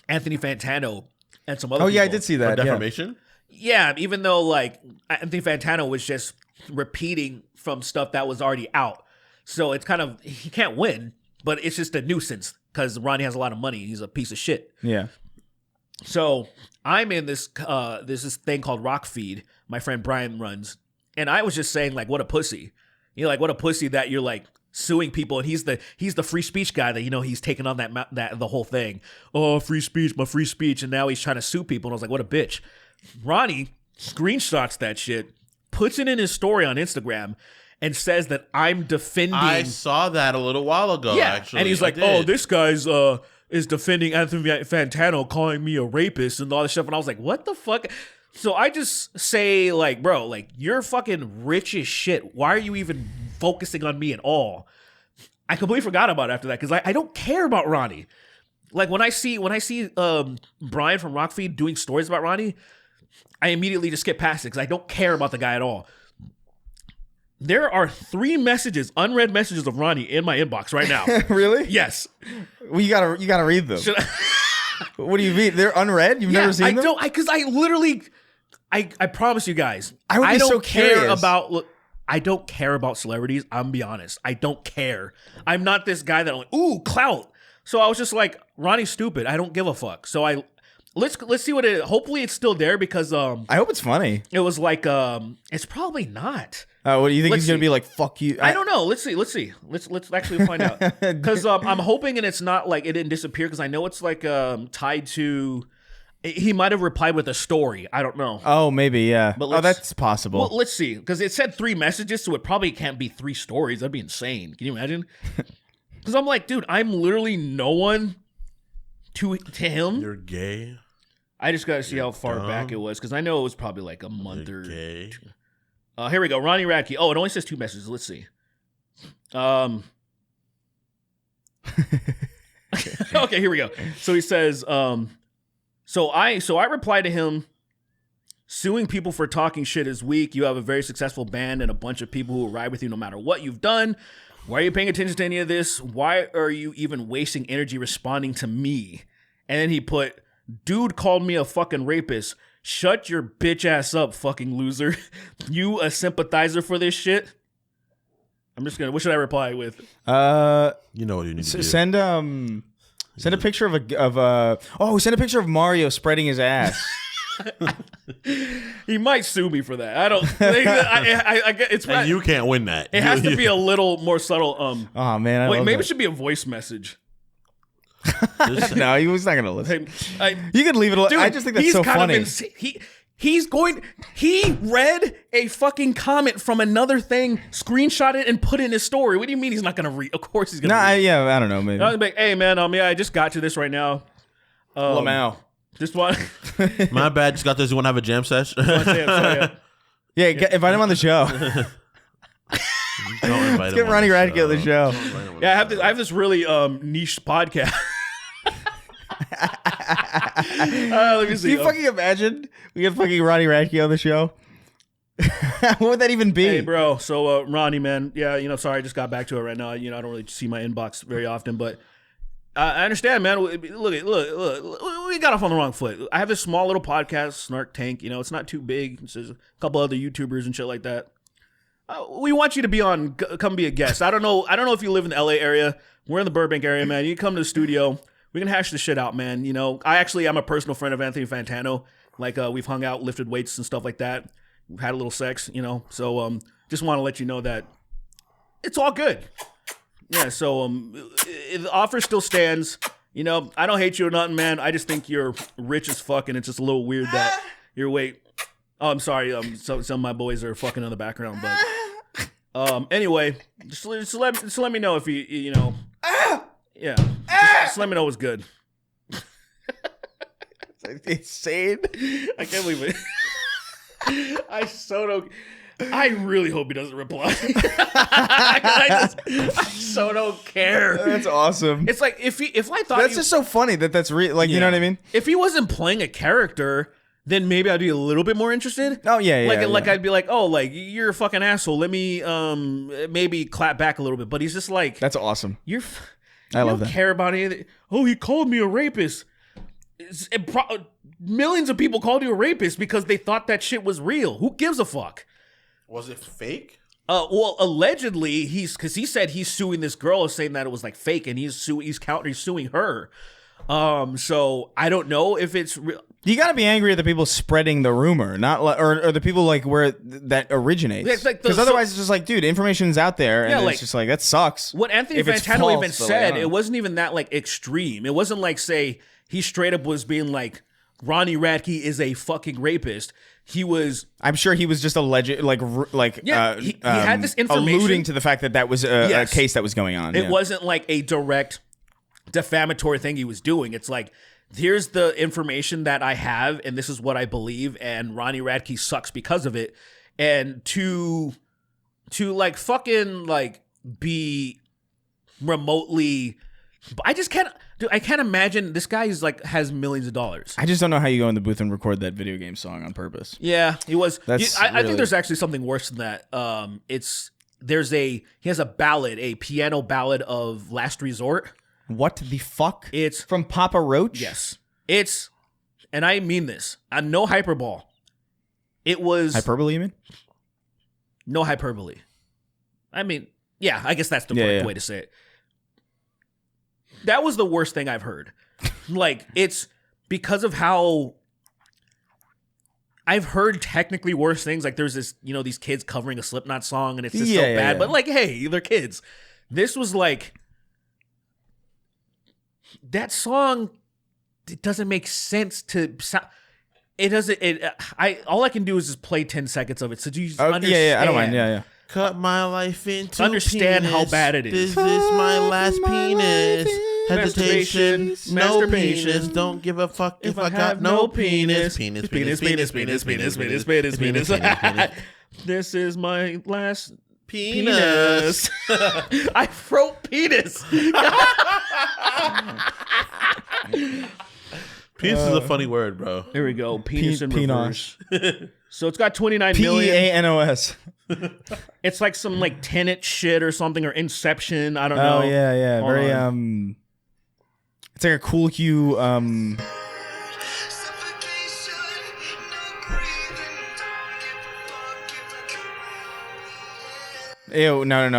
Anthony Fantano and some other. Oh people yeah, I did see that. For defamation. Yeah, even though like Anthony Fantano was just repeating from stuff that was already out. So it's kind of, he can't win, but it's just a nuisance because Ronnie has a lot of money. He's a piece of shit. Yeah. So I'm in this thing called Rock Feed my friend Brian runs. And I was just saying like, what a pussy. You know, like what a pussy that you're like suing people, and he's the free speech guy that, you know, he's taken on that the whole thing. Oh, free speech, my free speech, and now he's trying to sue people. And I was like, what a bitch. Ronnie screenshots that shit, puts it in his story on Instagram, and says that I'm defending. I saw that a little while ago. Yeah, actually, and he's like, "Oh, this guy's is defending Anthony Fantano, calling me a rapist and all this stuff." And I was like, "What the fuck?" So I just say, like, bro, like you're fucking rich as shit. Why are you even focusing on me at all? I completely forgot about it after that because I don't care about Ronnie. Like when I see Brian from Rockfeed doing stories about Ronnie, I immediately just skip past it because I don't care about the guy at all. There are 3 messages, unread messages of Ronnie in my inbox right now. Really? Yes. Well, you gotta read them. What do you mean? They're unread? You've never seen them? Because I literally, I promise you guys, I don't care about. I don't care about celebrities. I'm gonna be honest. I don't care. I'm not this guy that I'm like, ooh, clout. So I was just like, Ronnie's stupid. I don't give a fuck. So let's see what it. Hopefully it's still there because I hope it's funny. It was like it's probably not. What do you think he's gonna be like? Fuck you. I don't know. Let's see. Let's actually find out. Because I'm hoping, and it's not like it didn't disappear. Because I know it's like tied to. He might have replied with a story. I don't know. Oh, maybe, yeah. But that's possible. Well, let's see. Because it said 3 messages, so it probably can't be 3 stories. That'd be insane. Can you imagine? Because I'm like, dude, I'm literally no one to him. You're gay. I just gotta see how far back it was, because I know it was probably like a month or gay. 2. Here we go. Ronnie Radke. Oh, it only says 2 messages. Let's see. Okay, here we go. So he says, so I replied to him, suing people for talking shit is weak. You have a very successful band and a bunch of people who will ride with you no matter what you've done. Why are you paying attention to any of this? Why are you even wasting energy responding to me? And then he put, dude called me a fucking rapist. Shut your bitch ass up, fucking loser. You a sympathizer for this shit? I'm just gonna. What should I reply with? You know what you need to do. Send a picture send a picture of Mario spreading his ass. He might sue me for that. I don't. It's and you can't win that. It has to be a little more subtle. Oh man, maybe it should be a voice message. No, he was not gonna listen. Hey, you could leave it alone. Dude, I just think that's so funny. He read a fucking comment from another thing, screenshot it, and put it in his story. What do you mean he's not gonna read? Of course he's gonna read. I don't know, maybe. I was like, hey man, I just got to this right now. Lamau. Just want. My bad. Just got this. You want to have a jam sesh? Yeah, invite him on the show. Let's get Ronnie Radke on the show. Yeah, I have this really niche podcast. Let me see. Can you fucking imagine we get fucking Ronnie Radke on the show? What would that even be? Hey, bro. So, Ronnie, man. Yeah, sorry, I just got back to it right now. I don't really see my inbox very often, but I understand, man. Look, we got off on the wrong foot. I have this small little podcast, Snark Tank. It's not too big. There's a couple other YouTubers and shit like that. We want you to be on. Come be a guest. I don't know if you live in the LA area. We're in the Burbank area, man. You can come to the studio. We can hash this shit out, man. I'm a personal friend of Anthony Fantano. Like, we've hung out, lifted weights and stuff like that. We've had a little sex, So, just want to let you know that it's all good. Yeah, so the offer still stands. I don't hate you or nothing, man. I just think you're rich as fuck, and it's just a little weird that your weight. Oh, I'm sorry. Some of my boys are fucking in the background, but anyway, just let me know if you know. Yeah, just let me know what's good. It's insane. I can't believe it. I really hope he doesn't reply. I so don't care. That's awesome. It's like if I thought that's just so funny that's real. Like, you know what I mean? If he wasn't playing a character, then maybe I'd be a little bit more interested. Oh yeah. Like I'd be like, oh, like you're a fucking asshole. Let me maybe clap back a little bit. But he's just like, that's awesome. I love that. Care about anything. Oh, he called me a rapist. Millions of people called you a rapist because they thought that shit was real. Who gives a fuck? Was it fake? Well, allegedly because he said he's suing this girl, saying that it was like fake, and he's suing her. So I don't know if it's real. You got to be angry at the people spreading the rumor, not or the people like where that originates. Because otherwise, it's just like, dude, information's out there, and it's just like that sucks. What Anthony Fantano even said, it wasn't even that like extreme. It wasn't like, say, he straight up was being like, Ronnie Radke is a fucking rapist. He was. I'm sure he was just alleged, he had this information alluding to the fact that was a case that was going on. It wasn't like a direct defamatory thing he was doing. It's like, here's the information that I have, and this is what I believe, and Ronnie Radke sucks because of it. And to like fucking like be remotely, I just can't. Dude, I can't imagine this guy is like has millions of dollars. I just don't know how you go in the booth and record that video game song on purpose. Yeah, he was. I think there's actually something worse than that. He has a ballad, a piano ballad of Last Resort. What the fuck? It's from Papa Roach? Yes. And I mean this. No hyperbole. It was hyperbole, you mean? No hyperbole. I mean, yeah, I guess that's the correct way to say it. That was the worst thing I've heard. Like, it's because of how I've heard technically worse things. Like, there's this, these kids covering a Slipknot song, and it's just so bad. But like, hey, they're kids. This was like, that song, it doesn't make sense to sound. It doesn't. All I can do is just play 10 seconds of it. So do you understand? Yeah, I don't mind. Yeah. Cut my life into understand penis. How bad it is. This is my last penis. Hesitation, no penis. Don't give a fuck if I got no penis. Penis. This is my last Penis. I wrote penis. Penis is a funny word, bro. There we go. Penis in Penosh. reverse. So it's got 29 million. Peanos. It's like some like Tenet shit or something, or Inception. I don't know. Oh yeah. Hold Very on. It's like a cool hue. Ew, no. Dude,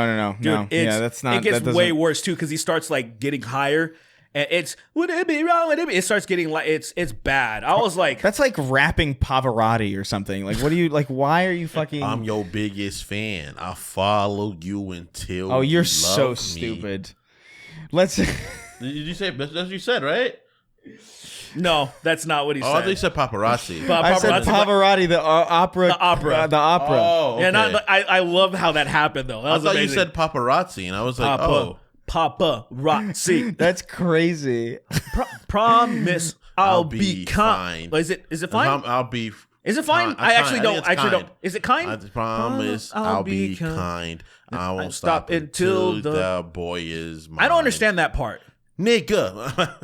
no. Yeah, that's not. It gets that doesn't- way worse too because he starts like getting higher, and it's would it be wrong? Would it be? It starts getting like it's bad. I was like, That's like rapping Pavarotti or something. Like, what do you like? Why are you fucking? I'm your biggest fan. I follow you until. Oh, you're you so love me. stupid. Let's. Did you say that's what you said, right? no, that's not what he Oh, I said. thought you said paparazzi. I said Pavarotti, the opera. The opera. The opera. Oh, okay. Yeah, I love how that happened though. That I was thought amazing. you said paparazzi, and I was like, oh. Paparazzi. That's crazy. Promise I'll be be kind. fine. Is it fine? I'll be. Is it fine? I actually don't. I actually don't. Is it kind? I promise I'll be kind. I won't stop until the boy is mine. I don't understand that part. Nigga.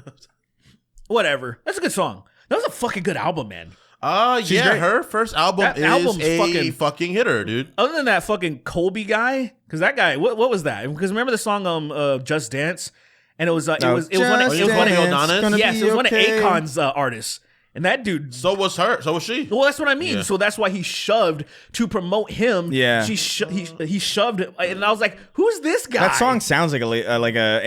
Whatever. That's a good song. That was a fucking good album, man. Yeah, great. her first album That is album's a fucking hitter, dude. Other than that fucking Colby guy, because that guy, what was that? Because remember the song Just Dance, and it was one of Just Dance, yes, it was one of okay. Akon's artists, and that dude. So was her. So was she. Well, that's what I mean. Yeah. So that's why he shoved to promote him. Yeah. he shoved it, and I was like, "Who's this guy?" That song sounds like a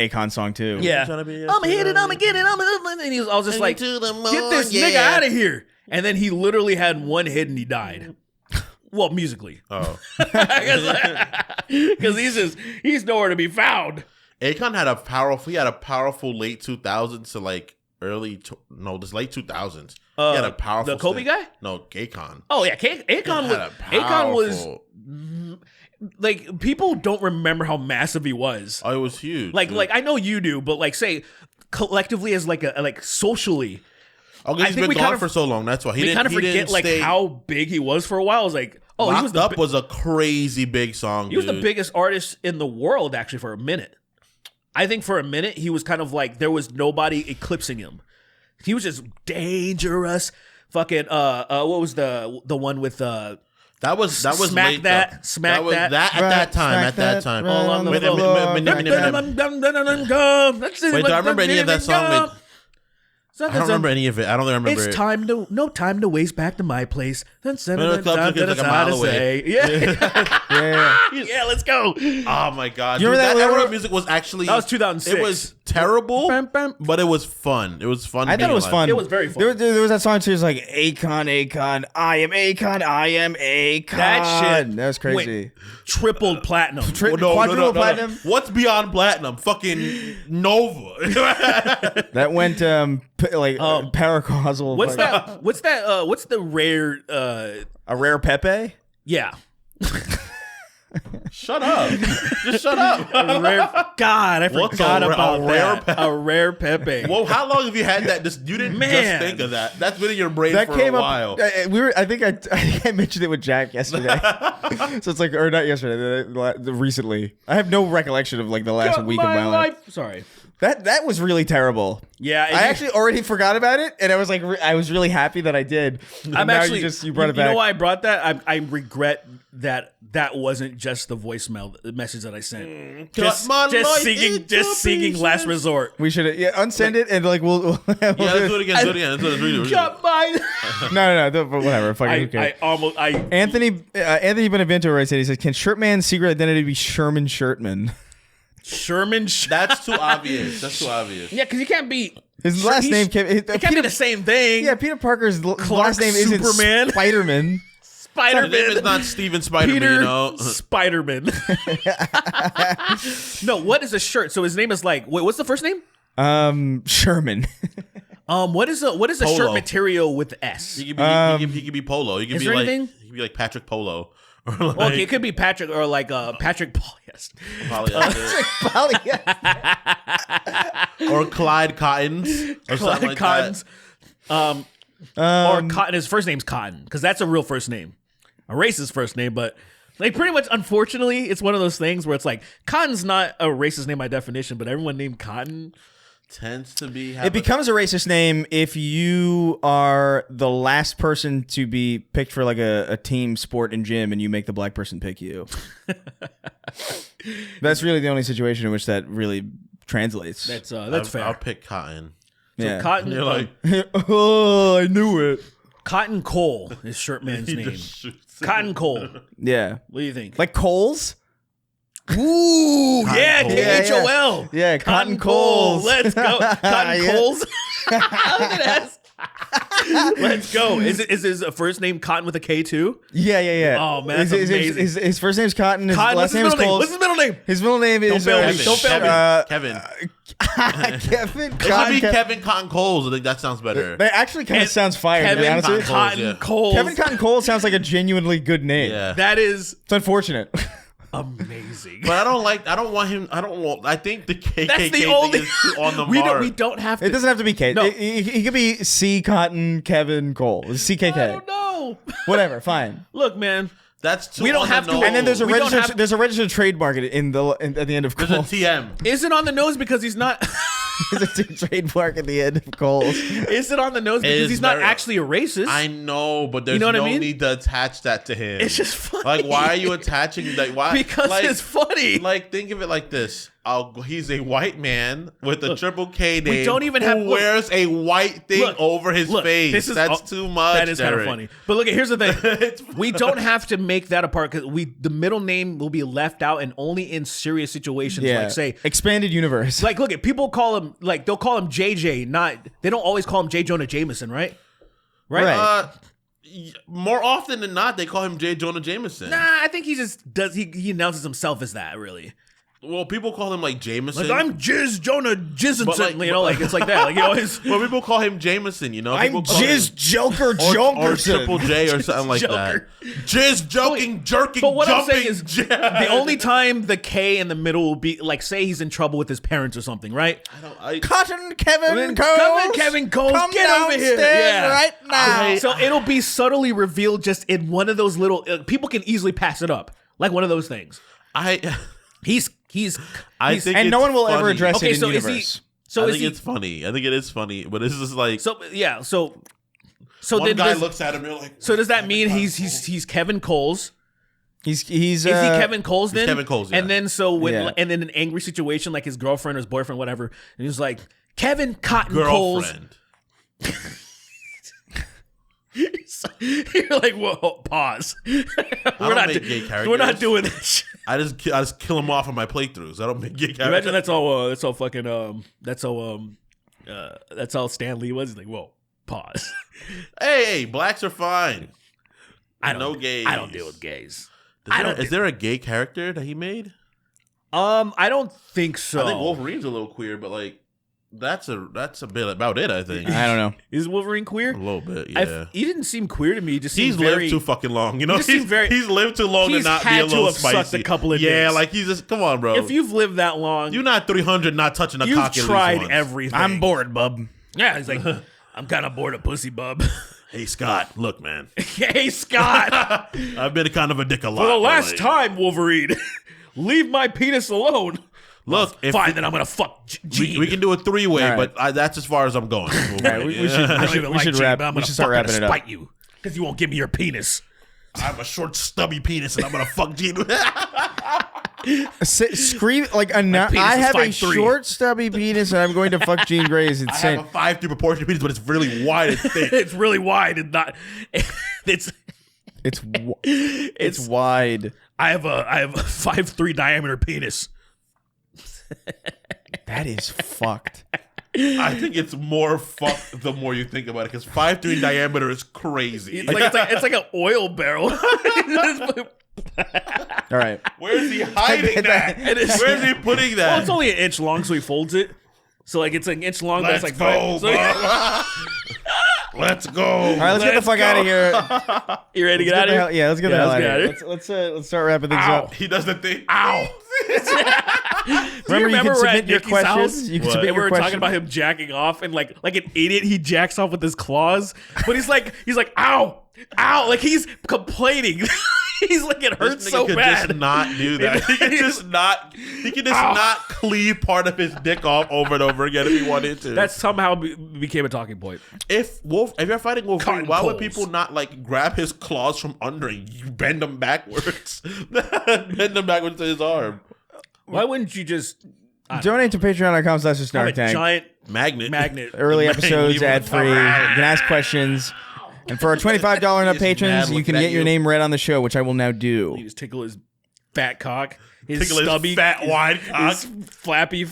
Akon song too. Yeah, Tryna be I'm hit it, I'm gonna get it, and I was just like, to the moon, "Get this nigga out of here!" And then he literally had one hit and he died. Well, musically, Oh. because he's nowhere to be found. Akon had a powerful late 2000s to like this late 2000s. He had a powerful the Kobe guy? No, Akon. Oh yeah, Akon was like, people don't remember how massive he was. Oh, it was huge. Like dude. I know you do, but like say collectively as like socially, okay, I he's think been we gone kind of for so long. That's why we kind of forget like how big he was for a while. I was like, oh, he was Locked Up was a crazy big song. He was the biggest artist in the world actually for a minute. I think for a minute he was kind of like there was nobody eclipsing him. He was just dangerous. Fucking what was the one with That was Smack late, That, though. Smack that was That. at that time. At that time. All on the Wait, floor. wait, do I remember any of that song? I don't remember any of it. I don't remember It's it. no time to waste. Back to my place. Then send No, it the club's like a mile away. Yeah, Yeah. yeah. Let's go. Oh my god! You Dude, remember that that era era? of music was actually That was 2006. It was terrible, Bam, bam. but it was fun. It was fun. I thought being it was alive. fun. It was very fun. There was that song too. It's like Akon, I am Akon, I am Akon. That shit That was crazy. went tripled platinum. Quadruple platinum. What's beyond platinum? Fucking Nova. That went paracausal. What's that? What's that? What's the rare? A rare Pepe? Yeah. Shut up. Just shut up. God, I What's forgot a about rare that. A rare Pepe. Well, how long have you had that? You didn't Man. just think of that. That's been in your brain That for came a up. while. I think I mentioned it with Jack yesterday. So it's like, or not yesterday, recently. I have no recollection of like the last week of my life. Sorry. That was really terrible. Yeah, I actually already forgot about it, and I was like, I was really happy that I did. And I'm now actually. you brought it back. You know why I brought that? I regret that wasn't just the voicemail message that I sent. Just singing Last Resort. We should unsend it and like we'll Yeah, let's do it again. Let's do it again. Got mine. no, but whatever. Fucking okay. Anthony Benevento writes it. He says, "Can Shirtman's secret identity be Sherman Shirtman?" Sherman. That's too obvious. That's too obvious. Yeah, because you can't be. His last name can't. It can't be the same thing. Yeah, Peter Parker's last name isn't Superman. Spider-Man. His name is not Steven Spider-Man, Peter you know? Spider-Man. No, what is a shirt? So his name is like. Wait, what's the first name? Sherman. What is a Polo. shirt material with S? He could be Polo. He could Is be there like anything? he could be like Patrick Polo. Or like, Okay, it could be Patrick or like Patrick Polyester. or Clyde Cottons. Or something like Cottons. that. Or Cotton. His first name's Cotton because that's a real first name. a racist first name, but like pretty much, unfortunately, it's one of those things where it's like Cotton's not a racist name by definition, but everyone named Cotton tends to be. It becomes a racist name if you are the last person to be picked for like a team sport and gym, and you make the black person pick you. That's really the only situation in which that really translates. That's fair. I'll pick Cotton. So yeah. Cotton, You're like, oh, I knew it. Cotton Cole is Shirtman's name. Cotton Cole. Yeah. What do you think? Like Coles? Ooh, yeah, Cole. KHOL. Yeah, Cotton Coles. Let's go. Cotton Yeah. Coles. Let's go. Is his first name Cotton with a K too? Yeah. Oh, man, that's amazing. His first name's Cotton. His Cotton, last name is Coles. What's his middle name? His middle name is fail me. Don't fail me. Kevin. Kevin. It should be Kevin Cotton Coles. I think that sounds better. That actually kind of sounds fire. To be Kevin honest with you. Cotton Coles. Kevin Cotton Cole sounds like a genuinely good name. Yeah. That is It's unfortunate. amazing. But I think the KKK That's the thing only is too on the we mark. don't. We don't have to. It doesn't have to be K. No. He could be C Cotton Kevin Cole. CKK. I don't know. Whatever. Fine. Look, man. That's too We don't on have the to- nose. And then there's a We don't registered have- there's a registered trademark at the end of There's a Cole. TM. Is it on the nose because he's not? There's a trademark at the end of Coles. Is it on the nose because is he's not very- actually a racist? I know, but there's know what I no mean? need to attach that to him. It's just funny. Like, why are you attaching that? Why? Because like, it's funny. Like, think of it like this. He's a white man with a triple K name. don't even have- who look, wears a white thing look, over his look, face. this is- That's too much. That is kind of Derek. funny. But look, here's the thing: It's we don't have to make that apart because the middle name will be left out, and only in serious situations, Yeah. like say, Expanded universe. like look at people call him like they'll call him JJ. They don't always call him J. Jonah Jameson, right? Right. More often than not, they call him J. Jonah Jameson. Nah, I think he just does. He announces himself as that. Really, Well, people call him like Jameson. like I'm Jizz Jonah Jizzenson. But, like- like it's like that. Like you always. Well, people call him Jameson. You know, I'm people call him- Jizz Joker or Jokerson. Triple J or something like Joker. that. Jizz joking, jerking, But what I'm jumping. saying is, the only time the K in the middle will be like, say he's in trouble with his parents or something, right? Cotton Kevin Coles. Kevin Coles, Come get over here. downstairs Yeah. right now. So it'll be subtly revealed just in one of those little. People can easily pass it up, like one of those things. I He's think And no it's one will ever funny. address okay. it in So is universe. he? So I is think he? it's funny. I think it is funny, but it's just like So yeah. So one then guy looks at him, you're like, so does that mean he's Kevin Coles? He's Is he Kevin Coles then? Kevin Coles, yeah. And then so when Yeah. and in an angry situation like his girlfriend or his boyfriend, whatever, and he's like Kevin Cotton Coles. girlfriend? You're like, whoa, pause. we're don't not make gay we're not characters. doing that shit. I just kill him off on my playthroughs. I don't make gay characters. Imagine that's all fucking that's all Stan Lee was. He's like, whoa, pause. Hey, blacks are fine. I don't No gays. I don't deal with gays. Is there a gay character that he made? I don't think so. I think Wolverine's a little queer, but like that's a bit about it. I think I don't know. Is Wolverine queer? a little bit. Yeah. He didn't seem queer to me. He just He's seemed very, lived too fucking long, you know. just seemed very- He's lived too long to He's not be had a to little have sucked spicy. a couple of yeah, dicks. like he's just come on, bro. If you've lived that long, You're not 300 not touching a you've cock at least tried once. everything. I'm bored, bub. Yeah, he's like, I'm kind of bored of pussy, bub. Hey Scott, look, man, Hey, Scott. I've been kind of a dick a lot. For the but, last like, time, Wolverine, leave my penis alone. Look, if Fine, then I'm gonna fuck Gene. we can do a 3-way, All right. but that's as far as I'm going. right, we should- I don't even we like should Gene, wrap- but I'm we gonna should start fucking wrapping it up. spite you because you won't give me your penis. I have a short, stubby penis, and I'm gonna fuck Gene. Scream like a penis I is have a 5'3". short stubby penis and I'm going to fuck Jean Grey is I insane. have a 5'3" proportion penis, but it's really wide and thick. It's really wide and not. It's. It's wide. I have a 5'3" diameter penis. That is fucked. I think it's more fucked the more you think about it, because 5'3" diameter is crazy. It's like an oil barrel. All right. Where is he hiding that? Where is he putting that? Well, it's only an inch long, so he folds it. So like it's an inch long. Let's That's like go, five. Let's go. All right, let's get the fuck out of here. You ready to get out of here? Yeah, let's get the hell let's out get of here. outta Let's start wrapping things Ow. up. He does the thing. Ow! Do you remember can we're at submit your Nicky's questions. house? You can What? submit And we your were talking questions. about him jacking off, and like an idiot, he jacks off with his claws. But he's like, ow, like he's complaining. He's like, it hurts This nigga so could bad. just not do that. He could just not. He could just not cleave part of his dick off over and over again if he wanted to. That somehow became a talking point. if you're fighting Wolverine, Cotton why would coals. people not like grab his claws from under and you bend them backwards, bend them backwards to his arm? Why wouldn't you just Donate to patreon.com/the have a Snark Tank. giant Magnet. Early Magnet, episodes, leave him ad free. You alone. can ask questions. And for our $25 and up He's patrons, mad you can looking get at your you. name read on the show, which I will now You do. just tickle his fat cock, his Tickle his stubby, fat wide cock. his flappy. You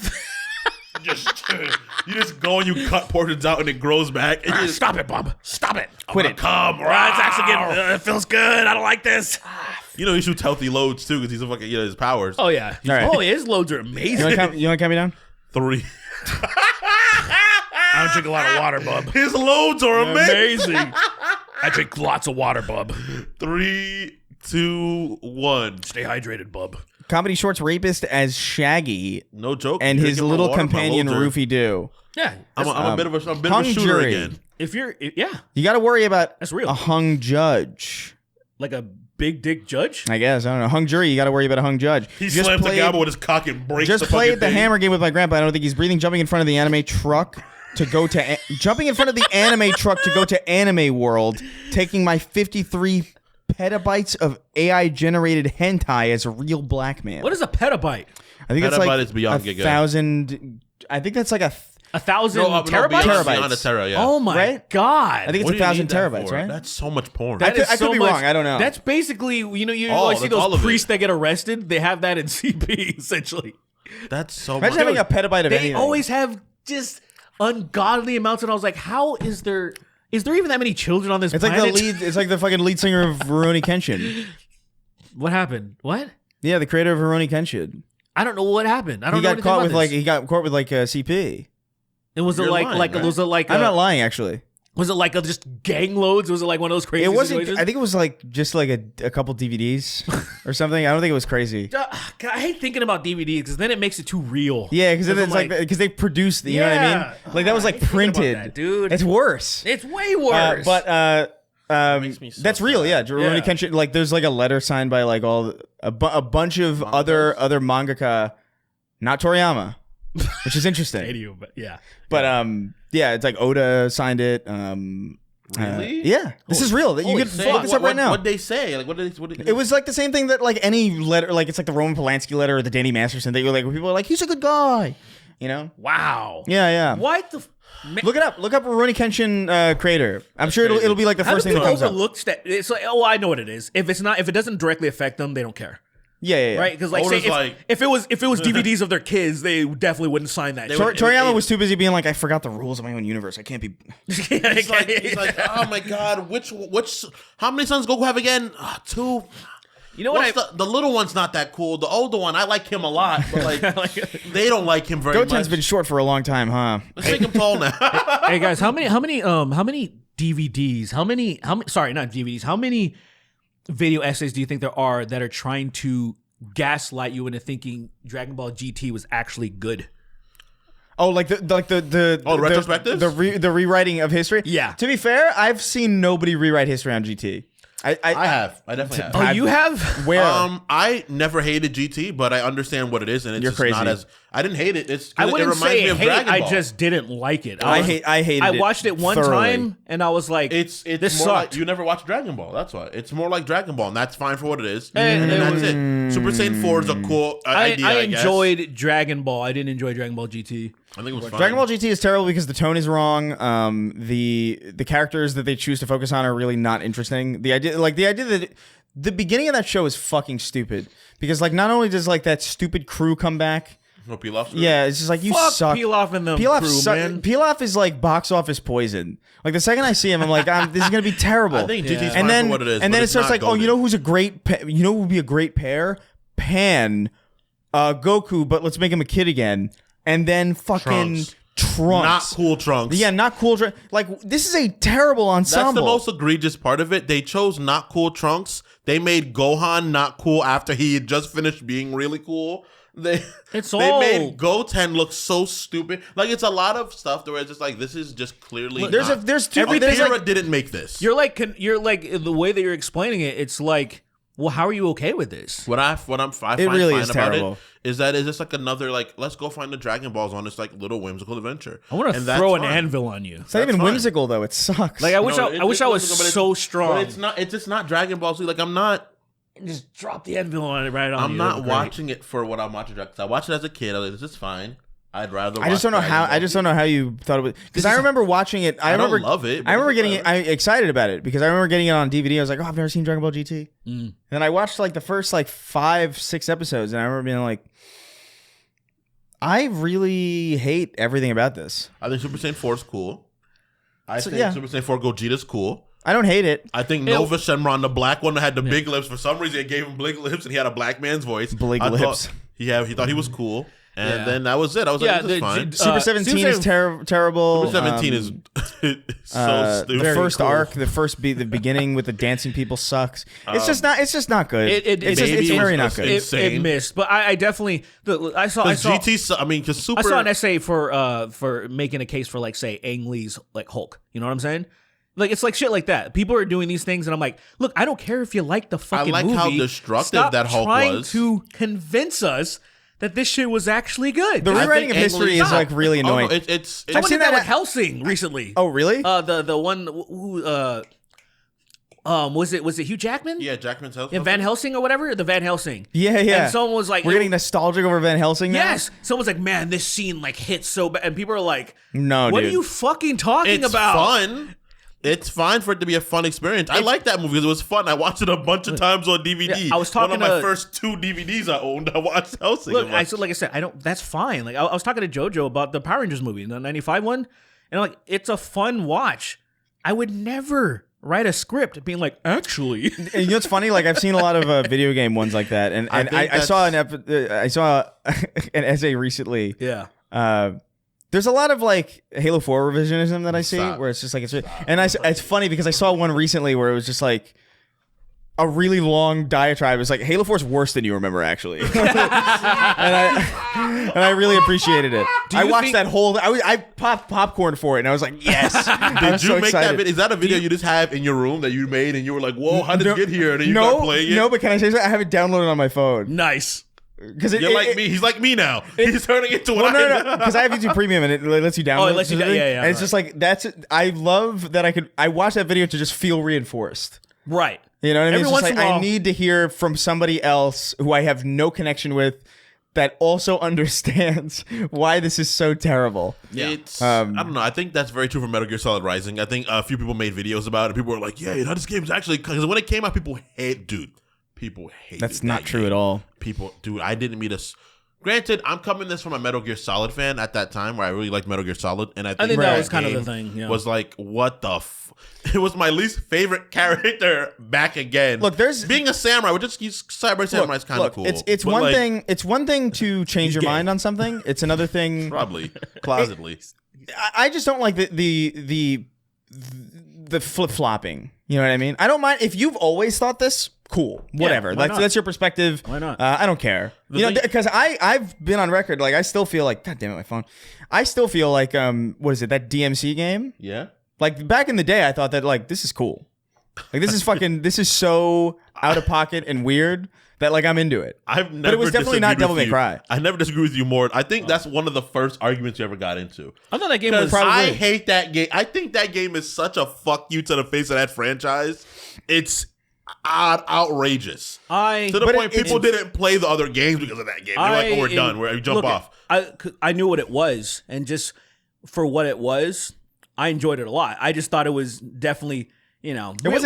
just go and you cut portions out and it grows back. And you just, Stop it, Bob. Stop it. Quit it. Come, It's actually getting. It feels good. I don't like this. You know he shoots healthy loads too because he's a fucking his powers. Oh yeah. All right. Oh, his loads are amazing. You want to count me down? 3. I don't drink a lot of water, Bub. His loads are amazing. Amazing. I drink lots of water, Bub. 3, 2, 1. Stay hydrated, Bub. Comedy Shorts rapist as Shaggy No joke. and You his drinking my little water? My companion loads are- Roofy Doo. Yeah. I'm a bit of a hung shooter jury. again. If you're, yeah, You got to worry about That's real. a hung judge. like a big dick judge. I guess. I don't know. Hung jury, you got to worry about a hung judge. He Just slams the played- gavel with his cock and breaks Just the fucking played the thing. hammer game with my grandpa. I don't think he's breathing. Jumping in front of the anime truck to go to jumping in front of the anime truck to go to Anime World, taking my 53 petabytes of AI generated hentai as a real black man. What is a petabyte? I think it's Petabyte like is beyond a giga. 1,000. I think that's like 1,000 No, terabytes. beyond a tera, yeah. Oh my Right? god! I think it's What do you 1,000 need that terabytes, for? right? That's so much porn. I could be wrong. I don't know. That's basically, you know, you Oh, always see that's all those of it. priests that get arrested. They have that in CP essentially. That's so Imagine much. having a petabyte of They anything. always have just ungodly amounts, and I was like, how is there? Is there even that many children on this It's like planet? the lead. It's like the fucking lead singer of Rurouni Kenshin. What happened? What? Yeah, the creator of Rurouni Kenshin. I don't know what happened. I don't He know got anything caught about with this. like he got caught with like CP. And was it You're like lying, like right? was it like I'm not lying, actually. was it like just gang loads? Was it like one of those crazy It wasn't. situations? I think it was like just like a couple DVDs or something. I don't think it was crazy. God, I hate thinking about DVDs because then it makes it too real. Yeah, because I'm it's like because they produced. You know what I Yeah. mean? Like that was I like hate thinking about printed, that, dude. It's worse. It's way worse. makes me so that's real. Yeah, Rurouni Yeah. Kenshin. Like there's like a letter signed by like a bunch of other mangaka, not Toriyama, which is interesting. Idiot, but yeah. But yeah, it's like Oda signed it. Really? Yeah, this is real. You Holy can fuck. look this up right now. What'd they say? Like, what did they? It was like the same thing that like any letter, like it's like the Roman Polanski letter or the Danny Masterson thing. Like people are like, he's a good guy, you know? Wow. Yeah. What the? Look it up. Look up Rurouni Kenshin creator. I'm sure it'll be like the How first do thing that people comes up. overlook it's like, oh, I know what it is. If it doesn't directly affect them, they don't care, Yeah. right? Because like, Oda's say like- if it was DVDs of their kids, they definitely wouldn't sign that. Toriyama was too busy being like, I forgot the rules of my own universe. I can't be. He's like, oh my god, which? How many sons Goku have again? 2. You know what? The little one's not that cool. The older one, I like him a lot, but like they don't like him very Goten's much. been short for a long time, huh? Let's make him tall now. Hey guys, how many DVDs? How many? Sorry, not DVDs. How many video essays do you think there are that are trying to gaslight you into thinking Dragon Ball GT was actually good? Oh, like the retrospectives? the rewriting of history. Yeah. To be fair, I've seen nobody rewrite history on GT. I have. I definitely have. Oh, you have? Where? I never hated GT, but I understand what it is, and it's You're just crazy. not as. I didn't hate it. It's. I It wouldn't reminds say me of hate. Dragon Ball. I just didn't like it. I hated I it watched it one thoroughly. time and I was like, It's this more sucked. like you never watched Dragon Ball. That's why it's more like Dragon Ball, and that's fine for what it is. And And then it that's it. Super Saiyan 4 is a cool idea. I I guess. enjoyed Dragon Ball. I didn't enjoy Dragon Ball GT. I think it was fine. Dragon Ball GT is terrible because the tone is wrong. The characters that they choose to focus on are really not interesting. The idea that the beginning of that show is fucking stupid because like not only does like that stupid crew come back. No Pilaf. Yeah, it's just like you Fuck suck. Pilaf and the Pilaf crew, man. Pilaf is like box office poison. Like the second I see him, I'm like, this is gonna be terrible. I think GT's fine and then for what it is. and but then it it's starts not like, oh, you know goated. who's a great, you know who would be a great pair? Pan, Goku, but let's make him a kid again, and then fucking Trunks. Not cool Trunks. Yeah, not cool. Like this is a terrible ensemble. That's the most egregious part of it. They chose not cool Trunks. They made Gohan not cool after he had just finished being really cool. They made Goten look so stupid. Like it's a lot of stuff where it's just like this is just clearly. Akira didn't make this. You're like the way that you're explaining it. It's like, well, how are you okay with this? What I find really fine is about terrible. it is that it's just like another like let's go find the Dragon Balls on this like little whimsical adventure. I want to throw an anvil on you. It's not even whimsical though. It sucks. Like I wish I was so strong. But it's not. It's just not Dragon Ball Z. Like I'm not. Just drop the anvil on it right on. I'm not watching it for what I'm watching. I watched it as a kid. I was like, this is fine. I'd rather. I just don't know how you thought it was, because I remember watching it. I remember love it. I remember getting excited about it because I remember getting it on DVD. I was like, oh, I've never seen Dragon Ball GT. And then I watched like the first like 5-6 episodes, and I remember being like, I really hate everything about this. I think Super Saiyan 4 is cool. I think Super Saiyan 4 Gogeta's cool. I don't hate it. I think Nova Shenron, the black one that had the big lips, for some reason it gave him big lips and he had a black man's voice. Big lips. He thought he was cool. And then that was it. I was like, this is fine. Super 17 is terrible. Super 17 is so stupid. The first arc, the beginning with the dancing people sucks. It's just not good. It's very not good. It missed, but I definitely I saw GT. I mean, because Super. I saw an essay for making a case for like say Ang Lee's like Hulk. You know what I'm saying? Like it's like shit like that. People are doing these things, and I'm like, look, I don't care if you like the fucking movie. I like how destructive Stop that Hulk trying was. to convince us that this shit was actually good. The rewriting of history is like really annoying. Oh, no, I've seen that with Helsing recently. Oh, really? The one who was it Hugh Jackman? Yeah, Jackman's Helsing. Yeah, Van Helsing or whatever. The Van Helsing. Yeah. And someone was like, we're getting nostalgic over Van Helsing now? Yes. Someone's like, man, this scene like hits so bad, and people are like, no, what dude. are you fucking talking about? Fun. It's fine for it to be a fun experience. I like that movie because it was fun. I watched it a bunch of times on DVD. Yeah, I was talking one of my first 2 DVDs I owned. I watched Helsing. Look, like I said, I don't. That's fine. Like I was talking to JoJo about the Power Rangers movie, the '95 one, and I'm like, it's a fun watch. I would never write a script being like, actually. And you know what's funny? Like I've seen a lot of video game ones like that, and I saw an essay recently. Yeah. There's a lot of like Halo 4 revisionism that I see, where it's just like it's funny because I saw one recently where it was just like a really long diatribe. It was like Halo 4 is worse than you remember, actually, and I really appreciated it. I watched that whole. I popped popcorn for it, and I was like, yes. Did you make that video? Is that a video you just have in your room that you made, and you were like, whoa, how did it get here? And then you started playing it. No, but can I say something? I have it downloaded on my phone. Nice. Because you're like me. He's like me now. He's turning into what no. Because I have YouTube Premium and it lets you download. Oh, it lets you download. Yeah. And it's just like I love that I watched that video to just feel reinforced. Right. You know what I mean? Every It's just once like in a while, I need to hear from somebody else who I have no connection with that also understands why this is so terrible. Yeah. I don't know. I think that's very true for Metal Gear Solid Rising. I think a few people made videos about it. People were like, yeah, you know, this game's actually, because when it came out, people hated That's not true game. At all. I didn't meet us. Granted, I'm coming this from a Metal Gear Solid fan at that time where I really liked Metal Gear Solid. And I think that was kind of the thing. Yeah. Was like, what the it was my least favorite character back again. Look, being a samurai, which just Cyber Samurai is kind of cool. It's one thing. It's one thing to change your mind on something. It's another thing. Probably, plausibly. I just don't like the flip flopping. You know what I mean? I don't mind if you've always thought this. Cool, whatever. That's your perspective. Why not? I don't care. Because I've been on record. Like I still feel like, God damn it, my phone. I still feel like what is it? That DMC game? Yeah. Like back in the day, I thought that like this is cool. Like this is fucking. This is so out of pocket and weird that like I'm into it. I've never. But it was definitely not Devil May Cry. I never disagree with you more. I think that's one of the first arguments you ever got into. I thought that game was. I hate that game. I think that game is such a fuck you to the face of that franchise. It's outrageous. To the point people didn't play the other games because of that game. They're like, oh, we're done. We jump off. I knew what it was, and just for what it was, I enjoyed it a lot. I just thought it was definitely, you know, it was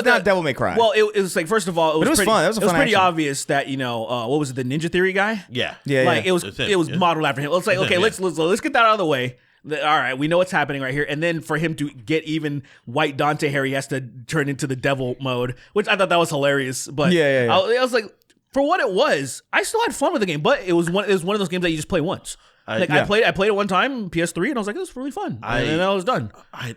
not Devil May Cry. Well, it was like, first of all, it was fun. It was pretty obvious that, you know, what was it, the Ninja Theory guy? Yeah. Like it was modeled after him. It's like, okay, let's get that out of the way. All right, we know what's happening right here. And then for him to get even white Dante hair, he has to turn into the devil mode, which I thought that was hilarious. But I was like, for what it was, I still had fun with the game. But it was one of those games that you just play once. I played it one time, PS3, and I was like, it was really fun. And then I was done. I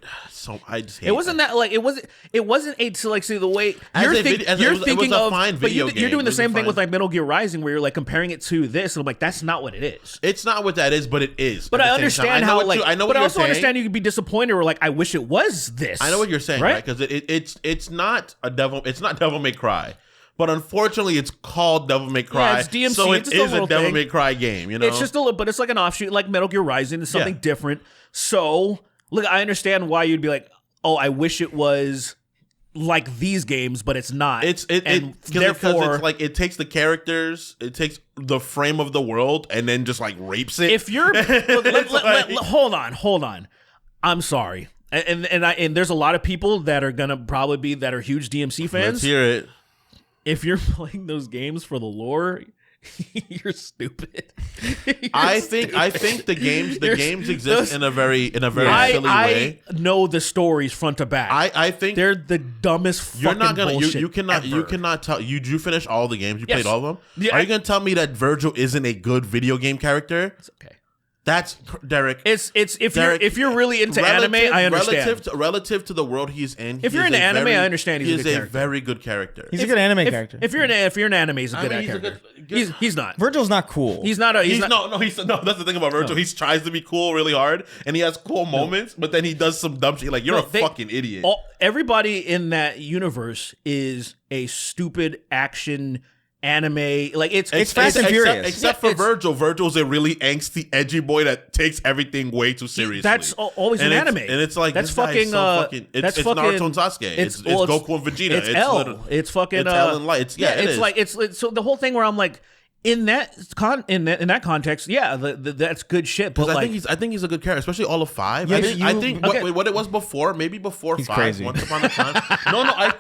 just hate it wasn't that like it wasn't a to like see the way you're thinking of fine video you're doing the same thing with fine. like Metal Gear Rising where you're like comparing it to this, and I'm like, that's not what it is. It's not what that is, but it is. But I understand how like I know but what I also you're saying. understand you could be disappointed or like I wish it was this. I know what you're saying, right? Because it's not Devil May Cry. But unfortunately, it's called Devil May Cry, it's DMC, so it's it just a is a little Devil thing. May Cry game. You know, It's just a little, but it's like an offshoot, like Metal Gear Rising. It's something different. So, look, I understand why you'd be like, "Oh, I wish it was like these games," but it's not. Therefore, it's like it takes the characters, it takes the frame of the world, and then just like rapes it. If you're, hold on. I'm sorry, and there's a lot of people that are gonna probably be that are huge DMC fans. Let's hear it. If you're playing those games for the lore, you're stupid. I think the games exist in a very silly way. I know the stories front to back. I think they're the dumbest fucking you're not gonna bullshit you cannot tell you finish all the games, you played all of them. Yeah, Are you gonna tell me that Virgil isn't a good video game character? It's okay. That's Derek. It's if you're really into anime, I understand. Relative to the world he's in. If you're into anime, I understand he's a good character. very good character. He's a good anime character. If you're an anime, he's a good character. He's not. Virgil's not cool. He's not. He's not. No. That's the thing about Virgil. He tries to be cool really hard, and he has cool moments, but then he does some dumb shit. Like you're fucking idiot. Everybody in that universe is a stupid action anime. Like it's Fast and Furious. Except for Virgil. Virgil's a really angsty, edgy boy that takes everything way too seriously. That's always an anime. And it's like that's this guy is fucking. So fucking it's Naruto and Sasuke. It's Goku and Vegeta. It's L. It's fucking. It's L and Light. It's like it's so the whole thing where I'm like. In that context, that's good shit. But I think he's a good character, especially all of 5. Yeah, I think what it was before, maybe before he's 5. Crazy. Once upon a time. I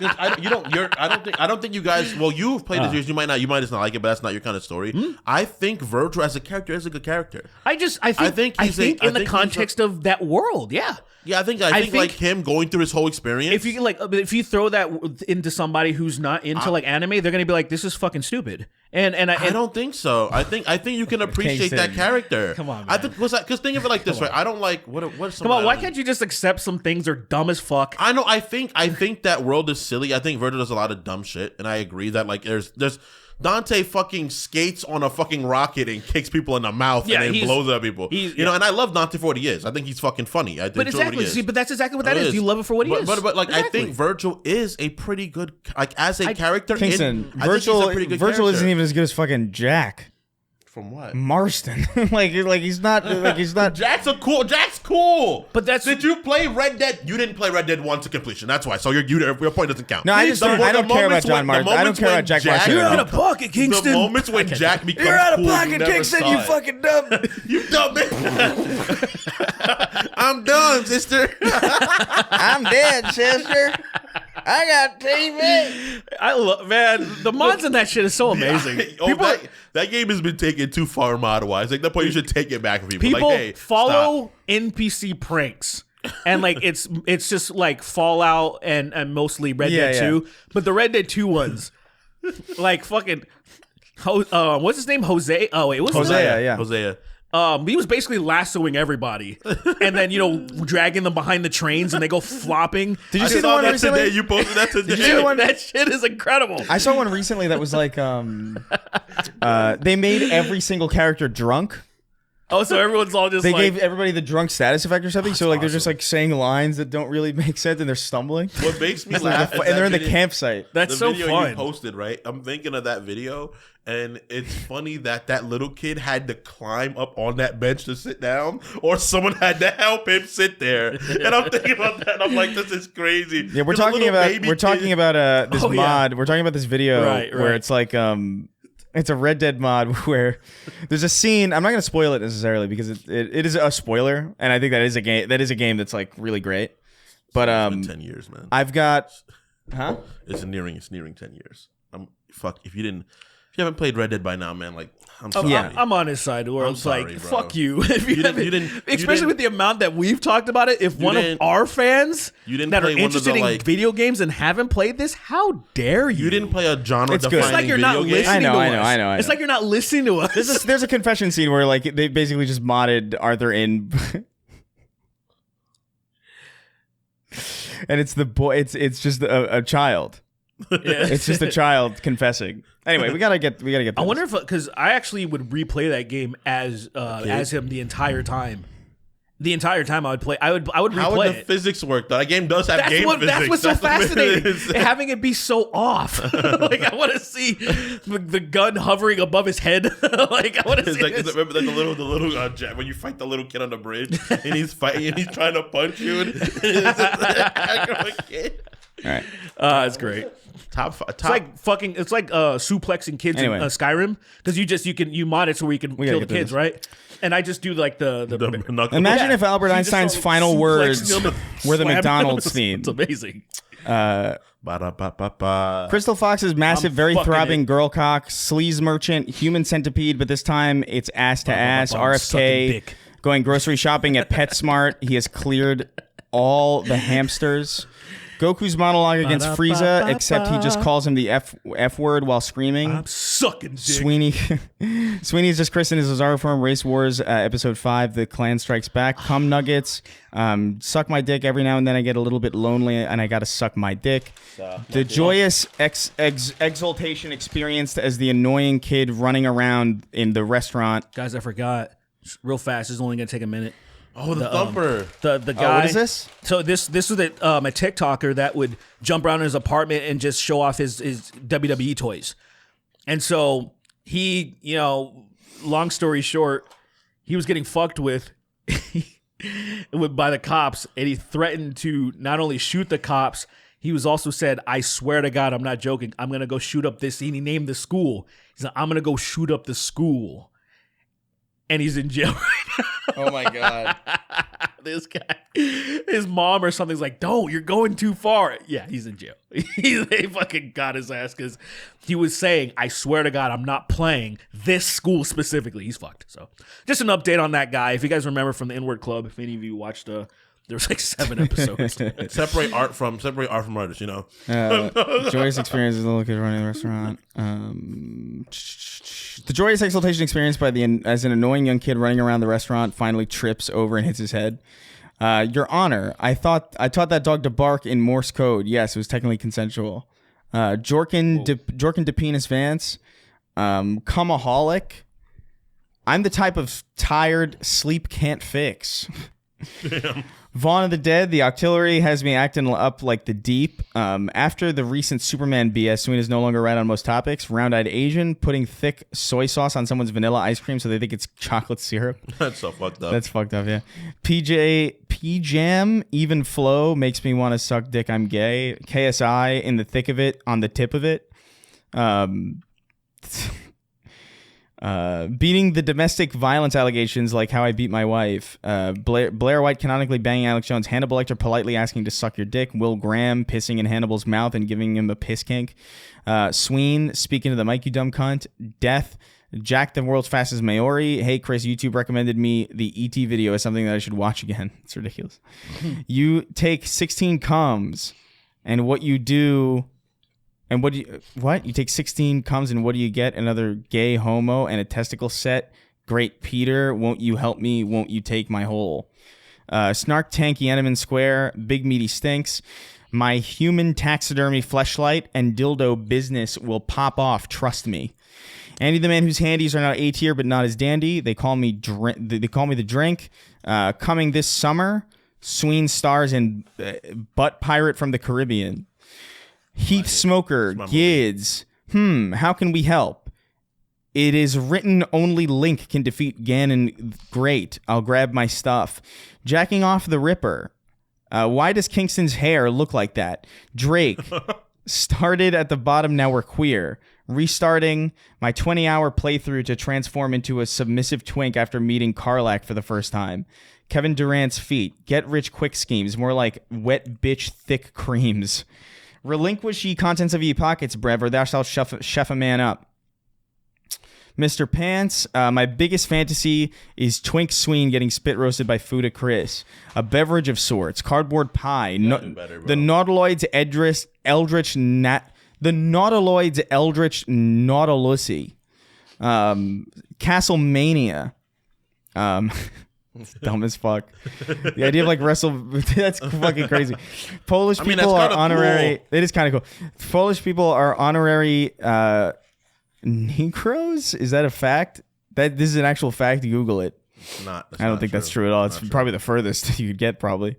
don't think you guys. Well, you've played the series. You might just not like it, but that's not your kind of story. I think Virgil as a character is a good character. I think in the context of that world, yeah. Yeah, I think like him going through his whole experience. If you throw that into somebody who's not into like anime, they're gonna be like, "This is fucking stupid." And I don't think so. I think you can appreciate that character. Come on, man. I think because think of it like this, right? I don't like what's come on. Why can't you just accept some things are dumb as fuck? I know. I think that world is silly. I think Virgil does a lot of dumb shit, and I agree that like there's Dante fucking skates on a fucking rocket and kicks people in the mouth and then blows up people. You know, and I love Dante for what he is. I think he's fucking funny. But that's exactly what that is. You love it for what he is. But like exactly. I think Virgil is a pretty good as a character. Kingston, Virgil isn't even as good as fucking Jack. From what? Marston. like he's not. Jack's cool. But did you play Red Dead? You didn't play Red Dead 1 to completion. That's why. So your point doesn't count. No, I don't care about John Marston. I don't care about Jack Marston. You're out of pocket, Kingston. The moments when Jack becomes You're out of cool, pocket, Kingston. You fucking dumb. You dumb man. I'm done, sister. I'm dead, sister. I got TV. I love, man. The mods in that shit is so amazing. That game has been taken too far mod-wise. Like that point, you should take it back from people. People like, hey, follow stop. NPC pranks. And like it's just like Fallout and mostly Red Dead 2. But the Red Dead 2 ones, like fucking what's his name? Jose. Oh wait, what's Hosea, his name? Hosea. He was basically lassoing everybody, and then dragging them behind the trains, and they go flopping. Did you see the one recently? Today. You posted that today. Did you see the one? That shit is incredible. I saw one recently that was like, they made every single character drunk. Oh, so everyone's all just they gave everybody the drunk status effect or something. So like they're just like saying lines that don't really make sense and they're stumbling. What makes me laugh, and they're in the campsite. That's so video fun. You posted, right? I'm thinking of that video, and it's funny that little kid had to climb up on that bench to sit down, or someone had to help him sit there. And I'm thinking about that. And I'm like, this is crazy. Yeah, we're talking about this mod. We're talking about this video where it's like it's a Red Dead mod where there's a scene. I'm not going to spoil it necessarily because it is a spoiler, and I think that is a game. That is a game that's like really great. But it's been 10 years, man. I've got, It's nearing 10 years. If you didn't. If you haven't played Red Dead by now, man, like, I'm sorry. I'm on his side where I'm it's sorry, like, bro. fuck you. If you didn't, especially with the amount that we've talked about it, if one of our fans that are interested in video games and haven't played this, how dare you? You didn't play a genre-defining It's like you're not video game. listening to us. I know. It's like you're not listening to us. There's a confession scene where like they basically just modded Arthur in, and it's the boy. It's just a child. Yeah. It's just a child confessing. Anyway, we gotta get. This. I wonder if because I actually would replay that game as him the entire time. The entire time I would play, I would replay How would the it. Physics work? That game does have physics. That's what's so fascinating. It Having it be so off. Like I want to see the gun hovering above his head. Like I want to see. Remember the little jet when you fight the little kid on the bridge and he's fighting and he's trying to punch you. And All right. It's great. Top. It's like fucking. It's like suplexing kids Anyway. in Skyrim because you mod it so you can kill the kids, right? And I And I just do the knuckle. Imagine Yeah. if Albert You just Einstein's all final suplex words them, were the slam McDonald's them. theme. It's amazing. Ba-da-ba-ba-ba. Crystal Fox's massive, I'm very fucking throbbing it. girl cock, sleaze merchant, human centipede, but this time it's ass to ass. Sucking RFK dick. going grocery shopping at PetSmart. He has cleared all the hamsters. Goku's monologue against Frieza, except he just calls him the F word while screaming. I'm sucking dick. Sweeney's just christened his Ozaru form. Race Wars, episode 5. The clan strikes back. Cum nuggets. Suck my dick. Every now and then I get a little bit lonely and I gotta suck my dick. The joyous exultation experienced as the annoying kid running around in the restaurant. Guys, I forgot. Real fast. This is only gonna take a minute. Oh, the thumper. The guy. What is this? So this was a TikToker that would jump around in his apartment and just show off his WWE toys. And so he, long story short, he was getting fucked with by the cops, and he threatened to not only shoot the cops, he was also said, I swear to God, I'm not joking, I'm going to go shoot up this. And he named the school. He's like, I'm going to go shoot up the school. And he's in jail right now. Oh my God. This guy, his mom or something's like, "Don't, you're going too far." Yeah, he's in jail. They fucking got his ass because he was saying, "I swear to God, I'm not playing this school specifically." He's fucked. So, just an update on that guy. If you guys remember from the Inward Club, if any of you watched, there was like 7 episodes. Separate art from artists. Joyous experience is a little kid running the restaurant. The joyous exultation experienced as an annoying young kid running around the restaurant finally trips over and hits his head. Your Honor, I taught that dog to bark in Morse code. Yes, it was technically consensual. Jorkin de Penis Vance. Cumaholic. I'm the type of tired sleep can't fix. Damn. Vaughn of the Dead, the Octillery has me acting up like the Deep. After the recent Superman BS, Sweeney is no longer right on most topics. Round-eyed Asian, putting thick soy sauce on someone's vanilla ice cream so they think it's chocolate syrup. That's so fucked up. That's fucked up, yeah. P-Jam, even flow, makes me want to suck dick, I'm gay. KSI, in the thick of it, on the tip of it. Beating the domestic violence allegations like how I beat my wife. Blair White canonically banging Alex Jones. Hannibal Lecter politely asking to suck your dick. Will Graham pissing in Hannibal's mouth and giving him a piss kink. Sween speaking to the mic, you dumb cunt. Death. Jack the world's fastest Maori. Hey Chris, YouTube recommended me the ET video as something that I should watch again. It's ridiculous. You take 16 coms and what you do... And you take 16 comes and what do you get? Another gay homo and a testicle set. Great Peter, won't you help me? Won't you take my hole? Snark Tank Yeneman Square, Big Meaty Stinks. My human taxidermy fleshlight and dildo business will pop off, trust me. Andy the man whose handies are now A tier but not as dandy. They call me the drink. Coming this summer, Sween stars in Butt Pirate from the Caribbean. Heath Smoker, Gids. How can we help? It is written only Link can defeat Ganon. Great, I'll grab my stuff. Jacking off the Ripper. Why does Kingston's hair look like that? Drake. Started at the bottom, now we're queer. Restarting my 20-hour playthrough to transform into a submissive twink after meeting Karlak for the first time. Kevin Durant's feet. Get rich quick schemes. More like wet bitch thick creams. Relinquish ye contents of ye pockets, brev, or thou shalt chef a man up. Mr. Pants, my biggest fantasy is Twink Sween getting spit roasted by Fuda Chris. A beverage of sorts. Cardboard pie. The Nautiloids Eldritch Nautilusi. Castlemania. Dumb as fuck. The idea of like that's fucking crazy. Polish people are honorary. Cool. It is kind of cool. Polish people are honorary Negroes. Is that a fact? This is an actual fact. Google it. I don't think that's true at all. It's probably the furthest you could get. Probably.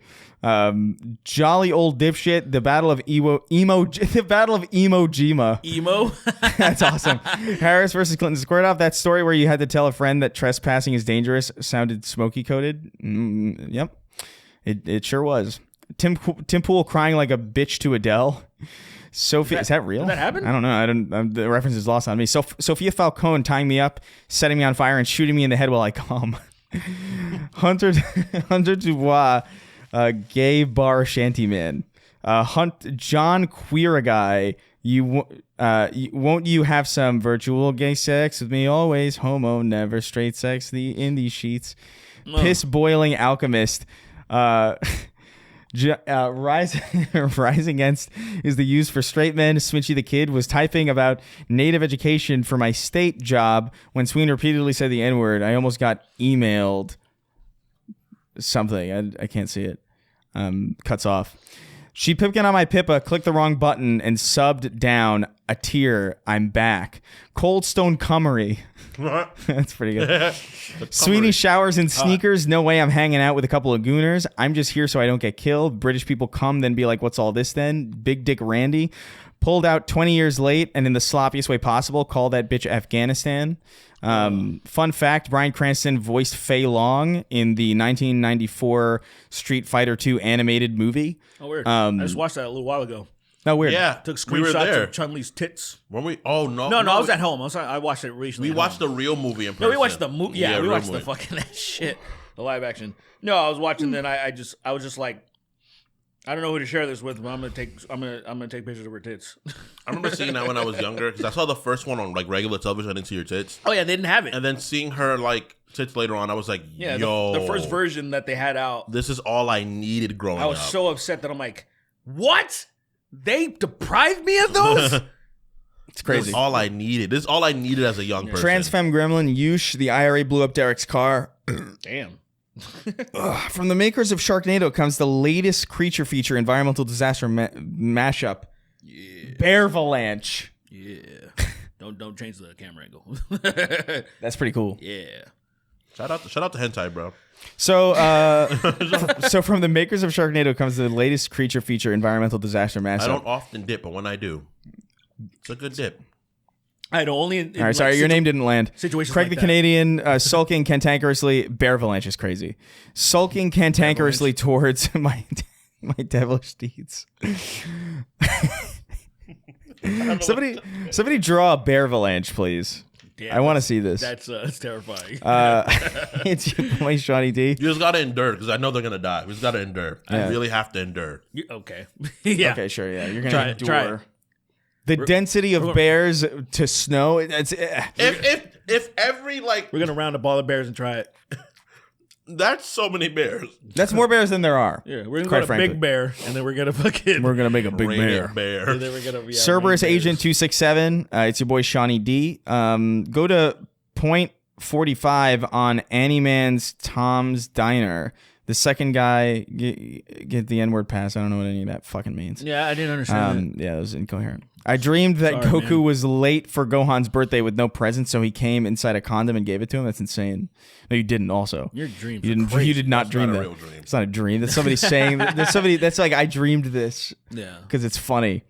Jolly old dipshit. The Battle of The Battle of Iwo Jima. Emo. That's awesome. Harris versus Clinton. Squared off. That story where you had to tell a friend that trespassing is dangerous sounded smoky coated. Yep, it sure was. Tim Pool crying like a bitch to Adele. Sophie, is that real? Did that happen? I don't know. The reference is lost on me. Sophia Falcone tying me up, setting me on fire, and shooting me in the head while I come. Hunter Dubois. Gay bar shanty man. John Queer Guy. Won't you have some virtual gay sex with me? Always homo, never straight sex. In these sheets. Piss boiling alchemist. Rise Against is the use for straight men. Smitchy the Kid was typing about native education for my state job when Sween repeatedly said the N-word. I almost got emailed something. I can't see it. Cuts off. She pipkin on my pippa, clicked the wrong button, and subbed down a tear. I'm back. Cold Stone Cummery. That's pretty good. Sweeney showers in sneakers. No way I'm hanging out with a couple of gooners. I'm just here so I don't get killed. British people come, then be like, what's all this then? Big Dick Randy. Pulled out 20 years late and in the sloppiest way possible. Call that bitch Afghanistan. Fun fact, Bryan Cranston voiced Fei Long in the 1994 Street Fighter II animated movie. Oh, weird. I just watched that a little while ago. Oh, weird. Yeah. Took screenshots of Chun-Li's tits. Were we? Oh, no. No, I was at home. I watched it recently. We watched the real movie in person. No, we watched the movie. Yeah, we watched movie. the fucking that shit. The live action. No, I was watching, then I was just like, I don't know who to share this with, but I'm gonna take pictures of her tits. I remember seeing that when I was younger because I saw the first one on like regular television. I didn't see her tits. Oh yeah, they didn't have it. And then seeing her like tits later on, I was like, yeah, yo, the first version that they had out. This is all I needed growing up. I was so upset that I'm like, what? They deprived me of those? It's crazy. This is all I needed. This is all I needed as a young person. Transfem Gremlin, Yush, the IRA blew up Derek's car. Damn. From the makers of Sharknado comes the latest creature feature environmental disaster mashup. Yeah. Bearvalanche. Yeah. Don't change the camera angle. That's pretty cool. Yeah. Shout out to hentai, bro. So, so from the makers of Sharknado comes the latest creature feature environmental disaster mashup. I don't often dip, but when I do, it's a good dip. I know only. All right, sorry, your name didn't land. Situations Craig like the that. Canadian sulking cantankerously. Bearvalanche is crazy. Sulking cantankerously towards my devilish deeds. Somebody draw a Bearvalanche, please. Damn, I want to see this. That's terrifying. It's your boy Shawnee D. You just gotta endure because I know they're gonna die. We just gotta endure. Yeah. I really have to endure. Okay. Yeah. Okay, sure. Yeah, you're gonna endure. Try it. The density of bears to snow. It's If every like We're gonna round up all the bears and try it. that's so many bears. that's more bears than there are. Yeah, we're gonna quite go to frankly. Big Bear, and then we're gonna fucking. We're gonna make a big Raining bear. and then we're gonna. Yeah, Cerberus rain Agent bears. 267. It's your boy Shawnee D. Go to point 45 on Annie Man's Tom's Diner. The second guy get the N-word pass. I don't know what any of that fucking means. Yeah, I didn't understand that. Yeah, it was incoherent. I dreamed that Sorry, Goku man. was late for Gohan's birthday with no present, so he came inside a condom and gave it to him. That's insane. No, you didn't. Also, Your dreams. you are didn't. crazy. You did not That's dream not a that. real dream. It's not a dream. That's somebody saying. That's somebody. That's like I dreamed this Yeah. because it's funny.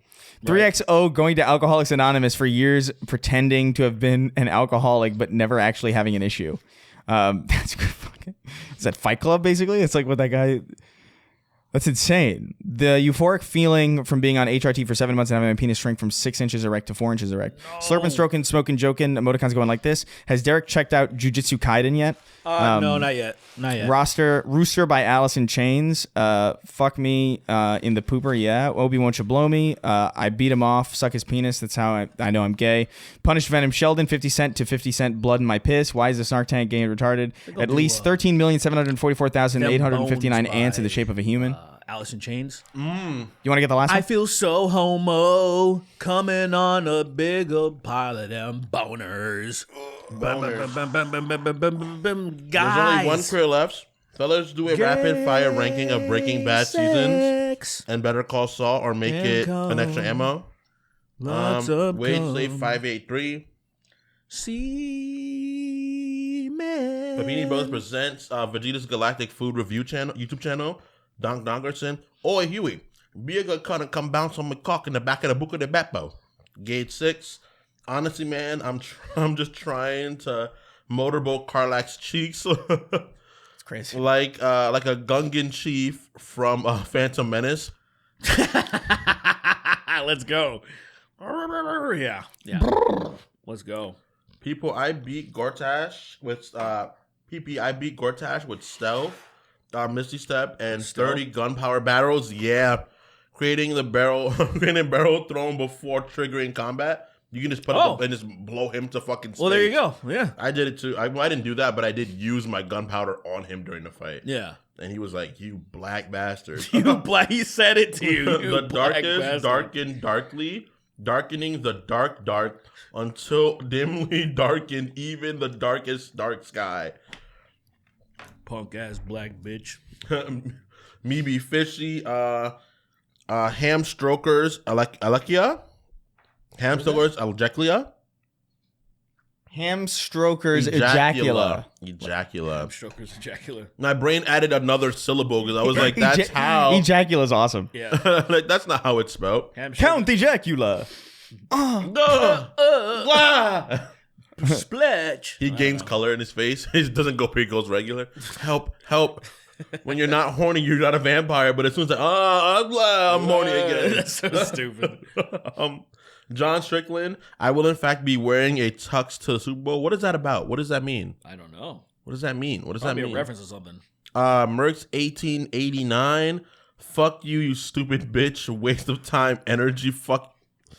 3XO going to Alcoholics Anonymous for years, pretending to have been an alcoholic but never actually having an issue. That's fucking. Is that Fight Club? Basically, it's like what that guy. That's insane. The euphoric feeling from being on HRT for 7 months and having my penis shrink from 6 inches erect to 4 inches erect. No. Slurping, stroking, smoking, joking. Emoticons going like this. Has Derek checked out Jujutsu Kaisen yet? No, not yet. Not yet. Rooster by Alice in Chains. Fuck me in the pooper. Yeah. Obi won't you blow me. I beat him off. Suck his penis. That's how I know I'm gay. Punish Venom Sheldon. 50 cent to 50 cent blood in my piss. Why is the Snark tank gay and retarded? At least 13,744,859 ants in the shape of a human. Alice in Chains. You want to get the last one? I feel so homo coming on a big old pile of them boners. Guys. There's only one career left. So let's do a rapid fire ranking of Breaking Bad seasons and Better Call Saul, or make it an extra ammo. Wade Slave 583. See man. Papini Brothers presents Vegeta's Galactic Food Review channel, YouTube channel. Donk Donkerson. Oi, Huey. Be a good cunt and come bounce on my cock in the back of the Buca de Beppo. Gauge 6. Honestly, man, I'm just trying to motorboat Karlach's cheeks. It's crazy. Like a Gungan chief from Phantom Menace. Let's go. Yeah. Let's go. People, I beat Gortash with stealth. Misty Step and 30 gunpowder barrels. Yeah. Creating barrel thrown before triggering combat. You can just put it up and just blow him to fucking space. Well, there you go. Yeah. I did it too. I didn't do that, but I did use my gunpowder on him during the fight. Yeah. And he was like, "You black bastard." He said it to you. The darkest darken darkly, darkening the dark until dimly darkened even the darkest dark sky. Punk ass black bitch. Me be fishy. Ham strokers. Alekia. Ham strokers. Algeclia. Ham strokers ejacula. Ejacula. Strokers ejacula. My brain added another syllable because I was like, "That's how." Ejacula is awesome. Yeah. Like, that's not how it's spelled. Count ejacula. Splash. He gains color in his face. He doesn't go he goes regular. Help. When you're not horny, you're not a vampire. But as soon as I'm horny again. That's so stupid. John Strickland, I will in fact be wearing a tux to the Super Bowl. What is that about? What does that mean? I don't know. What does that mean? What does that mean? A reference to something. Merck's 1889. Fuck you, you stupid bitch. Waste of time, energy.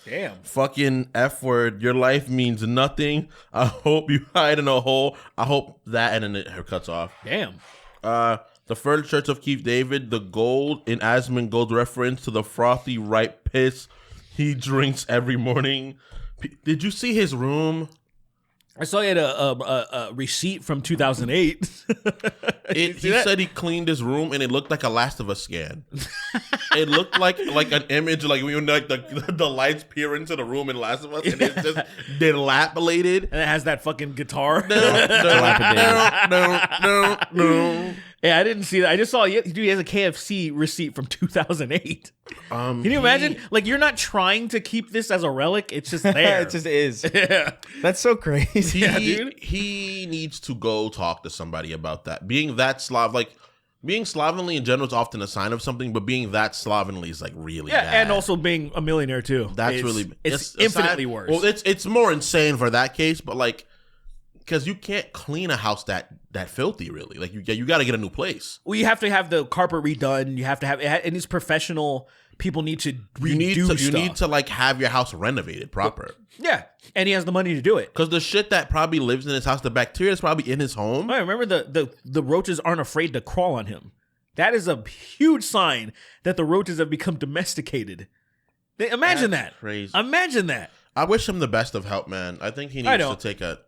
Damn. Fucking F word. Your life means nothing. I hope you hide in a hole. I hope that, and then her cuts off. Damn. The Further Church of Keith David. The gold in Asmund Gold reference to the frothy ripe piss he drinks every morning. Did you see his room? I saw he had a receipt from 2008. He said he cleaned his room and it looked like a Last of Us scan. It looked like an image, like when like the lights peer into the room in Last of Us, and it's just dilapidated. And it has that fucking guitar. No. Yeah, I didn't see that. I just saw he has a KFC receipt from 2008. Can you imagine? Like, you're not trying to keep this as a relic. It's just there. It just is. Yeah. That's so crazy. Dude. He needs to go talk to somebody about that. Being that being slovenly in general is often a sign of something, but being that slovenly is like really bad. And also being a millionaire too. It's infinitely worse. Well, it's more insane for that case, but like, because you can't clean a house that filthy, really. Like, you got to get a new place. Well, you have to have the carpet redone. You have to have it, and these professional people need to redo stuff. You need to like have your house renovated proper. Yeah, and he has the money to do it. Because the shit that probably lives in his house, the bacteria is probably in his home. I remember the roaches aren't afraid to crawl on him. That is a huge sign that the roaches have become domesticated. Imagine that. Crazy. Imagine that. I wish him the best of help, man. I think he needs to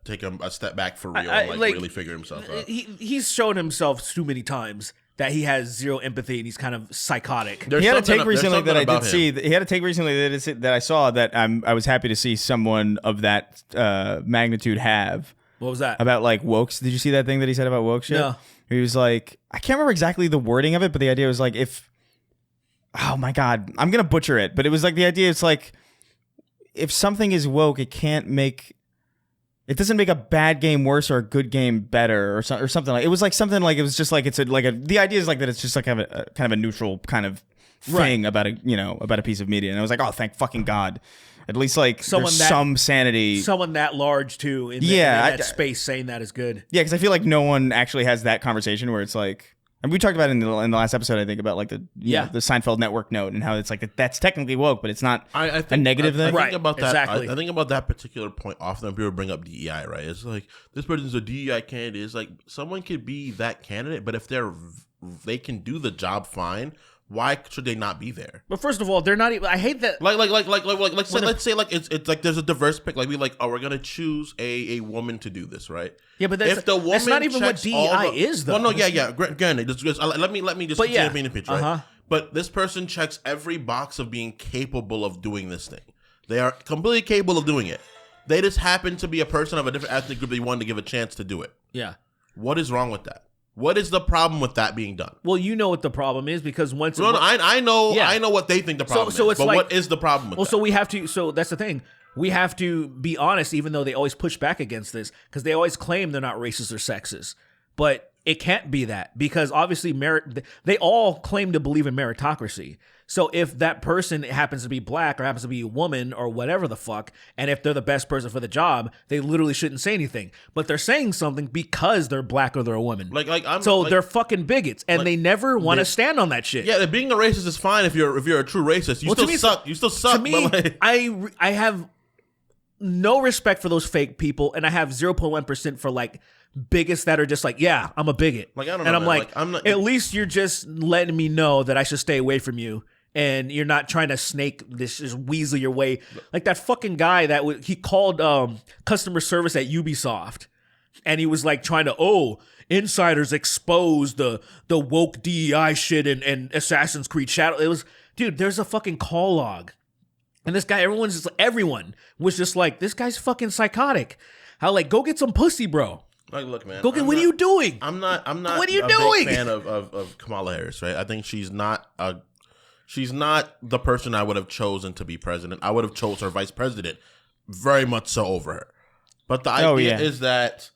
take a step back for real and really figure himself out. He's shown himself too many times that he has zero empathy and he's kind of psychotic. He had a take recently that I did see. He had a take recently that I saw that I was happy to see someone of that magnitude have. What was that? About like woke. Did you see that thing that he said about woke shit? No. He was like, I can't remember exactly the wording of it, but the idea was like, oh my God, I'm going to butcher it. But it was like the idea, it's like, if something is woke, it can't make It doesn't make a bad game worse or a good game better or something like. It was like something like it was just like it's the idea is like that it's just like kind of a neutral kind of thing about a piece of media, and I was like, oh, thank fucking God, at least like there's some sanity. Someone that large too in that space saying that is good. Yeah, because I feel like no one actually has that conversation where it's like. And we talked about it in the last episode, I think, about like the Seinfeld network note and how it's like that's technically woke, but it's not a negative thing. I think about that. Exactly. I think about that particular point often when people bring up DEI, right? It's like this person's a DEI candidate. It's like someone could be that candidate, but if they can do the job fine, why should they not be there? But first of all, they're not even. I hate that. Let's say it's like there's a diverse pick. Like we're gonna choose a woman to do this, right? Yeah, but that's not even what DEI is, though. Well, no, yeah. Granted, let me just paint a picture, right? But this person checks every box of being capable of doing this thing. They are completely capable of doing it. They just happen to be a person of a different ethnic group they wanted to give a chance to do it. Yeah. What is wrong with that? What is the problem with that being done? Well, you know what the problem is because once... I know what they think the problem is, but what is the problem with that? So we have to... So that's the thing. We have to be honest, even though they always push back against this, because they always claim they're not racist or sexist. But it can't be that, because obviously they all claim to believe in meritocracy. So if that person happens to be black or happens to be a woman or whatever the fuck, and if they're the best person for the job, they literally shouldn't say anything. But they're saying something because they're black or they're a woman. They're fucking bigots, and they never want to stand on that shit. Yeah, being a racist is fine if you're a true racist. You still suck. You still suck. To me, I have no respect for those fake people, and I have 0.1% for like bigots that are just like, yeah, I'm a bigot. Like, I don't know, and I'm man. like, I'm not, at least you're just letting me know that I should stay away from you. And you're not trying to snake this, just weasel your way. Like that fucking guy that he called customer service at Ubisoft. And he was like trying to, insiders expose the woke DEI shit and Assassin's Creed Shadow. It was, dude, there's a fucking call log. And this guy, everyone was just like, this guy's fucking psychotic. How like, go get some pussy, bro. Like, look, man. What are you doing? I'm not what are you doing? Big fan of Kamala Harris, right? I think she's not the person I would have chosen to be president. I would have chose her vice president very much so over her. But the idea is that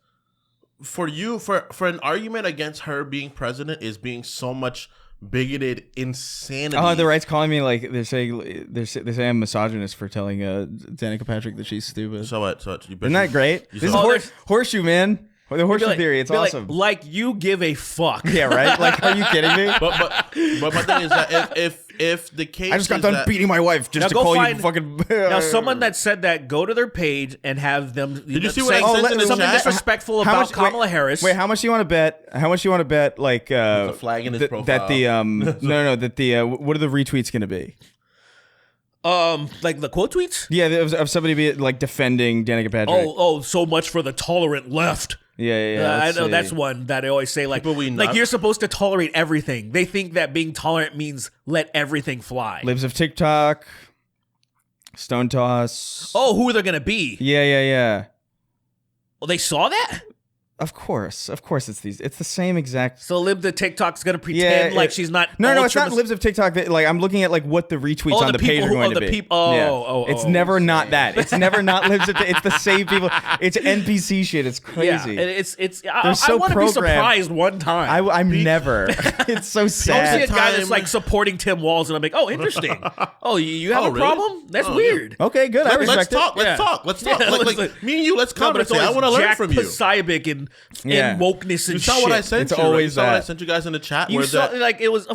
for an argument against her being president is being so much bigoted insanity. Oh, the right's calling me like they say I'm misogynist for telling Danica Patrick that she's stupid. So what? Isn't that great? This is horseshoe, man. The horseshoe theory, it's awesome. Like you give a fuck. Yeah, right? Like, are you kidding me? But my thing is that if the case I just got done beating my wife just to call you fucking... Now, someone that said that, go to their page and have them... Did you see what I sent in the something chat? disrespectful about Kamala Harris. Wait, how much do you want to bet, like... There's a flag in his profile. That the... what are the retweets going to be? Like the quote tweets? Yeah, of somebody be like defending Danica Patrick. So much for the tolerant left. Yeah. I know that's one that I always say. Like you're supposed to tolerate everything. They think that being tolerant means let everything fly. Libs of TikTok, Stone Toss. Oh, who they're gonna be? Yeah. Well, they saw that. Of course, it's these. It's the same exact. So Libs of TikTok's gonna pretend like she's not. No, it's not Libs of TikTok. Like I'm looking at like what the retweets on the page are going to be. It's never not that. It's never not Libs of. It's the same people. It's NPC shit. It's crazy. Yeah, it's. I want to be surprised one time. I'm never. It's so sad. I'll see a guy that's like supporting Tim Walz, and I'm like, oh, interesting. Oh, you have a problem? That's weird. Okay, good. Let's talk. Let's talk. Like me and you. Let's conversate. I want to learn from you. Saibik and wokeness and you saw shit. What I sent it's you. Always you saw what I sent you guys in the chat. You saw like it was.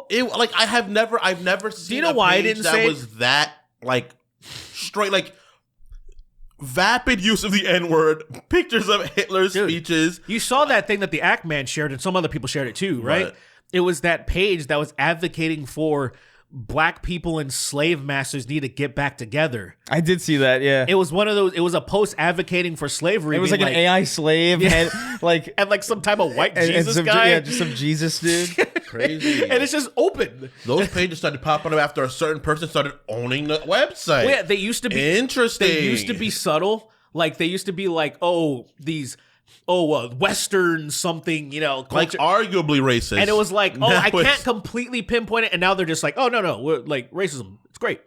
Like I've never seen. Do you know why I didn't say was that like straight like vapid use of the N-word, pictures of Hitler's speeches. You saw that thing that the Act Man shared, and some other people shared it too, right? It was that page that was advocating for black people and slave masters need to get back together. I did see that, yeah. It was one of those, it was a post advocating for slavery. It was like an AI slave and like some type of white Jesus guy. Yeah, just some Jesus dude. Crazy. And it's just open. Those pages started popping up after a certain person started owning the website. Well, yeah, they used to be interesting. They used to be subtle. Like they used to be like, Western something, culture. Like arguably racist. And it was like, I can't completely pinpoint it. And now they're just like, no, we're like racism. It's great.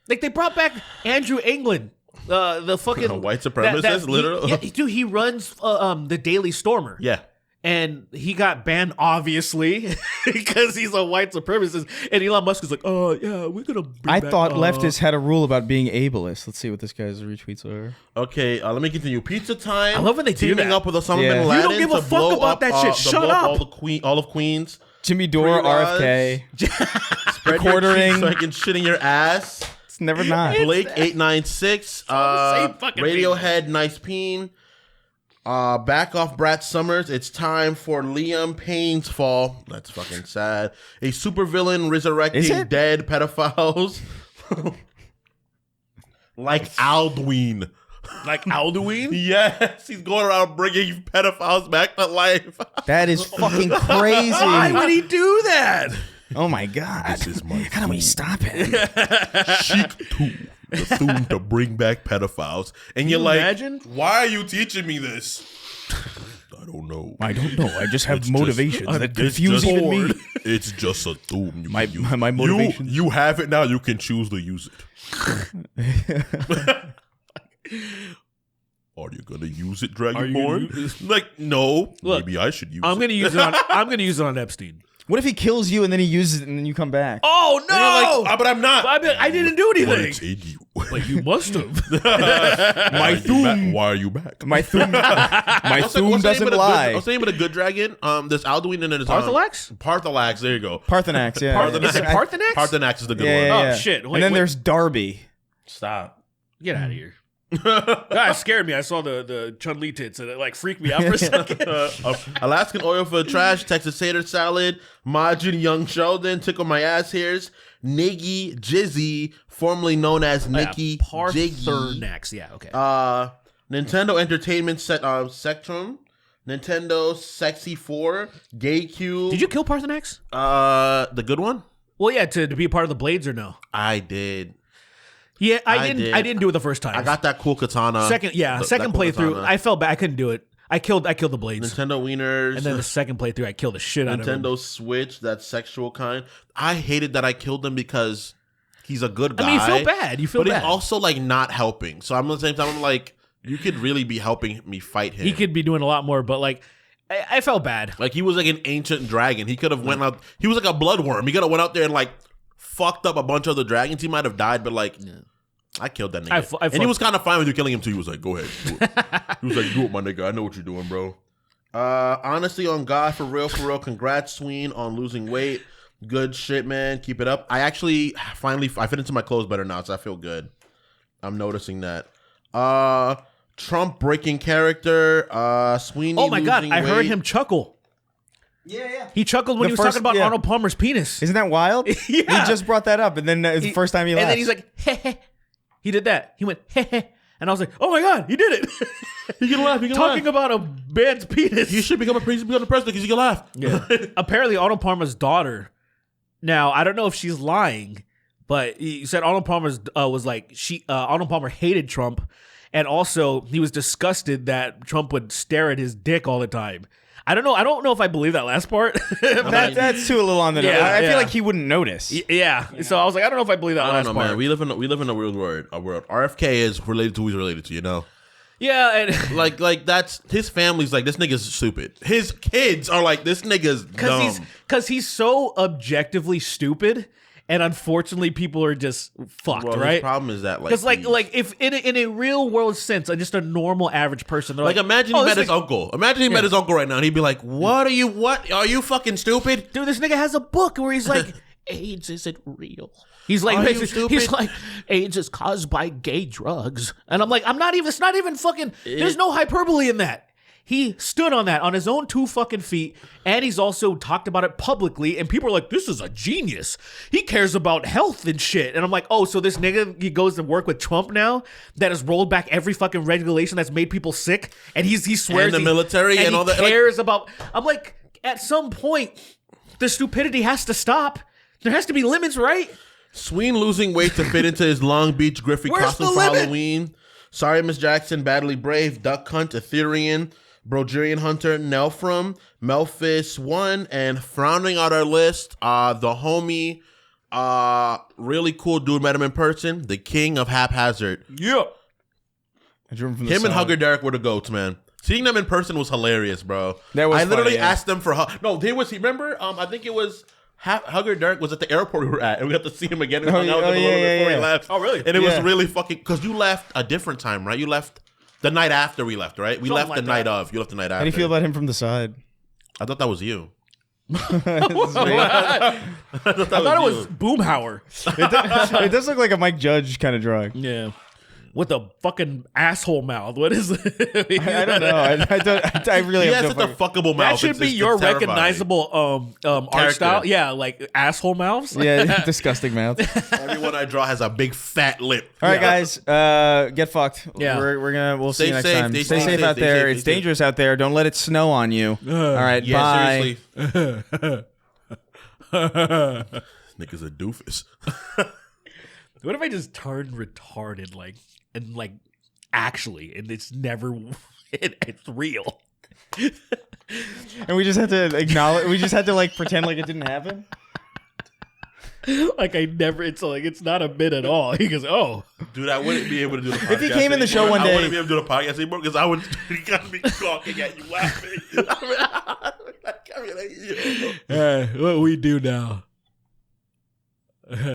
Like they brought back Andrew England. The fucking white supremacist, literally. Yeah, dude, he runs the Daily Stormer. Yeah. And he got banned, obviously, because he's a white supremacist. And Elon Musk is like, "Oh yeah, we're gonna." I thought leftists had a rule about being ableist. Let's see what this guy's retweets are. Okay, let me continue. Pizza time. I love when they do teaming that. up with Osama bin Yeah. Laden. You don't give a to fuck blow about up, that shit. to Shut blow up. all of Queens. Jimmy Dore, Pre-rods. RFK. Spread your Quartering. cheeks so I can shit in your ass. It's never not. Blake 896. the same fucking Radiohead, Nice Peen. Back off Brat Summers. It's time for Liam Payne's fall. That's fucking sad. A supervillain Is resurrecting it? dead pedophiles. Like Alduin. Like Alduin? Yes, he's going around bringing pedophiles back to life. That is fucking crazy. Why would he do that? Oh my god. This is my How do we stop it? Chic 2. The theme to bring back pedophiles. And you're like, imagine? why are you teaching me this? I don't know. I don't know. I just have It's motivations just- that it's confuse just even me. bored. It's just a theme. You My- can use. my motivations. You have it now. You can choose to use it. Are you gonna use it, Dragonborn? Like, no. Look, maybe I should use I'm it. gonna use it on. I'm gonna use it on Epstein. What if he kills you and then he uses it and then you come back? Oh And you're like, no! but I'm not. I didn't do But it's anything. in you. But you must have. My thum. Why are you back? My thum. My thum What's the name doesn't of the lie. What's the name of the good dragon? There's Alduin and there's Parthalax? Parthalax. There you go. Parthenax, yeah. Is it Parthenax? Parthenax is the good Yeah, one. yeah, Oh, yeah. shit. And Wait, then wait. there's Darby. Stop. Get out of here. God, it scared me. I saw the Chun-Li tits and it like freaked me out for a second. Alaskan oil for the trash, Texas tater salad, Majin Young Sheldon, tickle my ass hairs, Niggy Jizzy, formerly known as Nikki Jiggy, Parthenax. Yeah, okay. Nintendo Entertainment Spectrum, Nintendo Sexy 4, Gay Cube. Did you kill Parthenax? The good one? Well, yeah, to be a part of the Blades or no? I did. Yeah, I I didn't. did. I didn't do it the first time. I got that cool katana. second That cool playthrough. katana. I felt bad. I couldn't do it. I killed the Blades, Nintendo Wieners. and then the second playthrough, I killed the shit out of him. Nintendo Switch, that sexual kind. I hated that I killed him because he's a good guy. I mean, you feel bad. You feel but bad. he's also like not helping. So I'm at the same time, I'm like, you could really be helping me fight him. He could be doing a lot more, but like, I felt bad. Like he was like an ancient dragon. He could have went out. He was like a bloodworm. He could have went out there and like fucked up a bunch of the dragons. He might have died, but like. I killed that nigga. And he was kind of fine with you killing him too. He was like, go ahead. Do it. He was like, do it, my nigga. I know what you're doing, bro. Honestly, on God, for real, congrats, Sween, on losing weight. Good shit, man. Keep it up. I actually I fit into my clothes better now, so I feel good. I'm noticing that. Trump breaking character. Sweeney. Oh my god, losing I heard weight. him chuckle. Yeah. He chuckled when The he was first- talking about yeah. Arnold Palmer's penis. Isn't that wild? Yeah. He just brought that up, and then it's the first time he laughed. And then he's like, heh heh. He did that. He went, heh heh. And I was like, oh my god, he did it. He can laugh. He can Talking laugh. about a man's penis. You should become the president because you can laugh. Yeah. Apparently, Arnold Palmer's daughter. Now, I don't know if she's lying, but he said Arnold Palmer's was like Arnold Palmer hated Trump, and also he was disgusted that Trump would stare at his dick all the time. I don't know if I believe that last part. That's too a little on the nose. Yeah, I yeah. feel like he wouldn't notice. Yeah. So I was like, I don't know if I believe that I last don't know, part. man. We live in a real world. RFK is related to who he's related to, you know. Yeah, and Like that's his family's like this nigga's stupid. His kids are like this nigga's dumb. because he's so objectively stupid, and unfortunately, people are just fucked, Well, right? his problem is that Because like if in a real world sense, just a normal average person, they're like like, imagine oh, he this met his nigga- uncle. Imagine he met his uncle right now, and he'd be like, "What are you fucking stupid?" Dude, this nigga has a book where he's like, AIDS isn't real. He's like, Are you stupid? he's like, AIDS is caused by gay drugs, and I'm like, it's not even fucking. There's no hyperbole in that. He stood on that on his own 2 fucking feet, and he's also talked about it publicly, and people are like, this is a genius. He cares about health and shit. And I'm like, oh, so this nigga, he goes to work with Trump now that has rolled back every fucking regulation that's made people sick, and he swears And the military and he all that, like- cares about. I'm like, at some point, the stupidity has to stop. There has to be limits, right? Sween losing weight to fit into his Long Beach Griffey Where's costume the for limit? Halloween. Sorry, Miss Jackson, Badly Brave, Duck Hunt, Ethereum, Brogerian Hunter, Nelfram, Melphis 1, and rounding out our list, the homie, really cool dude, met him in person, the king of haphazard. Yeah. I drew him from the Him and side. Hugger Derek were the goats, man. Seeing them in person was hilarious, bro. That was I literally funny, yeah. asked them for remember? I think it was Hugger Derek was at the airport we were at, and we got to see him again. We hung out with him a little bit before he left. Oh, really? And it was Yeah. really fucking because you left a different time, right? You left the night after we left, right? We left like the night that. of. You left the night after. How do you feel about him from the side? I thought that was you. I thought it was Boomhauer. It does look like a Mike Judge kind of drawing. Yeah. With a fucking asshole mouth. What is it? I don't know. I really He have has no such a fuckable mouth. That should It's- be it's your terrifying. recognizable art Character. style. Yeah, like asshole mouths. Yeah, disgusting mouth. Everyone I draw has a big fat lip. All right, guys, get fucked. Yeah. We'll see Stay you next safe, time. stay Stay safe, safe stay out safe, there. stay It's safe. dangerous out there. Don't let it snow on you. All right, Yeah, bye. seriously. Nigga's a doofus. What if I just turned retarded, and actually, and it's never, it's real. And we just had to acknowledge. We just had to pretend like it didn't happen. Like I never. It's it's not a bit at all. He goes, oh, Dude, I wouldn't be able to do the podcast. If he came in the show anymore. one day- I wouldn't be able to do the podcast anymore because I would he got me gawking at you laughing. what we do now.